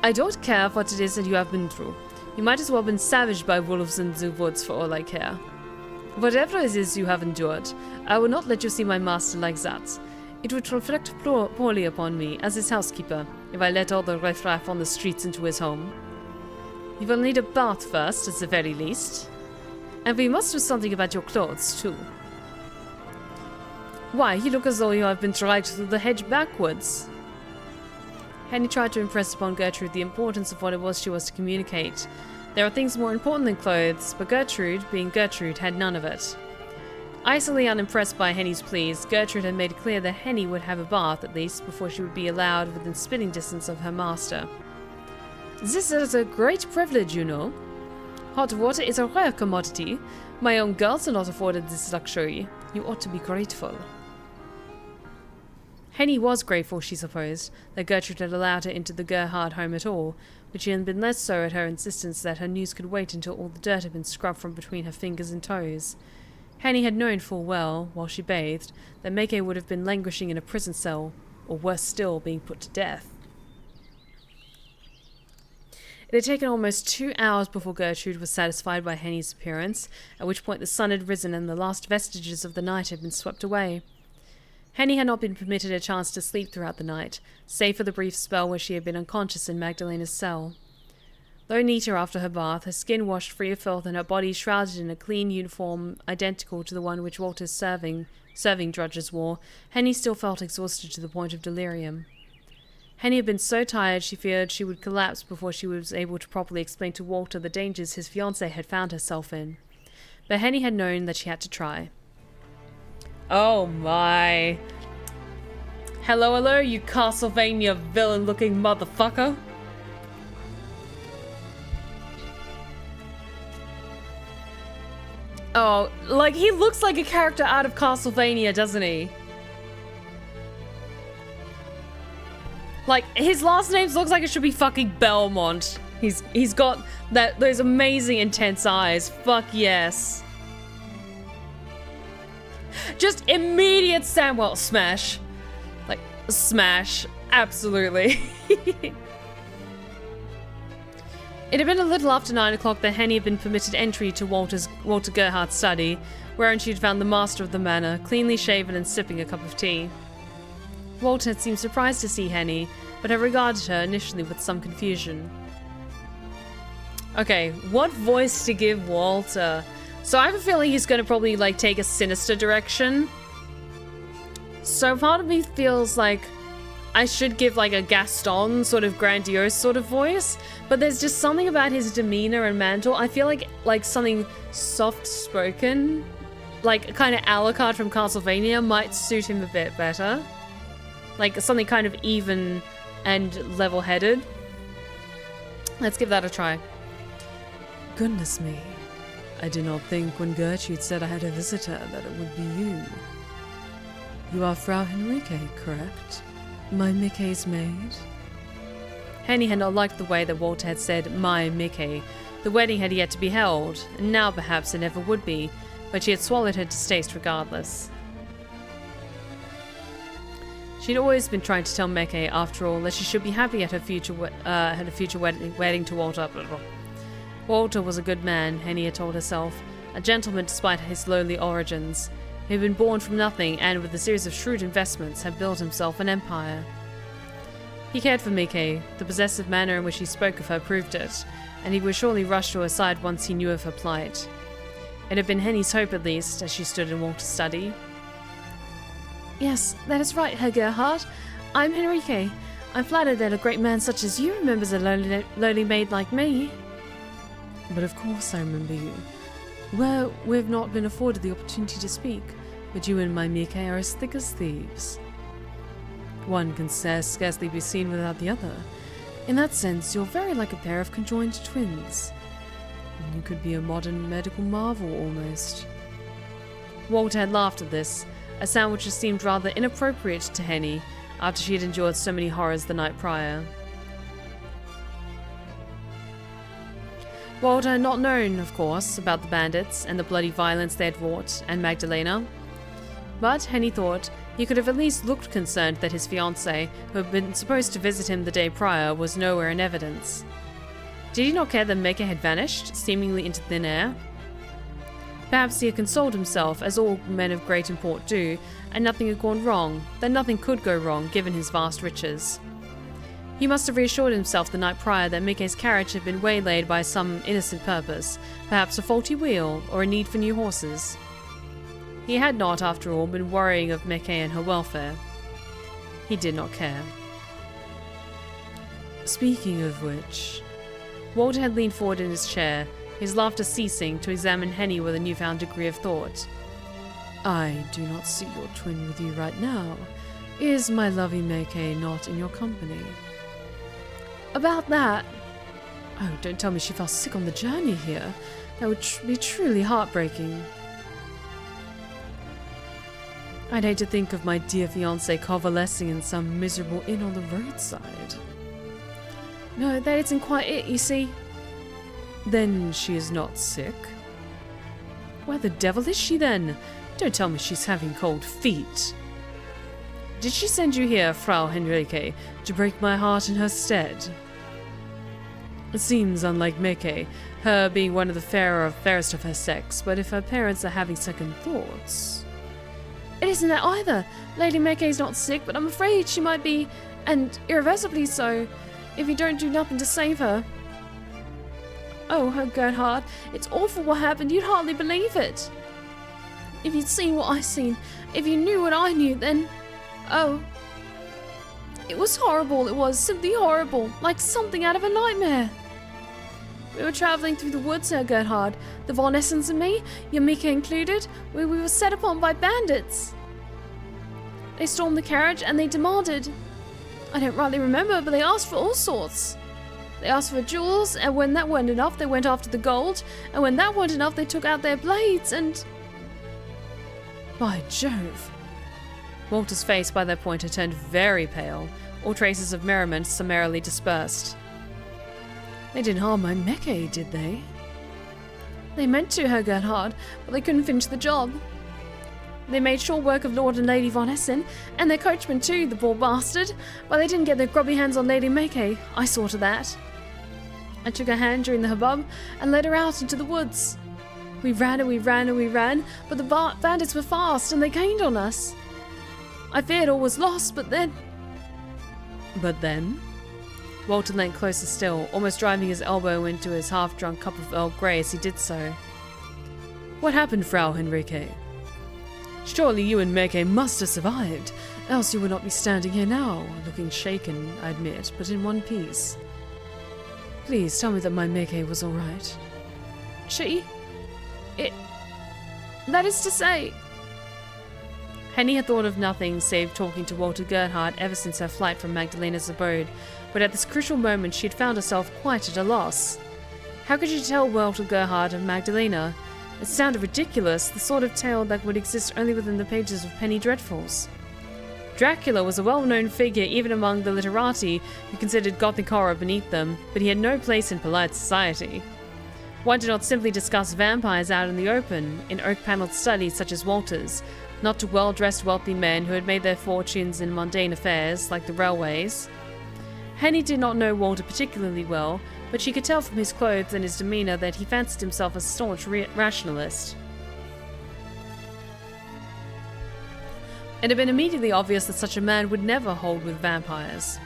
"I don't care what it is that you have been through. You might as well have been savaged by wolves in the woods for all I care. Whatever it is you have endured, I will not let you see my master like that. It would reflect poorly upon me, as his housekeeper, if I let all the riffraff on the streets into his home. You will need a bath first, at the very least. And we must do something about your clothes, too. Why, you look as though you have been dragged through the hedge backwards." Henny tried to impress upon Gertrude the importance of what it was she was to communicate. There are things more important than clothes, but Gertrude, being Gertrude, had none of it. Icily unimpressed by Henny's pleas, Gertrude had made it clear that Henny would have a bath, at least, before she would be allowed within spitting distance of her master. "This is a great privilege, you know. Hot water is a rare commodity. My own girls are not afforded this luxury. You ought to be grateful." Henny was grateful, she supposed, that Gertrude had allowed her into the Gerhard home at all, but she had been less so at her insistence that her news could wait until all the dirt had been scrubbed from between her fingers and toes. Henny had known full well, while she bathed, that Meke would have been languishing in a prison cell, or worse still, being put to death. It had taken almost 2 hours before Gertrude was satisfied by Henny's appearance, at which point the sun had risen and the last vestiges of the night had been swept away. Henny had not been permitted a chance to sleep throughout the night, save for the brief spell where she had been unconscious in Magdalena's cell. Though neater after her bath, her skin washed free of filth and her body shrouded in a clean uniform identical to the one which Walter's serving drudges wore, Henny still felt exhausted to the point of delirium. Henny had been so tired she feared she would collapse before she was able to properly explain to Walter the dangers his fiancée had found herself in. But Henny had known that she had to try. Oh my. Hello, you Castlevania villain-looking motherfucker. Oh, like, he looks like a character out of Castlevania, doesn't he? Like, his last name looks like it should be fucking Belmont. He's got those amazing intense eyes. Fuck yes. Just immediate Samwell smash. Like, smash. Absolutely. It had been a little after 9 o'clock that Henny had been permitted entry to Walter Gerhardt's study, wherein she had found the master of the manor, cleanly shaven and sipping a cup of tea. Walter had seemed surprised to see Henny, but had regarded her initially with some confusion. Okay, what voice to give Walter? So I have a feeling he's going to probably, like, take a sinister direction. So part of me feels like I should give, like, a Gaston sort of grandiose sort of voice, but there's just something about his demeanor and mantle. I feel like something soft-spoken, like kind of Alucard from Castlevania might suit him a bit better. Like something kind of even and level-headed. Let's give that a try. Goodness me. I did not think when Gertrude said I had a visitor that it would be you. You are Frau Henrique, correct? My Mickey's maid? Henny had not liked the way that Walter had said, my Mickey. The wedding had yet to be held, and now perhaps it never would be, but she had swallowed her distaste regardless. She'd always been trying to tell Mickey, after all, that she should be happy at her future wedding to Walter. Walter was a good man, Henny had told herself, a gentleman despite his lowly origins. He had been born from nothing and, with a series of shrewd investments, had built himself an empire. He cared for Mickey. The possessive manner in which he spoke of her proved it, and he would surely rush to her side once he knew of her plight. It had been Henny's hope, at least, as she stood in Walter's study. Yes, that is right, Herr Gerhard. I'm Henrique. I'm flattered that a great man such as you remembers a lowly maid like me. But of course I remember you. Well, we've not been afforded the opportunity to speak, but you and my Mike are as thick as thieves. One can scarcely be seen without the other. In that sense, you're very like a pair of conjoined twins. You could be a modern medical marvel, almost. Walter had laughed at this, a sound which had seemed rather inappropriate to Henny after she had endured so many horrors the night prior. Walter had not known, of course, about the bandits and the bloody violence they had wrought, and Magdalena. But, Henny thought, he could have at least looked concerned that his fiancée, who had been supposed to visit him the day prior, was nowhere in evidence. Did he not care that Meke had vanished, seemingly into thin air? Perhaps he had consoled himself, as all men of great import do, and nothing had gone wrong, that nothing could go wrong given his vast riches. He must have reassured himself the night prior that Mike's carriage had been waylaid by some innocent purpose, perhaps a faulty wheel, or a need for new horses. He had not, after all, been worrying of Meke and her welfare. He did not care. Speaking of which... Walter had leaned forward in his chair, his laughter ceasing, to examine Henny with a newfound degree of thought. I do not see your twin with you right now. Is my lovey Meke not in your company? About that... Oh, don't tell me she fell sick on the journey here. That would be truly heartbreaking. I'd hate to think of my dear fiancé convalescing in some miserable inn on the roadside. No, that isn't quite it, you see. Then she is not sick? Where the devil is she then? Don't tell me she's having cold feet. Did she send you here, Frau Henrique, to break my heart in her stead? It seems unlike Meke, her being one of the fairest of her sex, but if her parents are having second thoughts... It isn't that either. Lady Meke's not sick, but I'm afraid she might be, and irreversibly so, if you don't do nothing to save her. Oh, her Gerhard, it's awful what happened. You'd hardly believe it. If you'd seen what I seen, if you knew what I knew, then... Oh. It was horrible, it was. Simply horrible. Like something out of a nightmare. We were travelling through the woods, Herr Gerhard. The Von Essens and me, Yamika included, we were set upon by bandits. They stormed the carriage and they demanded... I don't rightly remember, but they asked for all sorts. They asked for jewels, and when that weren't enough, they went after the gold, and when that weren't enough, they took out their blades, and... By Jove! Walter's face by that point had turned very pale, all traces of merriment summarily dispersed. They didn't harm my Meke, did they? They meant to, Herr Gerhard, but they couldn't finish the job. They made short work of Lord and Lady Von Essen, and their coachman too, the poor bastard, but they didn't get their grubby hands on Lady Meke. I saw to that. I took her hand during the hubbub and led her out into the woods. We ran and we ran and we ran, but the bandits were fast and they gained on us. I feared all was lost, but then... But then? Walter leant closer still, almost driving his elbow into his half-drunk cup of Earl Grey as he did so. What happened, Frau Henrique? Surely you and Meke must have survived, else you would not be standing here now, looking shaken, I admit, but in one piece. Please tell me that my Meke was all right. That is to say... Henny had thought of nothing save talking to Walter Gerhard ever since her flight from Magdalena's abode, but at this crucial moment she had found herself quite at a loss. How could she tell Walter Gerhard of Magdalena? It sounded ridiculous, the sort of tale that would exist only within the pages of Penny Dreadfuls. Dracula was a well-known figure even among the literati who considered gothic horror beneath them, but he had no place in polite society. One did not simply discuss vampires out in the open, in oak-panelled studies such as Walter's, not to well-dressed wealthy men who had made their fortunes in mundane affairs, like the railways. Henny did not know Walter particularly well, but she could tell from his clothes and his demeanour that he fancied himself a staunch rationalist. It had been immediately obvious that such a man would never hold with vampires.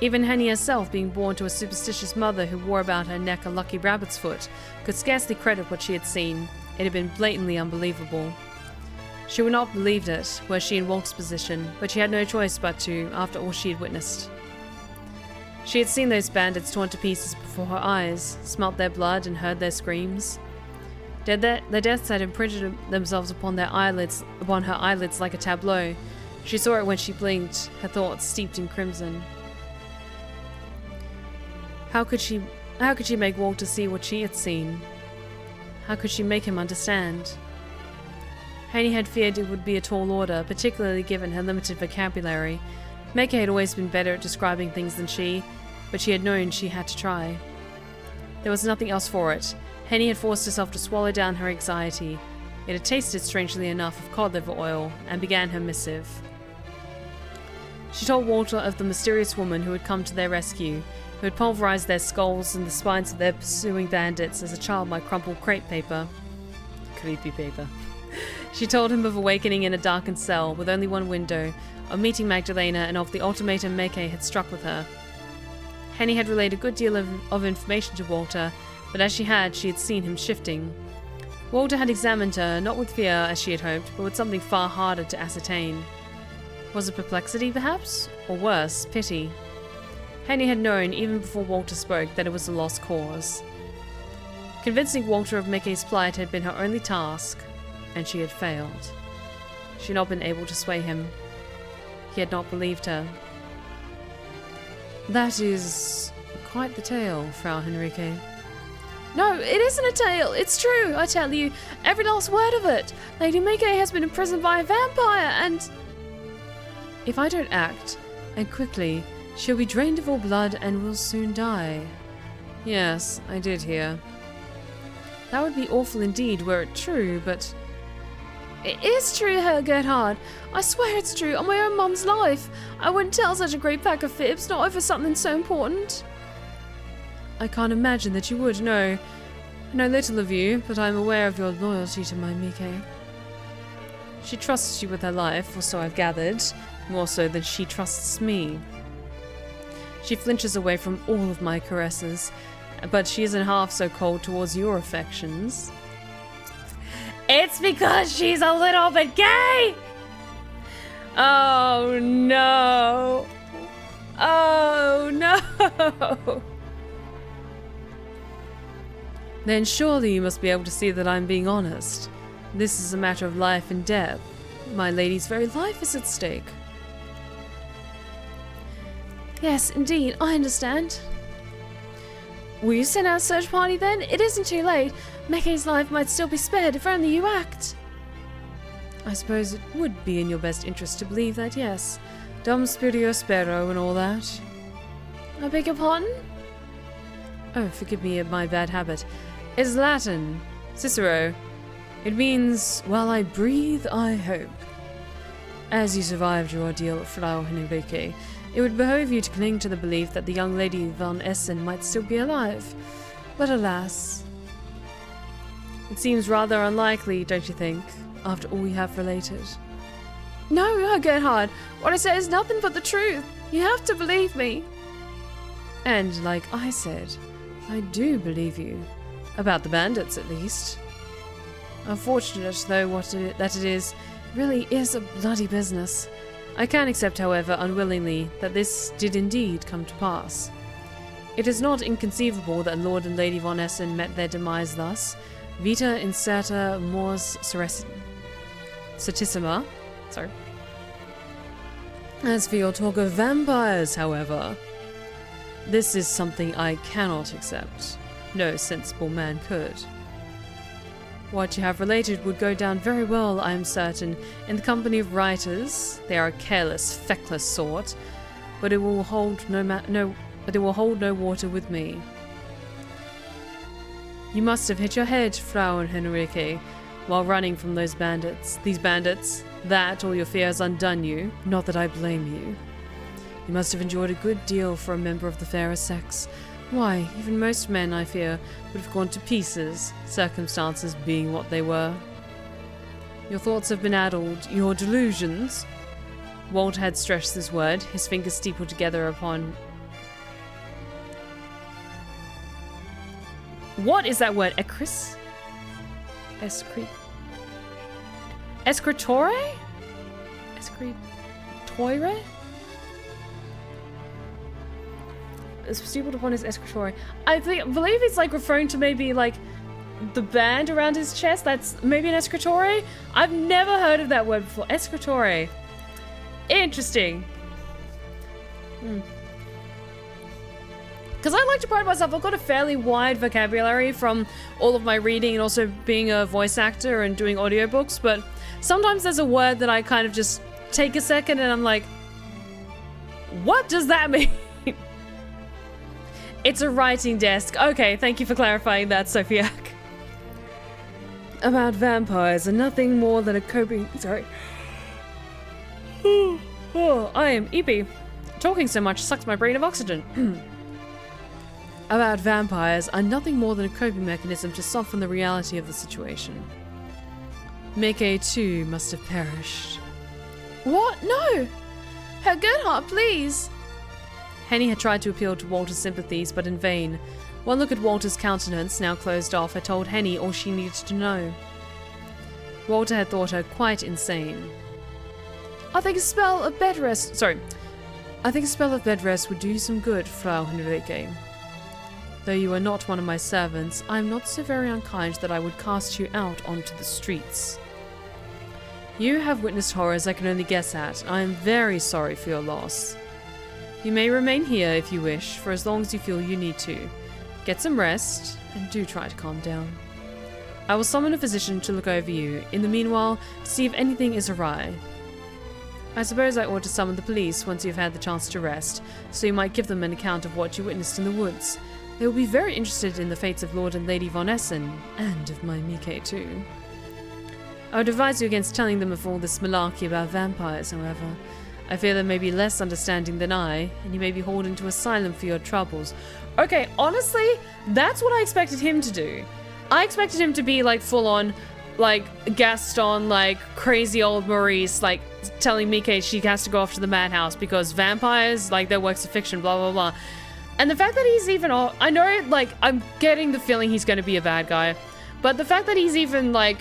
Even Henny herself, being born to a superstitious mother who wore about her neck a lucky rabbit's foot, could scarcely credit what she had seen. It had been blatantly unbelievable. She would not have believed it, were she in Walter's position, but she had no choice but to, after all she had witnessed. She had seen those bandits torn to pieces before her eyes, smelt their blood and heard their screams. Their deaths had imprinted themselves upon her eyelids like a tableau. She saw it when she blinked, her thoughts steeped in crimson. How could she make Walter see what she had seen? How could she make him understand? Henny had feared it would be a tall order, particularly given her limited vocabulary. Meke had always been better at describing things than she, but she had known she had to try. There was nothing else for it. Henny had forced herself to swallow down her anxiety. It had tasted, strangely enough, of cod liver oil, and began her missive. She told Walter of the mysterious woman who had come to their rescue, who had pulverized their skulls and the spines of their pursuing bandits as a child might crumple crepe paper. Creepy paper. She told him of awakening in a darkened cell with only one window, of meeting Magdalena, and of the ultimatum Meke had struck with her. Henny had relayed a good deal of information to Walter, but as she had seen him shifting. Walter had examined her, not with fear as she had hoped, but with something far harder to ascertain. Was it perplexity, perhaps? Or worse, pity? Henny had known, even before Walter spoke, that it was a lost cause. Convincing Walter of Meke's plight had been her only task, and she had failed. She had not been able to sway him. He had not believed her. That is quite the tale, Frau Henrique. No, it isn't a tale. It's true, I tell you. Every last word of it. Lady Mike has been imprisoned by a vampire and... If I don't act, and quickly, she'll be drained of all blood and will soon die. Yes, I did hear. That would be awful indeed were it true, but... It is true, Herr Gerhard. I swear it's true, on my own mum's life. I wouldn't tell such a great pack of fibs, not over something so important. I can't imagine that you would, no. I know little of you, but I'm aware of your loyalty to my Mike. She trusts you with her life, or so I've gathered, more so than she trusts me. She flinches away from all of my caresses, but she isn't half so cold towards your affections. It's because she's a little bit gay! Oh no! Oh no! Then surely you must be able to see that I'm being honest. This is a matter of life and death. My lady's very life is at stake. Yes, indeed, I understand. Will you send out a search party then? It isn't too late. Mekke's life might still be spared if only you act. I suppose it would be in your best interest to believe that, yes. Dum spiro spero and all that. I beg your pardon? Oh, forgive me my bad habit. It's Latin. Cicero. It means, while I breathe, I hope. As you survived your ordeal, Frau Henrike, it would behoove you to cling to the belief that the young lady von Essen might still be alive. But alas. It seems rather unlikely, don't you think, after all we have related? No, Gerhard. What I say is nothing but the truth. You have to believe me. And like I said, I do believe you. About the bandits, at least. Unfortunate, though, that it is, really is a bloody business. I can accept, however, unwillingly, that this did indeed come to pass. It is not inconceivable that Lord and Lady von Essen met their demise thus. Vita incerta mors certissima. Sorry. As for your talk of vampires, however, this is something I cannot accept. No sensible man could. What you have related would go down very well, I am certain, in the company of writers. They are a careless, feckless sort, but it will hold no water with me. You must have hit your head, Frau Henrike, while running from those bandits. These bandits, that or your fear has undone you, not that I blame you. You must have endured a good deal for a member of the fairer sex. Why, even most men, I fear, would have gone to pieces, circumstances being what they were. Your thoughts have been addled, your delusions. Walt had stressed this word, his fingers steepled together upon... What is that word? Ecris? Escritore? Escritoire? Steepled upon his escritore. I believe it's like referring to maybe like the band around his chest. That's maybe an escritore. I've never heard of that word before. Escritore. Interesting. Because I like to pride myself, I've got a fairly wide vocabulary from all of my reading and also being a voice actor and doing audiobooks, but sometimes there's a word that I kind of just take a second and I'm like, what does that mean? It's a writing desk. Okay, thank you for clarifying that, Sophia. About vampires and nothing more than a coping... Sorry. Oh, I am eepy. Talking so much sucks my brain of oxygen. About vampires are nothing more than a coping mechanism to soften the reality of the situation. Meke, too, must have perished. What? No! Herr Gerhard, please! Henny had tried to appeal to Walter's sympathies, but in vain. One look at Walter's countenance, now closed off, had told Henny all she needed to know. Walter had thought her quite insane. I think a spell of bed rest would do you some good, Frau Henrike. Though you are not one of my servants, I am not so very unkind that I would cast you out onto the streets. You have witnessed horrors I can only guess at. I am very sorry for your loss. You may remain here if you wish, for as long as you feel you need to. Get some rest. And do try to calm down. I will summon a physician to look over you. In the meanwhile, see if anything is awry. I suppose I ought to summon the police once you've had the chance to rest, so you might give them an account of what you witnessed in the woods. They will be very interested in the fates of Lord and Lady Von Essen, and of my Mike too. I would advise you against telling them of all this malarkey about vampires, however. I fear they may be less understanding than I, and you may be hauled into asylum for your troubles. Okay, honestly, that's what I expected him to do. I expected him to be like full on, like Gaston, like crazy old Maurice, like telling Mike she has to go off to the madhouse because vampires, like they're works of fiction, blah, blah, blah. And the fact that he's even, I know, like, I'm getting the feeling he's going to be a bad guy, but the fact that he's even like,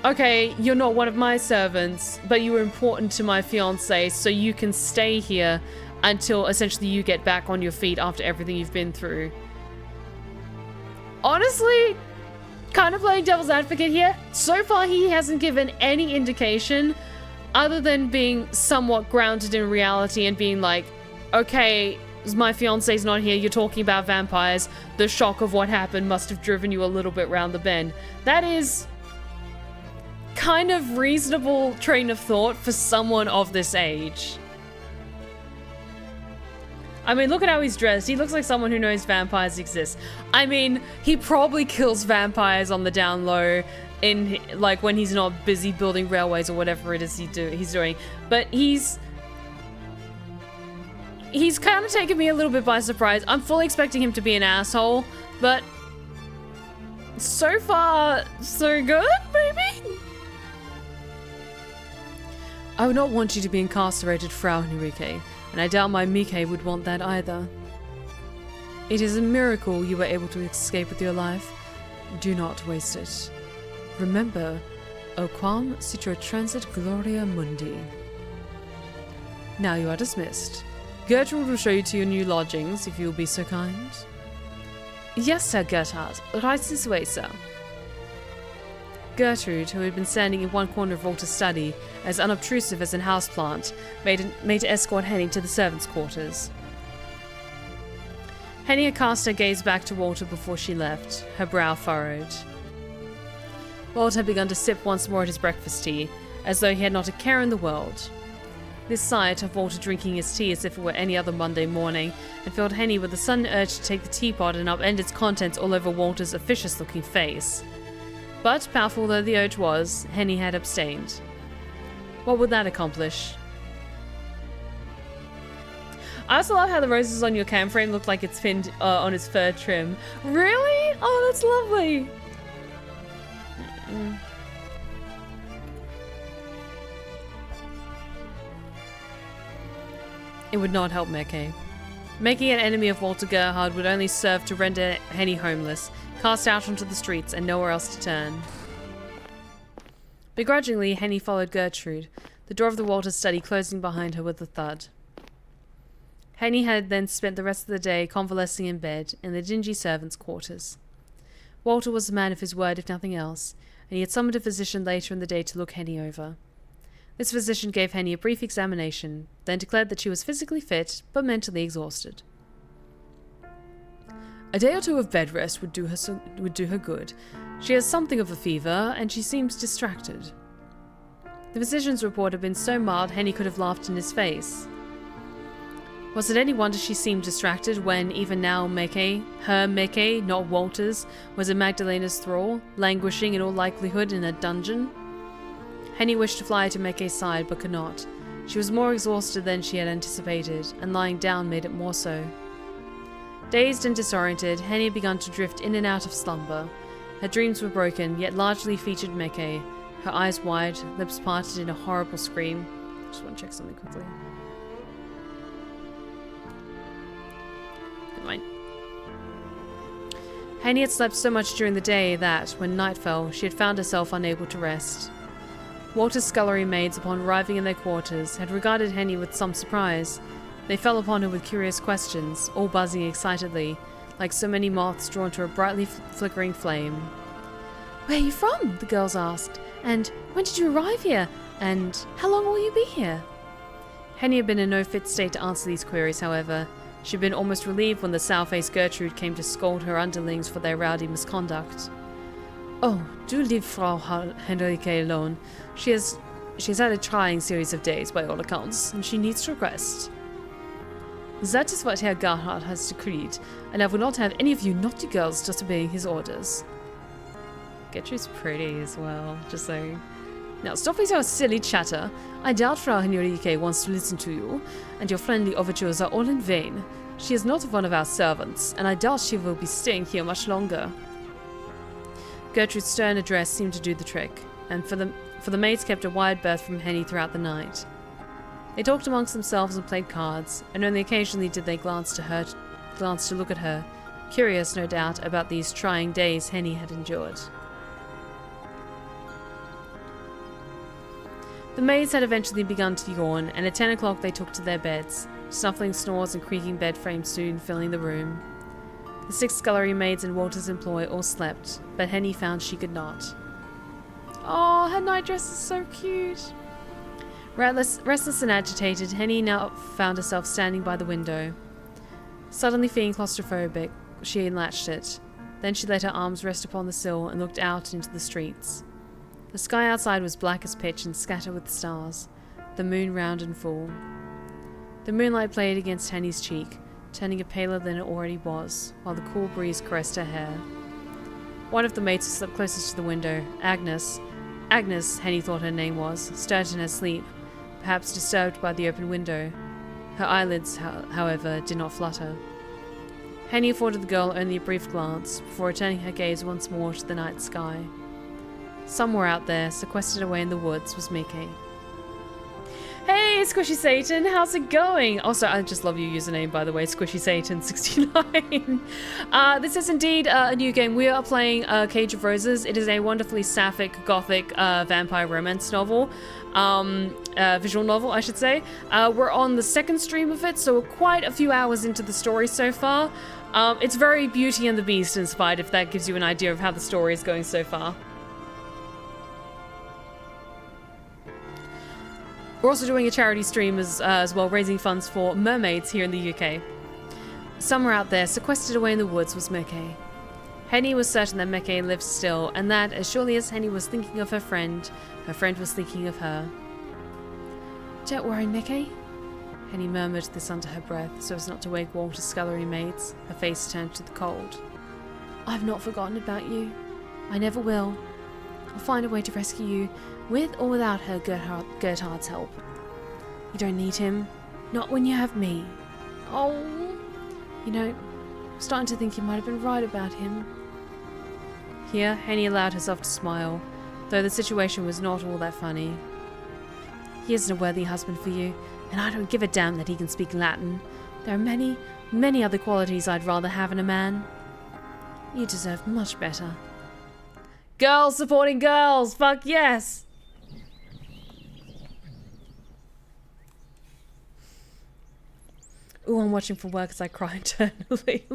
okay, you're not one of my servants, but you were important to my fiancé, so you can stay here until essentially you get back on your feet after everything you've been through. Honestly, kind of playing devil's advocate here. So far, he hasn't given any indication other than being somewhat grounded in reality and being like, okay, my fiancé's not here, you're talking about vampires. The shock of what happened must have driven you a little bit round the bend. That is kind of reasonable train of thought for someone of this age. I mean, look at how he's dressed. He looks like someone who knows vampires exist. I mean, he probably kills vampires on the down low in, like, when he's not busy building railways or whatever it is he's doing. But he's kind of taken me a little bit by surprise. I'm fully expecting him to be an asshole, but so far, so good, maybe? I would not want you to be incarcerated, Frau Henrique, and I doubt my Mike would want that either. It is a miracle you were able to escape with your life. Do not waste it. Remember, o quam citra transit gloria mundi. Now you are dismissed. Gertrude will show you to your new lodgings, if you will be so kind. Yes, Sir Gertrude. Right this way, sir. Gertrude, who had been standing in one corner of Walter's study, as unobtrusive as an houseplant, made to escort Henny to the servants' quarters. Henny had cast her gaze back to Walter before she left, her brow furrowed. Walter had begun to sip once more at his breakfast tea, as though he had not a care in the world. This sight of Walter drinking his tea as if it were any other Monday morning had filled Henny with a sudden urge to take the teapot and upend its contents all over Walter's officious-looking face. But, powerful though the urge was, Henny had abstained. What would that accomplish? I also love how the roses on your cam frame look like it's pinned on his fur trim. Really? Oh, that's lovely! It would not help Meke. Making an enemy of Walter Gerhard would only serve to render Henny homeless, cast out onto the streets and nowhere else to turn. Begrudgingly, Henny followed Gertrude, the door of the Walters' study closing behind her with a thud. Henny had then spent the rest of the day convalescing in bed in the dingy servants' quarters. Walter was a man of his word, if nothing else, and he had summoned a physician later in the day to look Henny over. This physician gave Henny a brief examination, then declared that she was physically fit, but mentally exhausted. A day or two of bed rest would do her good. She has something of a fever, and she seems distracted. The physician's report had been so mild, Henny could have laughed in his face. Was it any wonder she seemed distracted when, even now, her Meke, not Walter's, was in Magdalena's thrall, languishing in all likelihood in a dungeon? Henny wished to fly to Meke's side, but could not. She was more exhausted than she had anticipated, and lying down made it more so. Dazed and disoriented, Henny had begun to drift in and out of slumber. Her dreams were broken, yet largely featured Meke, her eyes wide, lips parted in a horrible scream. Just want to check something quickly. Never mind. Henny had slept so much during the day that, when night fell, she had found herself unable to rest. Walter's scullery maids, upon arriving in their quarters, had regarded Henny with some surprise. They fell upon her with curious questions, all buzzing excitedly, like so many moths drawn to a brightly flickering flame. "Where are you from?" the girls asked. "And when did you arrive here? And how long will you be here?" Henny had been in no fit state to answer these queries, however. She'd been almost relieved when the sour-faced Gertrude came to scold her underlings for their rowdy misconduct. "Oh, do leave Frau Henrike alone. She has had a trying series of days, by all accounts, and she needs to rest." "That is what Herr Gerhard has decreed, and I will not have any of you naughty girls disobeying his orders." Gertrude's pretty as well, just saying. "Now stop with your silly chatter. I doubt Frau Henrike wants to listen to you, and your friendly overtures are all in vain. She is not one of our servants, and I doubt she will be staying here much longer." Gertrude's stern address seemed to do the trick, and for the maids kept a wide berth from Henny throughout the night. They talked amongst themselves and played cards, and only occasionally did they glance to look at her, curious, no doubt, about these trying days Henny had endured. The maids had eventually begun to yawn, and at 10 o'clock they took to their beds, snuffling snores and creaking bed frames soon filling the room. The 6 scullery maids in Walter's employ all slept, but Henny found she could not. Oh, her nightdress is so cute. Restless and agitated, Henny now found herself standing by the window. Suddenly feeling claustrophobic, she unlatched it. Then she let her arms rest upon the sill and looked out into the streets. The sky outside was black as pitch and scattered with stars, the moon round and full. The moonlight played against Henny's cheek, turning it paler than it already was, while the cool breeze caressed her hair. One of the maids who slept closest to the window, Agnes, Henny thought her name was, stirred in her sleep, perhaps disturbed by the open window. Her eyelids, however, did not flutter. Henny afforded the girl only a brief glance, before returning her gaze once more to the night sky. Somewhere out there, sequestered away in the woods, was Mickey. Hey, Squishy Satan, how's it going? Also, I just love your username, by the way, Squishy Satan 69. This is indeed a new game. We are playing Cage of Roses. It is a wonderfully sapphic, gothic vampire romance novel. Visual novel, I should say. We're on the second stream of it, so we're quite a few hours into the story so far. It's very Beauty and the Beast inspired, if that gives you an idea of how the story is going so far. We're also doing a charity stream as well, raising funds for mermaids here in the UK. Somewhere out there, sequestered away in the woods, was Mickey. Henny was certain that Mickey lived still, and that, as surely as Henny was thinking of her friend was thinking of her. "Don't worry, Mickey." Henny murmured this under her breath, so as not to wake Walter's scullery maids, her face turned to the cold. "I've not forgotten about you. I never will. I'll find a way to rescue you, with or without Herr Gerhard's help. You don't need him. Not when you have me." Oh, you know, I'm starting to think you might have been right about him. Here, Henny allowed herself to smile, though the situation was not all that funny. "He isn't a worthy husband for you, and I don't give a damn that he can speak Latin. There are many, many other qualities I'd rather have in a man. You deserve much better." Girls supporting girls! Fuck yes! Ooh, I'm watching for work as I cry internally.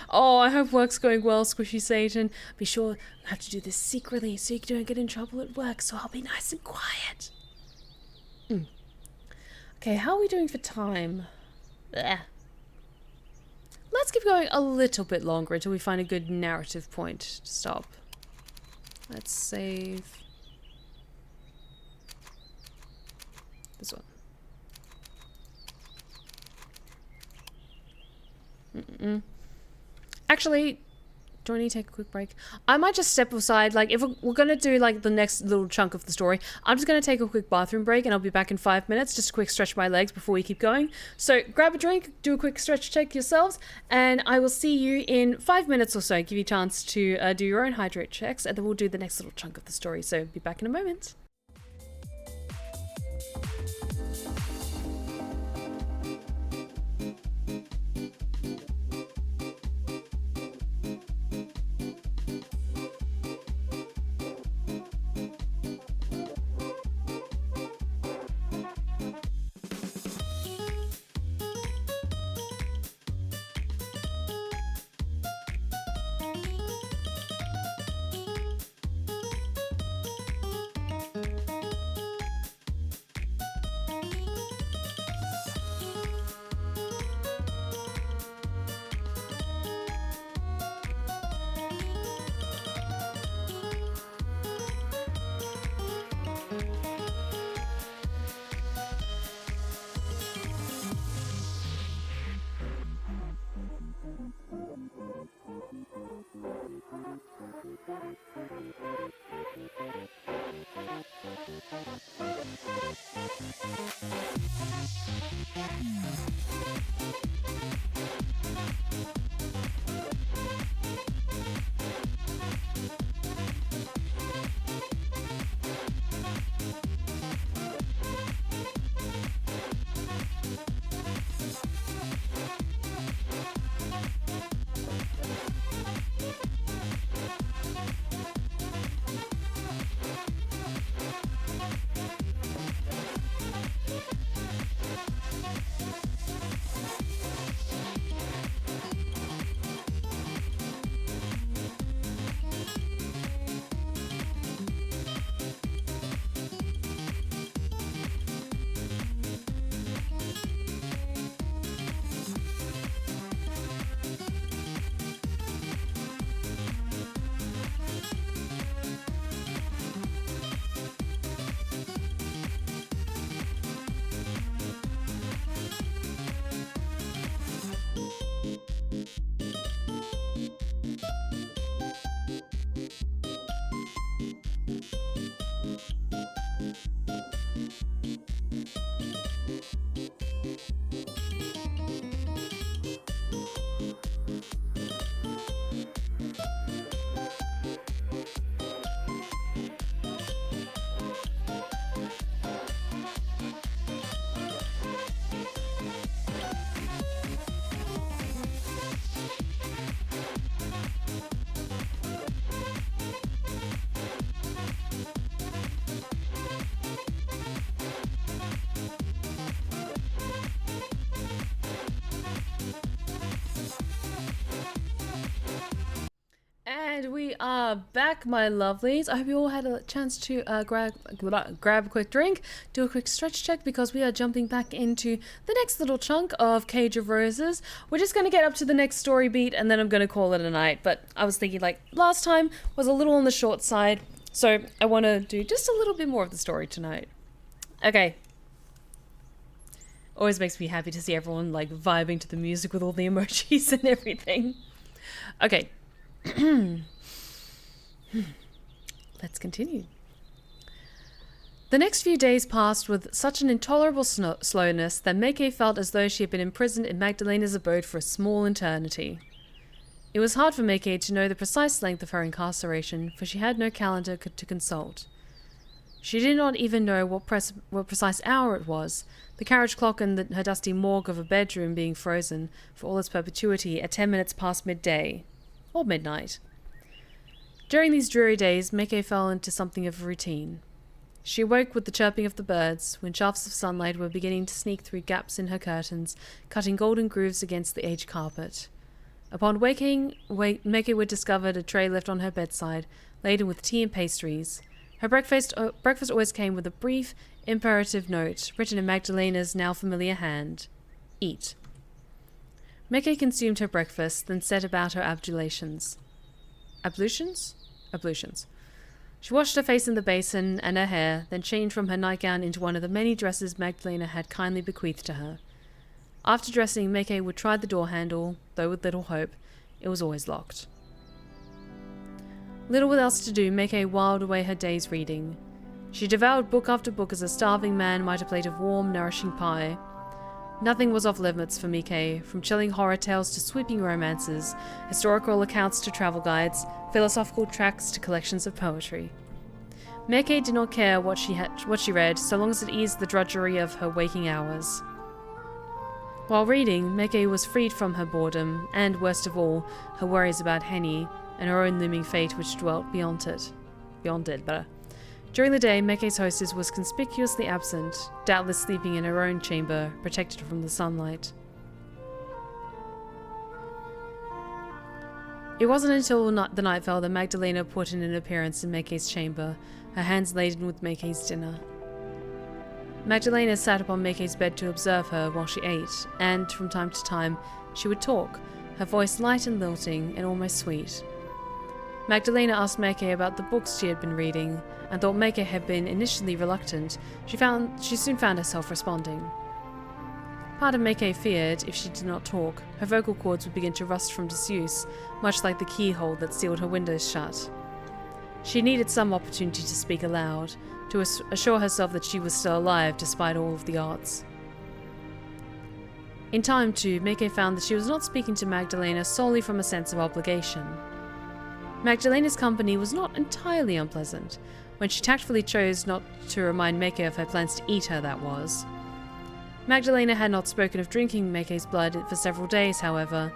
Oh, I hope work's going well, Squishy Satan. Be sure you have to do this secretly so you don't get in trouble at work, so I'll be nice and quiet. Okay, how are we doing for time? Blech. Let's keep going a little bit longer until we find a good narrative point to stop. Let's save this one. Actually, do I need to take a quick break? I might just step aside. Like, if we're gonna do like the next little chunk of the story, I'm just gonna take a quick bathroom break, and I'll be back in 5 minutes. Just a quick stretch my legs before we keep going. So grab a drink, do a quick stretch check yourselves, and I will see you in 5 minutes or so. Give you a chance to do your own hydrate checks, and then we'll do the next little chunk of the story. So be back in a moment. And we are back, my lovelies. I hope you all had a chance to grab a quick drink, do a quick stretch check, because we are jumping back into the next little chunk of Cage of Roses. We're just going to get up to the next story beat, and then I'm going to call it a night. But I was thinking, like, last time was a little on the short side, so I want to do just a little bit more of the story tonight. Okay. Always makes me happy to see everyone, like, vibing to the music with all the emojis and everything. Okay. Let's continue. The next few days passed with such an intolerable slowness that Meike felt as though she had been imprisoned in Magdalena's abode for a small eternity. It was hard for Meike to know the precise length of her incarceration, for she had no calendar to consult. She did not even know what precise hour it was, the carriage clock in her dusty morgue of a bedroom being frozen for all its perpetuity at 10 minutes past midday. Or midnight. During these dreary days, Meike fell into something of a routine. She awoke with the chirping of the birds, when shafts of sunlight were beginning to sneak through gaps in her curtains, cutting golden grooves against the aged carpet. Upon waking, Meike would discover a tray left on her bedside, laden with tea and pastries. Her breakfast always came with a brief, imperative note, written in Magdalena's now familiar hand. Eat. Meike consumed her breakfast, then set about her ablutions. Ablutions? Ablutions. She washed her face in the basin and her hair, then changed from her nightgown into one of the many dresses Magdalena had kindly bequeathed to her. After dressing, Meike would try the door handle, though with little hope. It was always locked. Little else to do, Meike whiled away her days reading. She devoured book after book as a starving man might a plate of warm, nourishing pie. Nothing was off limits for Meike, from chilling horror tales to sweeping romances, historical accounts to travel guides, philosophical tracts to collections of poetry. Meike did not care what she read, so long as it eased the drudgery of her waking hours. While reading, Meike was freed from her boredom, and, worst of all, her worries about Henny, and her own looming fate which dwelt beyond it. During the day, Meike's hostess was conspicuously absent, doubtless sleeping in her own chamber, protected from the sunlight. It wasn't until the night fell that Magdalena put in an appearance in Meike's chamber, her hands laden with Meike's dinner. Magdalena sat upon Meike's bed to observe her while she ate, and, from time to time, she would talk, her voice light and lilting and almost sweet. Magdalena asked Meike about the books she had been reading, and though Meike had been initially reluctant, she soon found herself responding. Part of Meike feared, if she did not talk, her vocal cords would begin to rust from disuse, much like the keyhole that sealed her windows shut. She needed some opportunity to speak aloud, to assure herself that she was still alive despite all of the odds. In time, too, Meike found that she was not speaking to Magdalena solely from a sense of obligation. Magdalena's company was not entirely unpleasant, when she tactfully chose not to remind Meike of her plans to eat her, that was. Magdalena had not spoken of drinking Meike's blood for several days, however.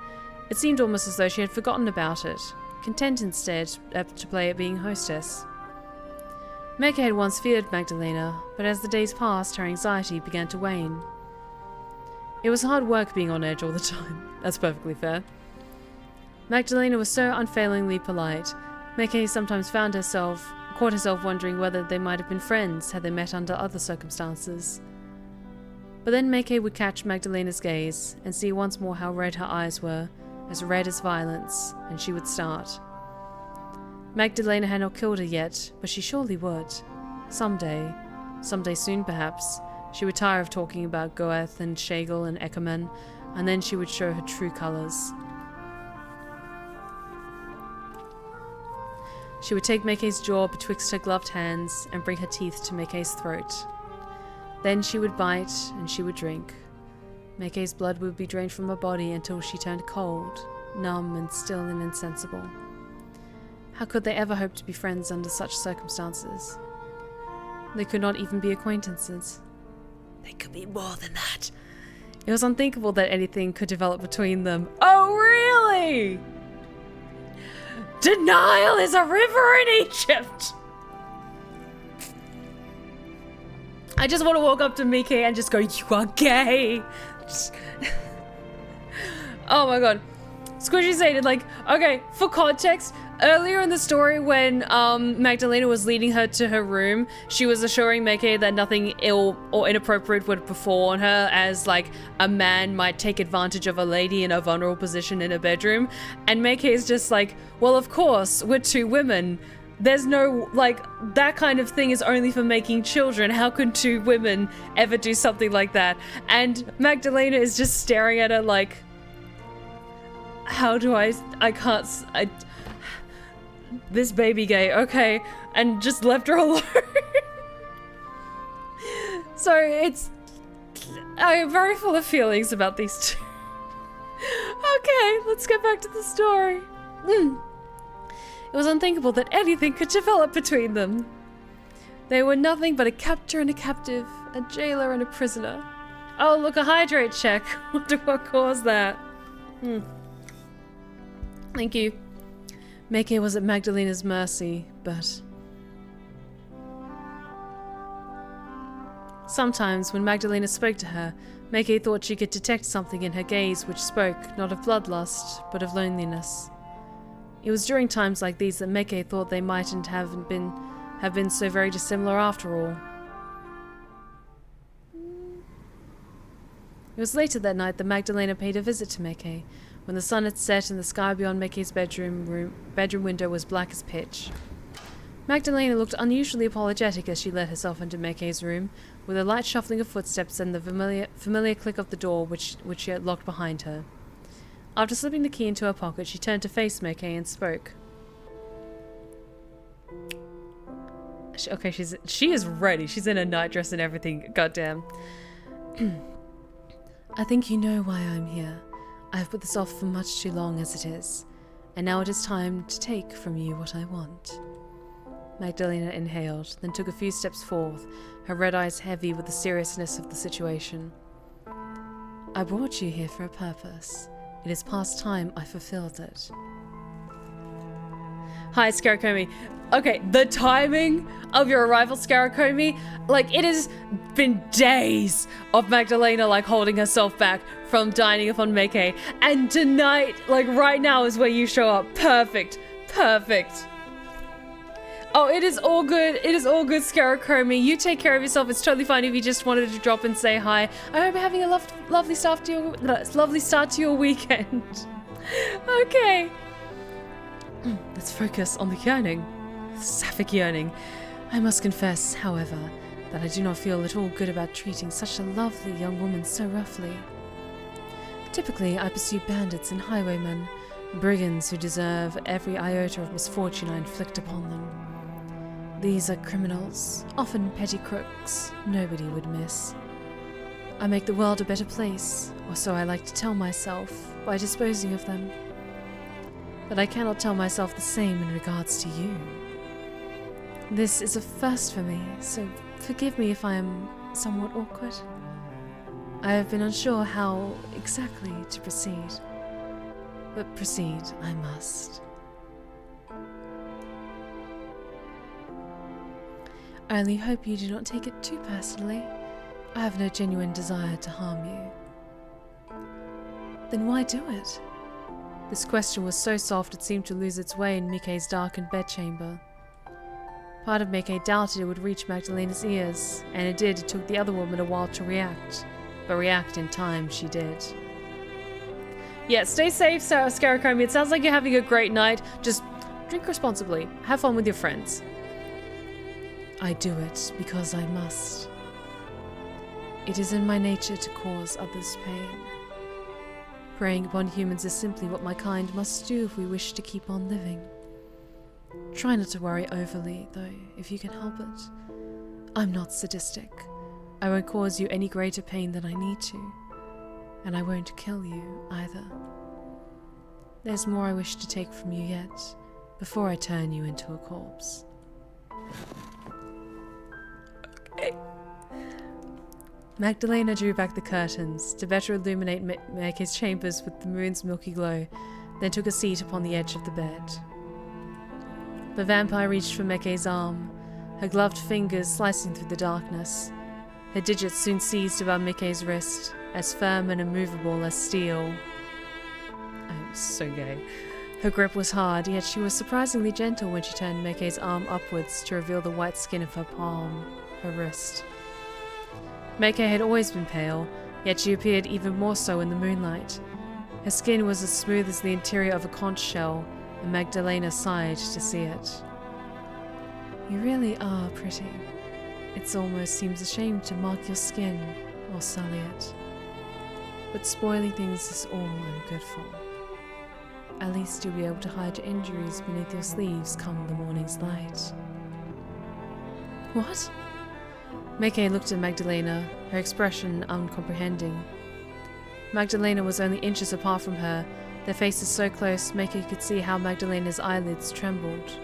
It seemed almost as though she had forgotten about it, content instead to play at being hostess. Meike had once feared Magdalena, but as the days passed, her anxiety began to wane. It was hard work being on edge all the time. That's perfectly fair. Magdalena was so unfailingly polite. Meike sometimes caught herself wondering whether they might have been friends had they met under other circumstances. But then Meike would catch Magdalena's gaze and see once more how red her eyes were, as red as violence, and she would start. Magdalena had not killed her yet, but she surely would. Someday soon perhaps, she would tire of talking about Goeth and Shagel and Eckerman, and then she would show her true colours. She would take Meike's jaw betwixt her gloved hands and bring her teeth to Meike's throat. Then she would bite and she would drink. Meike's blood would be drained from her body until she turned cold, numb and still and insensible. How could they ever hope to be friends under such circumstances? They could not even be acquaintances. They could be more than that. It was unthinkable that anything could develop between them. Oh, really? Denial is a river in Egypt! I just want to walk up to Meike and just go, you are gay! Oh my god. Squishy stated, like, okay, for context, earlier in the story when Magdalena was leading her to her room, she was assuring Meike that nothing ill or inappropriate would befall on her, as like a man might take advantage of a lady in a vulnerable position in a bedroom. And Meike is just like, well, of course, we're two women. There's no, like, that kind of thing is only for making children. How could two women ever do something like that? And Magdalena is just staring at her like, how do I can't, this baby gay, okay, and just left her alone. So I'm very full of feelings about these two. Okay, let's get back to the story. It was unthinkable that anything could develop between them. They were nothing but a captor and a captive, a jailer and a prisoner. Oh, look, a hydrate check. Wonder what caused that. Thank you. Meike was at Magdalena's mercy, but... Sometimes, when Magdalena spoke to her, Meike thought she could detect something in her gaze which spoke not of bloodlust, but of loneliness. It was during times like these that Meike thought they mightn't have been so very dissimilar after all. It was later that night that Magdalena paid a visit to Meike, when the sun had set and the sky beyond Meike's bedroom window was black as pitch. Magdalena looked unusually apologetic as she let herself into Meike's room, with a light shuffling of footsteps and the familiar click of the door which she had locked behind her. After slipping the key into her pocket, she turned to face Meike and spoke. She is ready. She's in a nightdress and everything. Goddamn. I think you know why I'm here. I have put this off for much too long as it is, and now it is time to take from you what I want. Magdalena inhaled, then took a few steps forth, her red eyes heavy with the seriousness of the situation. I brought you here for a purpose. It is past time I fulfilled it. Hi, Scaracomi. Okay, the timing of your arrival, Scaracomi, like, it has been days of Magdalena, like, holding herself back from dining upon Meike, and tonight, like, right now is where you show up. Perfect. Perfect. Oh, it is all good. It is all good, Scaracomi. You take care of yourself. It's totally fine if you just wanted to drop and say hi. I hope you're having a lovely start to your weekend. Okay. Let's focus on the yearning. Sapphic yearning. I must confess, however, that I do not feel at all good about treating such a lovely young woman so roughly. Typically, I pursue bandits and highwaymen, brigands who deserve every iota of misfortune I inflict upon them. These are criminals, often petty crooks, nobody would miss. I make the world a better place, or so I like to tell myself, by disposing of them. But I cannot tell myself the same in regards to you. This is a first for me, so forgive me if I am somewhat awkward. I have been unsure how exactly to proceed, but proceed I must. I only hope you do not take it too personally. I have no genuine desire to harm you. Then why do it? This question was so soft it seemed to lose its way in Mikke's darkened bedchamber. Part of Mikke doubted it would reach Magdalena's ears, and it did. It took the other woman a while to react, but react in time she did. Yeah, stay safe, Scarecrow. It sounds like you're having a great night. Just drink responsibly. Have fun with your friends. I do it because I must. It is in my nature to cause others pain. Preying upon humans is simply what my kind must do if we wish to keep on living. Try not to worry overly, though, if you can help it. I'm not sadistic. I won't cause you any greater pain than I need to, and I won't kill you either. There's more I wish to take from you yet, before I turn you into a corpse. Okay. Magdalena drew back the curtains to better illuminate Mikke's chambers with the moon's milky glow, then took a seat upon the edge of the bed. The vampire reached for Mikke's arm, her gloved fingers slicing through the darkness. Her digits soon seized about Mikke's wrist, as firm and immovable as steel. I'm so gay. Her grip was hard, yet she was surprisingly gentle when she turned Mikke's arm upwards to reveal the white skin of her palm, her wrist. Mikke had always been pale, yet she appeared even more so in the moonlight. Her skin was as smooth as the interior of a conch shell, and Magdalena sighed to see it. You really are pretty. It almost seems a shame to mark your skin or sully it. But spoiling things is all I'm good for. At least you'll be able to hide your injuries beneath your sleeves come the morning's light. What? Mikke looked at Magdalena, her expression uncomprehending. Magdalena was only inches apart from her, their faces so close Mikke could see how Magdalena's eyelids trembled.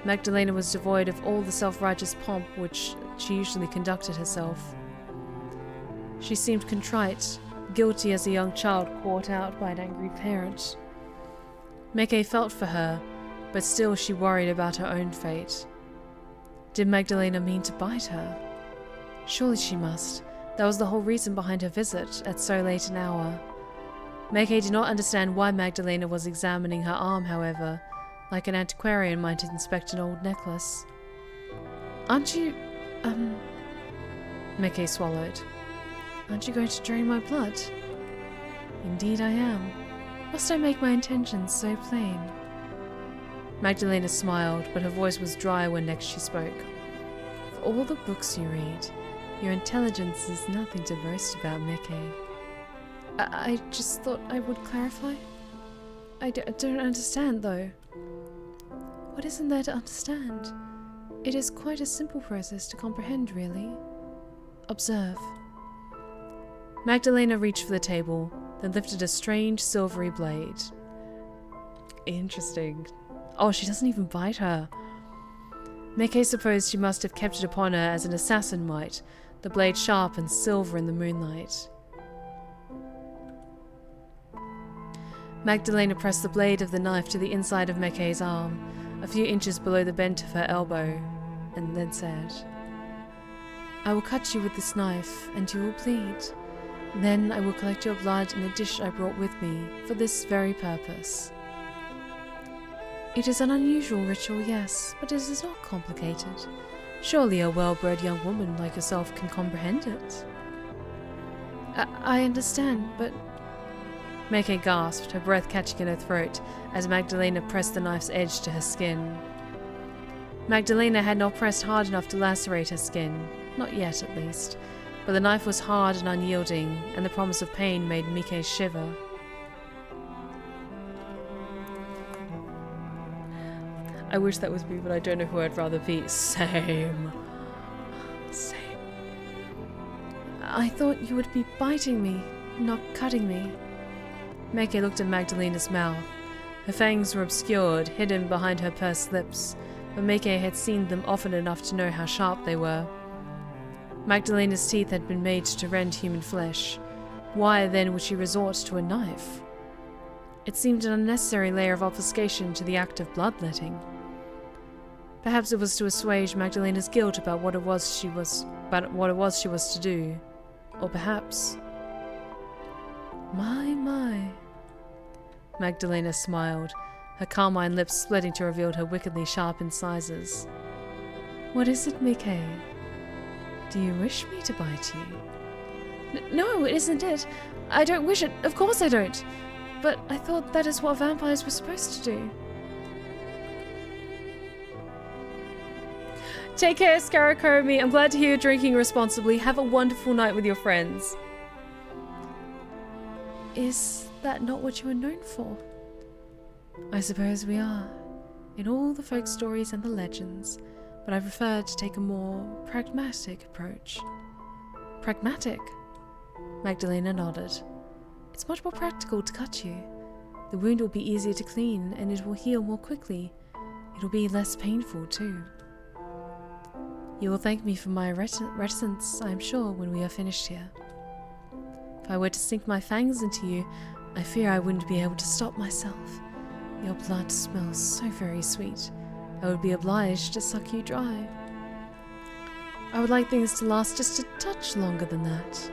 Magdalena was devoid of all the self-righteous pomp which she usually conducted herself. She seemed contrite, guilty as a young child caught out by an angry parent. Mikke felt for her, but still she worried about her own fate. Did Magdalena mean to bite her? Surely she must. That was the whole reason behind her visit at so late an hour. Mikke did not understand why Magdalena was examining her arm, however, like an antiquarian might inspect an old necklace. Aren't you, Mikke swallowed. Aren't you going to drain my blood? Indeed I am. Must I make my intentions so plain? Magdalena smiled, but her voice was dry when next she spoke. For all the books you read, your intelligence is nothing to boast about, Mikke. I just thought I would clarify. I don't understand, though. What isn't there to understand? It is quite a simple process to comprehend, really. Observe. Magdalena reached for the table, then lifted a strange silvery blade. Interesting. Oh, she doesn't even bite her. Mikke supposed she must have kept it upon her as an assassin might, the blade sharp and silver in the moonlight. Magdalena pressed the blade of the knife to the inside of Mikke's arm, a few inches below the bent of her elbow, and then said, I will cut you with this knife, and you will bleed. Then I will collect your blood in a dish I brought with me, for this very purpose. It is an unusual ritual, yes, but it is not complicated. Surely a well-bred young woman like yourself can comprehend it. I understand, but... Mikke gasped, her breath catching in her throat, as Magdalena pressed the knife's edge to her skin. Magdalena had not pressed hard enough to lacerate her skin, not yet at least, but the knife was hard and unyielding, and the promise of pain made Mikke shiver. I wish that was me, but I don't know who I'd rather be. Same. I thought you would be biting me, not cutting me. Meke looked at Magdalena's mouth. Her fangs were obscured, hidden behind her pursed lips, but Meke had seen them often enough to know how sharp they were. Magdalena's teeth had been made to rend human flesh. Why then would she resort to a knife? It seemed an unnecessary layer of obfuscation to the act of bloodletting. Perhaps it was to assuage Magdalena's guilt about what it was she was to do. Or perhaps... My. Magdalena smiled, her carmine lips splitting to reveal her wickedly sharp incisors. What is it, Meke? Do you wish me to bite you? No, it isn't it. I don't wish it. Of course I don't. But I thought that is what vampires were supposed to do. Take care, Scaracomi. I'm glad to hear you're drinking responsibly. Have a wonderful night with your friends. Is that not what you are known for? I suppose we are. In all the folk stories and the legends. But I prefer to take a more pragmatic approach. Pragmatic? Magdalena nodded. It's much more practical to cut you. The wound will be easier to clean and it will heal more quickly. It'll be less painful too. You will thank me for my reticence, I am sure, when we are finished here. If I were to sink my fangs into you, I fear I wouldn't be able to stop myself. Your blood smells so very sweet. I would be obliged to suck you dry. I would like things to last just a touch longer than that.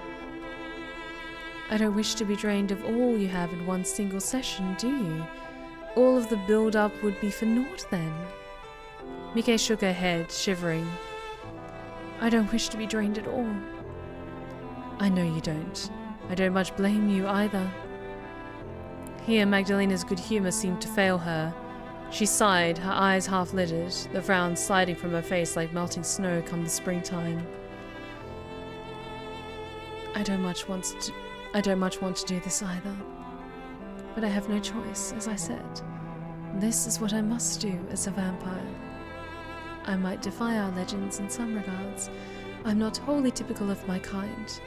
I don't wish to be drained of all you have in one single session, do you? All of the build-up would be for naught then. Meke shook her head, shivering. I don't wish to be drained at all. I know you don't. I don't much blame you either. Here Magdalena's good humour seemed to fail her. She sighed, her eyes half-lidded, the frown sliding from her face like melting snow come the springtime. I don't much want to do this either. But I have no choice, as I said. This is what I must do as a vampire. I might defy our legends in some regards. I'm not wholly typical of my kind,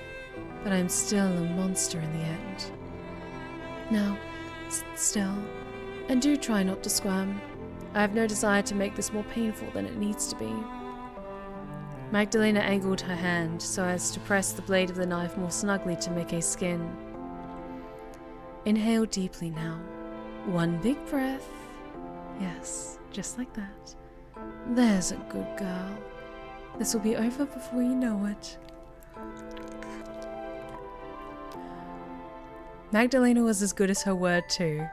but I'm still a monster in the end. Now, sit still, and do try not to squirm. I have no desire to make this more painful than it needs to be. Magdalena angled her hand so as to press the blade of the knife more snugly to Meke's skin. Inhale deeply now. One big breath. Yes, just like that. There's a good girl. This will be over before you know it. Magdalena was as good as her word too.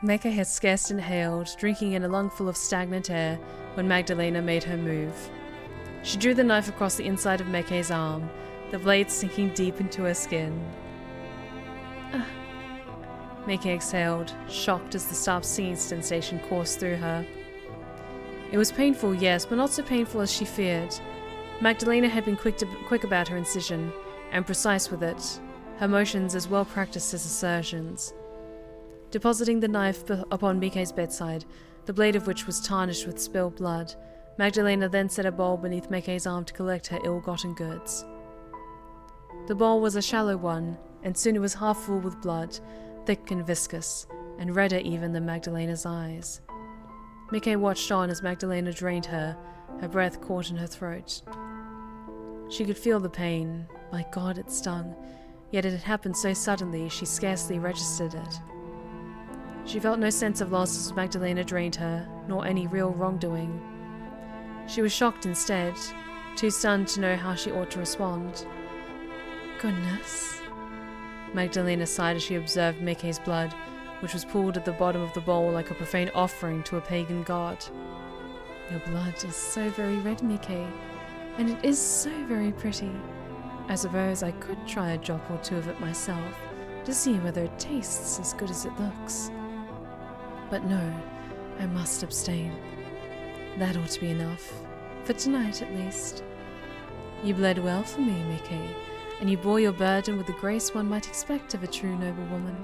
Meke had scarce inhaled, drinking in a lungful of stagnant air, when Magdalena made her move. She drew the knife across the inside of Meke's arm, the blade sinking deep into her skin. Meke exhaled, shocked as the sharp singing sensation coursed through her. It was painful, yes, but not so painful as she feared. Magdalena had been quick about her incision, and precise with it, her motions as well practiced as assertions. Depositing the knife upon Meke's bedside, the blade of which was tarnished with spilled blood, Magdalena then set a bowl beneath Meke's arm to collect her ill-gotten goods. The bowl was a shallow one, and soon it was half full with blood, thick and viscous, and redder even than Magdalena's eyes. Meke watched on as Magdalena drained her breath caught in her throat. She could feel the pain. My God, it stung, yet it had happened so suddenly she scarcely registered it. She felt no sense of loss as Magdalena drained her, nor any real wrongdoing. She was shocked instead, too stunned to know how she ought to respond. Goodness. Magdalena sighed as she observed Meke's blood, which was pooled at the bottom of the bowl like a profane offering to a pagan god. Your blood is so very red, Meke, and it is so very pretty. I suppose I could try a drop or two of it myself, to see whether it tastes as good as it looks. But no, I must abstain. That ought to be enough, for tonight at least. You bled well for me, Meke, and you bore your burden with the grace one might expect of a true noble woman.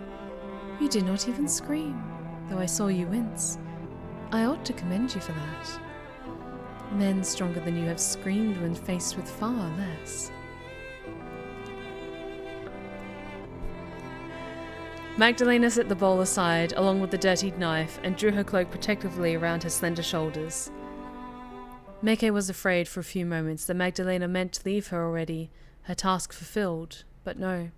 You did not even scream, though I saw you wince. I ought to commend you for that. Men stronger than you have screamed when faced with far less. Magdalena set the bowl aside, along with the dirtied knife, and drew her cloak protectively around her slender shoulders. Meke was afraid for a few moments that Magdalena meant to leave her already, her task fulfilled, but no.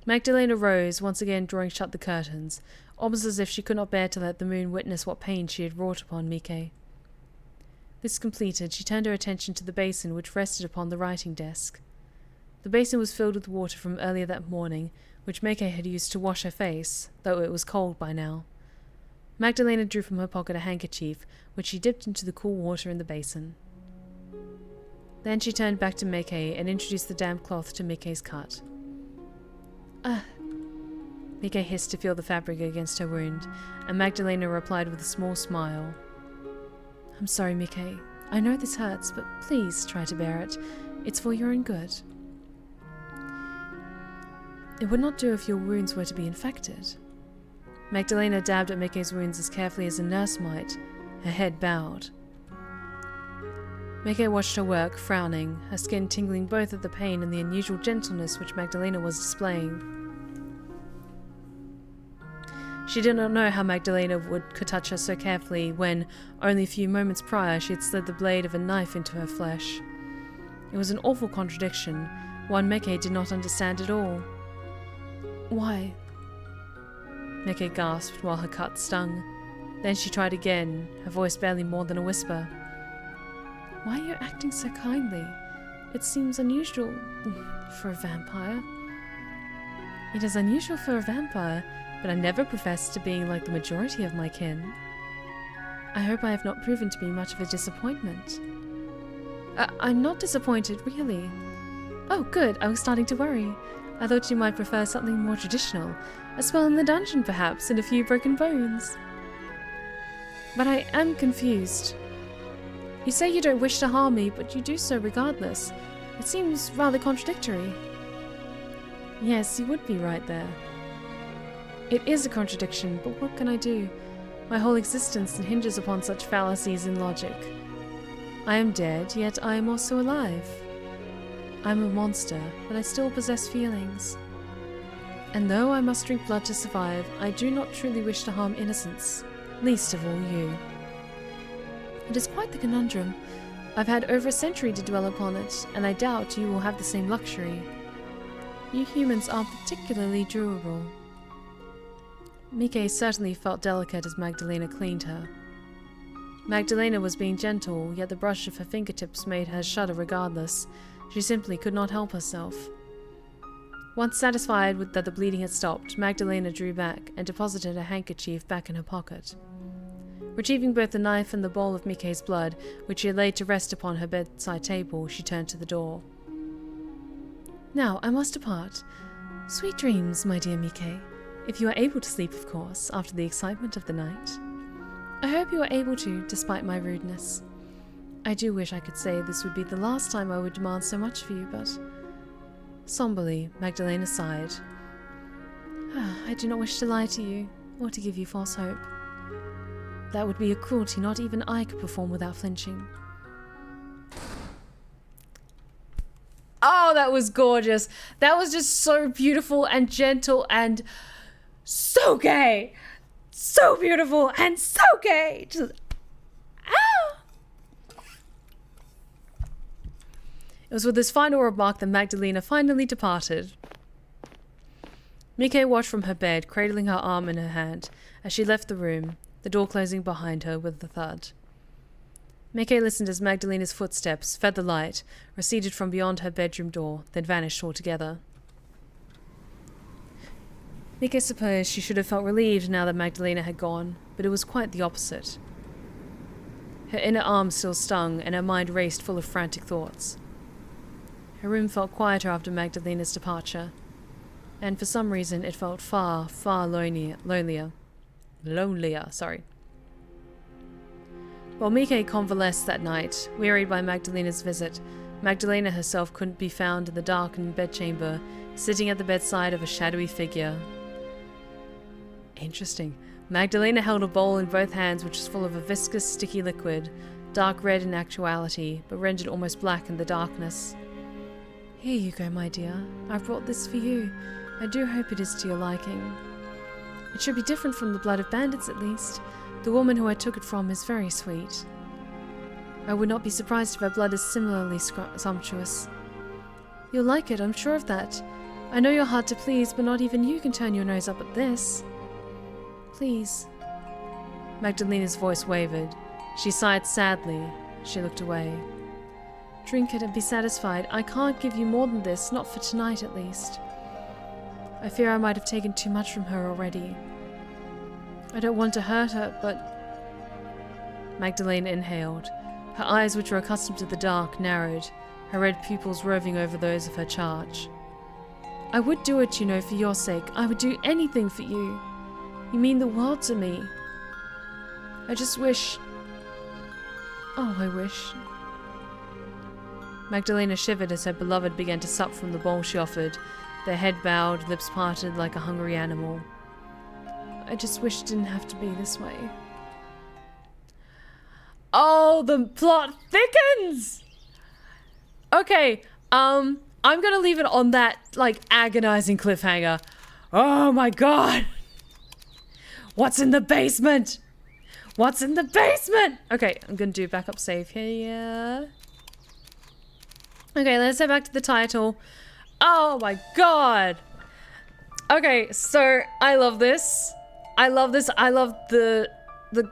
Magdalena rose, once again drawing shut the curtains, almost as if she could not bear to let the moon witness what pain she had wrought upon Meke. This completed, she turned her attention to the basin which rested upon the writing desk. The basin was filled with water from earlier that morning, which Meke had used to wash her face, though it was cold by now. Magdalena drew from her pocket a handkerchief, which she dipped into the cool water in the basin. Then she turned back to Meke and introduced the damp cloth to Mike's cut. Meke hissed to feel the fabric against her wound, and Magdalena replied with a small smile. I'm sorry, Meke. I know this hurts, but please try to bear it. It's for your own good. It would not do if your wounds were to be infected. Magdalena dabbed at Mike's wounds as carefully as a nurse might, her head bowed. Meke watched her work, frowning, her skin tingling both at the pain and the unusual gentleness which Magdalena was displaying. She did not know how Magdalena could touch her so carefully when, only a few moments prior, she had slid the blade of a knife into her flesh. It was an awful contradiction, one Meke did not understand at all. Why? Meke gasped while her cut stung. Then she tried again, her voice barely more than a whisper. Why are you acting so kindly? It seems unusual for a vampire. It is unusual for a vampire, but I never professed to being like the majority of my kin. I hope I have not proven to be much of a disappointment. I'm not disappointed, really. Oh, good, I was starting to worry. I thought you might prefer something more traditional. A spell in the dungeon, perhaps, and a few broken bones. But I am confused. You say you don't wish to harm me, but you do so regardless. It seems rather contradictory. Yes, you would be right there. It is a contradiction, but what can I do? My whole existence hinges upon such fallacies in logic. I am dead, yet I am also alive. I am a monster, but I still possess feelings. And though I must drink blood to survive, I do not truly wish to harm innocents, least of all you. It is quite the conundrum. I've had over a century to dwell upon it, and I doubt you will have the same luxury. You humans are particularly durable. Meke certainly felt delicate as Magdalena cleaned her. Magdalena was being gentle, yet the brush of her fingertips made her shudder regardless. She simply could not help herself. Once satisfied with that the bleeding had stopped, Magdalena drew back and deposited her handkerchief back in her pocket. Retrieving both the knife and the bowl of Mike's blood, which she had laid to rest upon her bedside table, she turned to the door. Now, I must depart. Sweet dreams, my dear Mike. If you are able to sleep, of course, after the excitement of the night. I hope you are able to, despite my rudeness. I do wish I could say this would be the last time I would demand so much of you, but... Somberly, Magdalena sighed. I do not wish to lie to you, or to give you false hope. That would be a cruelty not even I could perform without flinching. Oh, that was gorgeous. That was just so beautiful and gentle and so gay. So beautiful and so gay. Just, It was with this final remark that Magdalena finally departed. Mike watched from her bed, cradling her arm in her hand, as she left the room, the door closing behind her with a thud. Mike listened as Magdalena's footsteps fed the light, receded from beyond her bedroom door, then vanished altogether. Mike supposed she should have felt relieved now that Magdalena had gone, but it was quite the opposite. Her inner arm still stung, and her mind raced full of frantic thoughts. Her room felt quieter after Magdalena's departure, and for some reason it felt far, far lonelier. While Mike convalesced that night, wearied by Magdalena's visit, Magdalena herself couldn't be found in the darkened bedchamber, sitting at the bedside of a shadowy figure. Interesting. Magdalena held a bowl in both hands which was full of a viscous, sticky liquid, dark red in actuality, but rendered almost black in the darkness. Here you go, my dear. I brought this for you. I do hope it is to your liking. It should be different from the blood of bandits, at least. The woman who I took it from is very sweet. I would not be surprised if her blood is similarly sumptuous. You'll like it, I'm sure of that. I know you're hard to please, but not even you can turn your nose up at this. Please. Magdalena's voice wavered. She sighed sadly. She looked away. Drink it and be satisfied. I can't give you more than this, not for tonight at least. I fear I might have taken too much from her already. I don't want to hurt her, but... Magdalena inhaled. Her eyes, which were accustomed to the dark, narrowed, her red pupils roving over those of her charge. I would do it, you know, for your sake. I would do anything for you. You mean the world to me. I just wish... Oh, I wish... Magdalena shivered as her beloved began to sup from the bowl she offered, their head bowed, lips parted like a hungry animal. I just wish it didn't have to be this way. Oh, the plot thickens! Okay, I'm gonna leave it on that, like, agonizing cliffhanger. Oh my god! What's in the basement? What's in the basement? Okay, I'm gonna do backup save here. Okay, let's head back to the title. Oh my god! Okay, so I love this. I love this. I love the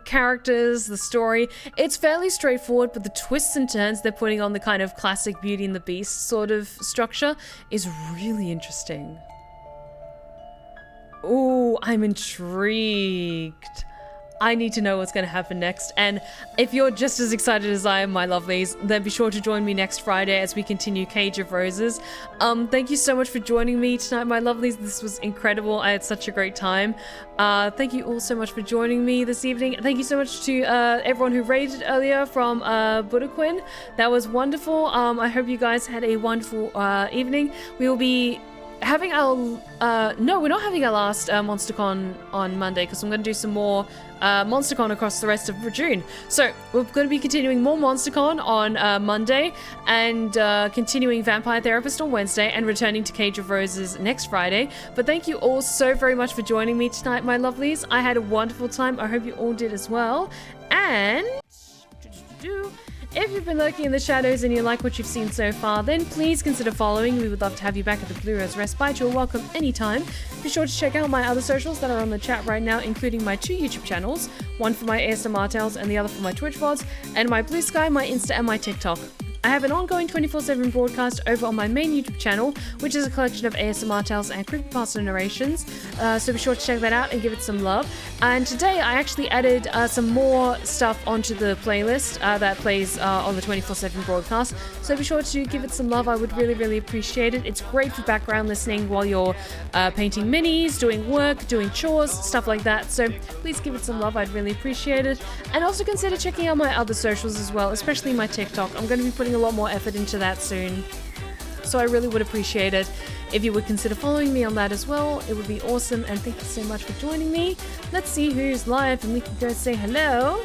characters, the story. It's fairly straightforward, but the twists and turns they're putting on the kind of classic Beauty and the Beast sort of structure is really interesting. Ooh, I'm intrigued. I need to know what's going to happen next, and if you're just as excited as I am, my lovelies, then be sure to join me next Friday as we continue Cage of Roses. Thank you so much for joining me tonight, my lovelies. This was incredible. I had such a great time. Thank you all so much for joining me this evening. Thank you so much to everyone who raided earlier from Buddha Quinn. That was wonderful. I hope you guys had a wonderful evening. We will be having our no, we're not having our last MonsterCon on Monday, because I'm going to do some more MonsterCon across the rest of June. So we're going to be continuing more MonsterCon on Monday, and continuing Vampire Therapist on Wednesday, and returning to Cage of Roses next Friday. But thank you all so very much for joining me tonight, my lovelies. I had a wonderful time. I hope you all did as well. And if you've been lurking in the shadows and you like what you've seen so far, then please consider following. We would love to have you back at the Blue Rose Respite. You're welcome anytime. Be sure to check out my other socials that are on the chat right now, including my 2 YouTube channels, one for my ASMR tales and the other for my Twitch VODs, and my Blue Sky, my Insta, and my TikTok. I have an ongoing 24/7 broadcast over on my main YouTube channel, which is a collection of ASMR tales and creepypasta narrations, so be sure to check that out and give it some love. And today I actually added some more stuff onto the playlist that plays on the 24/7 broadcast, so be sure to give it some love. I would really, really appreciate it. It's great for background listening while you're painting minis, doing work, doing chores, stuff like that, so please give it some love. I'd really appreciate it. And also consider checking out my other socials as well, especially my TikTok. I'm going to be putting a lot more effort into that soon, so I really would appreciate it if you would consider following me on that as well. It would be awesome, and thank you so much for joining me. Let's see who's live and we can go say hello.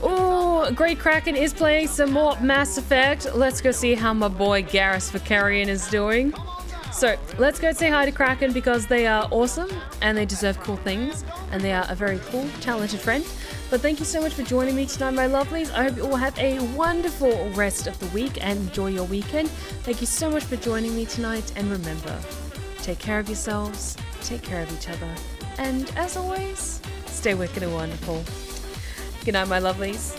Oh, Great Kraken is playing some more Mass Effect. Let's go see how my boy Garrus Vakarian is doing. So let's go say hi to Kraken, because they are awesome and they deserve cool things, and they are a very cool, talented friend. But thank you so much for joining me tonight, my lovelies. I hope you all have a wonderful rest of the week and enjoy your weekend. Thank you so much for joining me tonight, and remember, take care of yourselves, take care of each other, and as always, stay wicked and wonderful. Good night, my lovelies.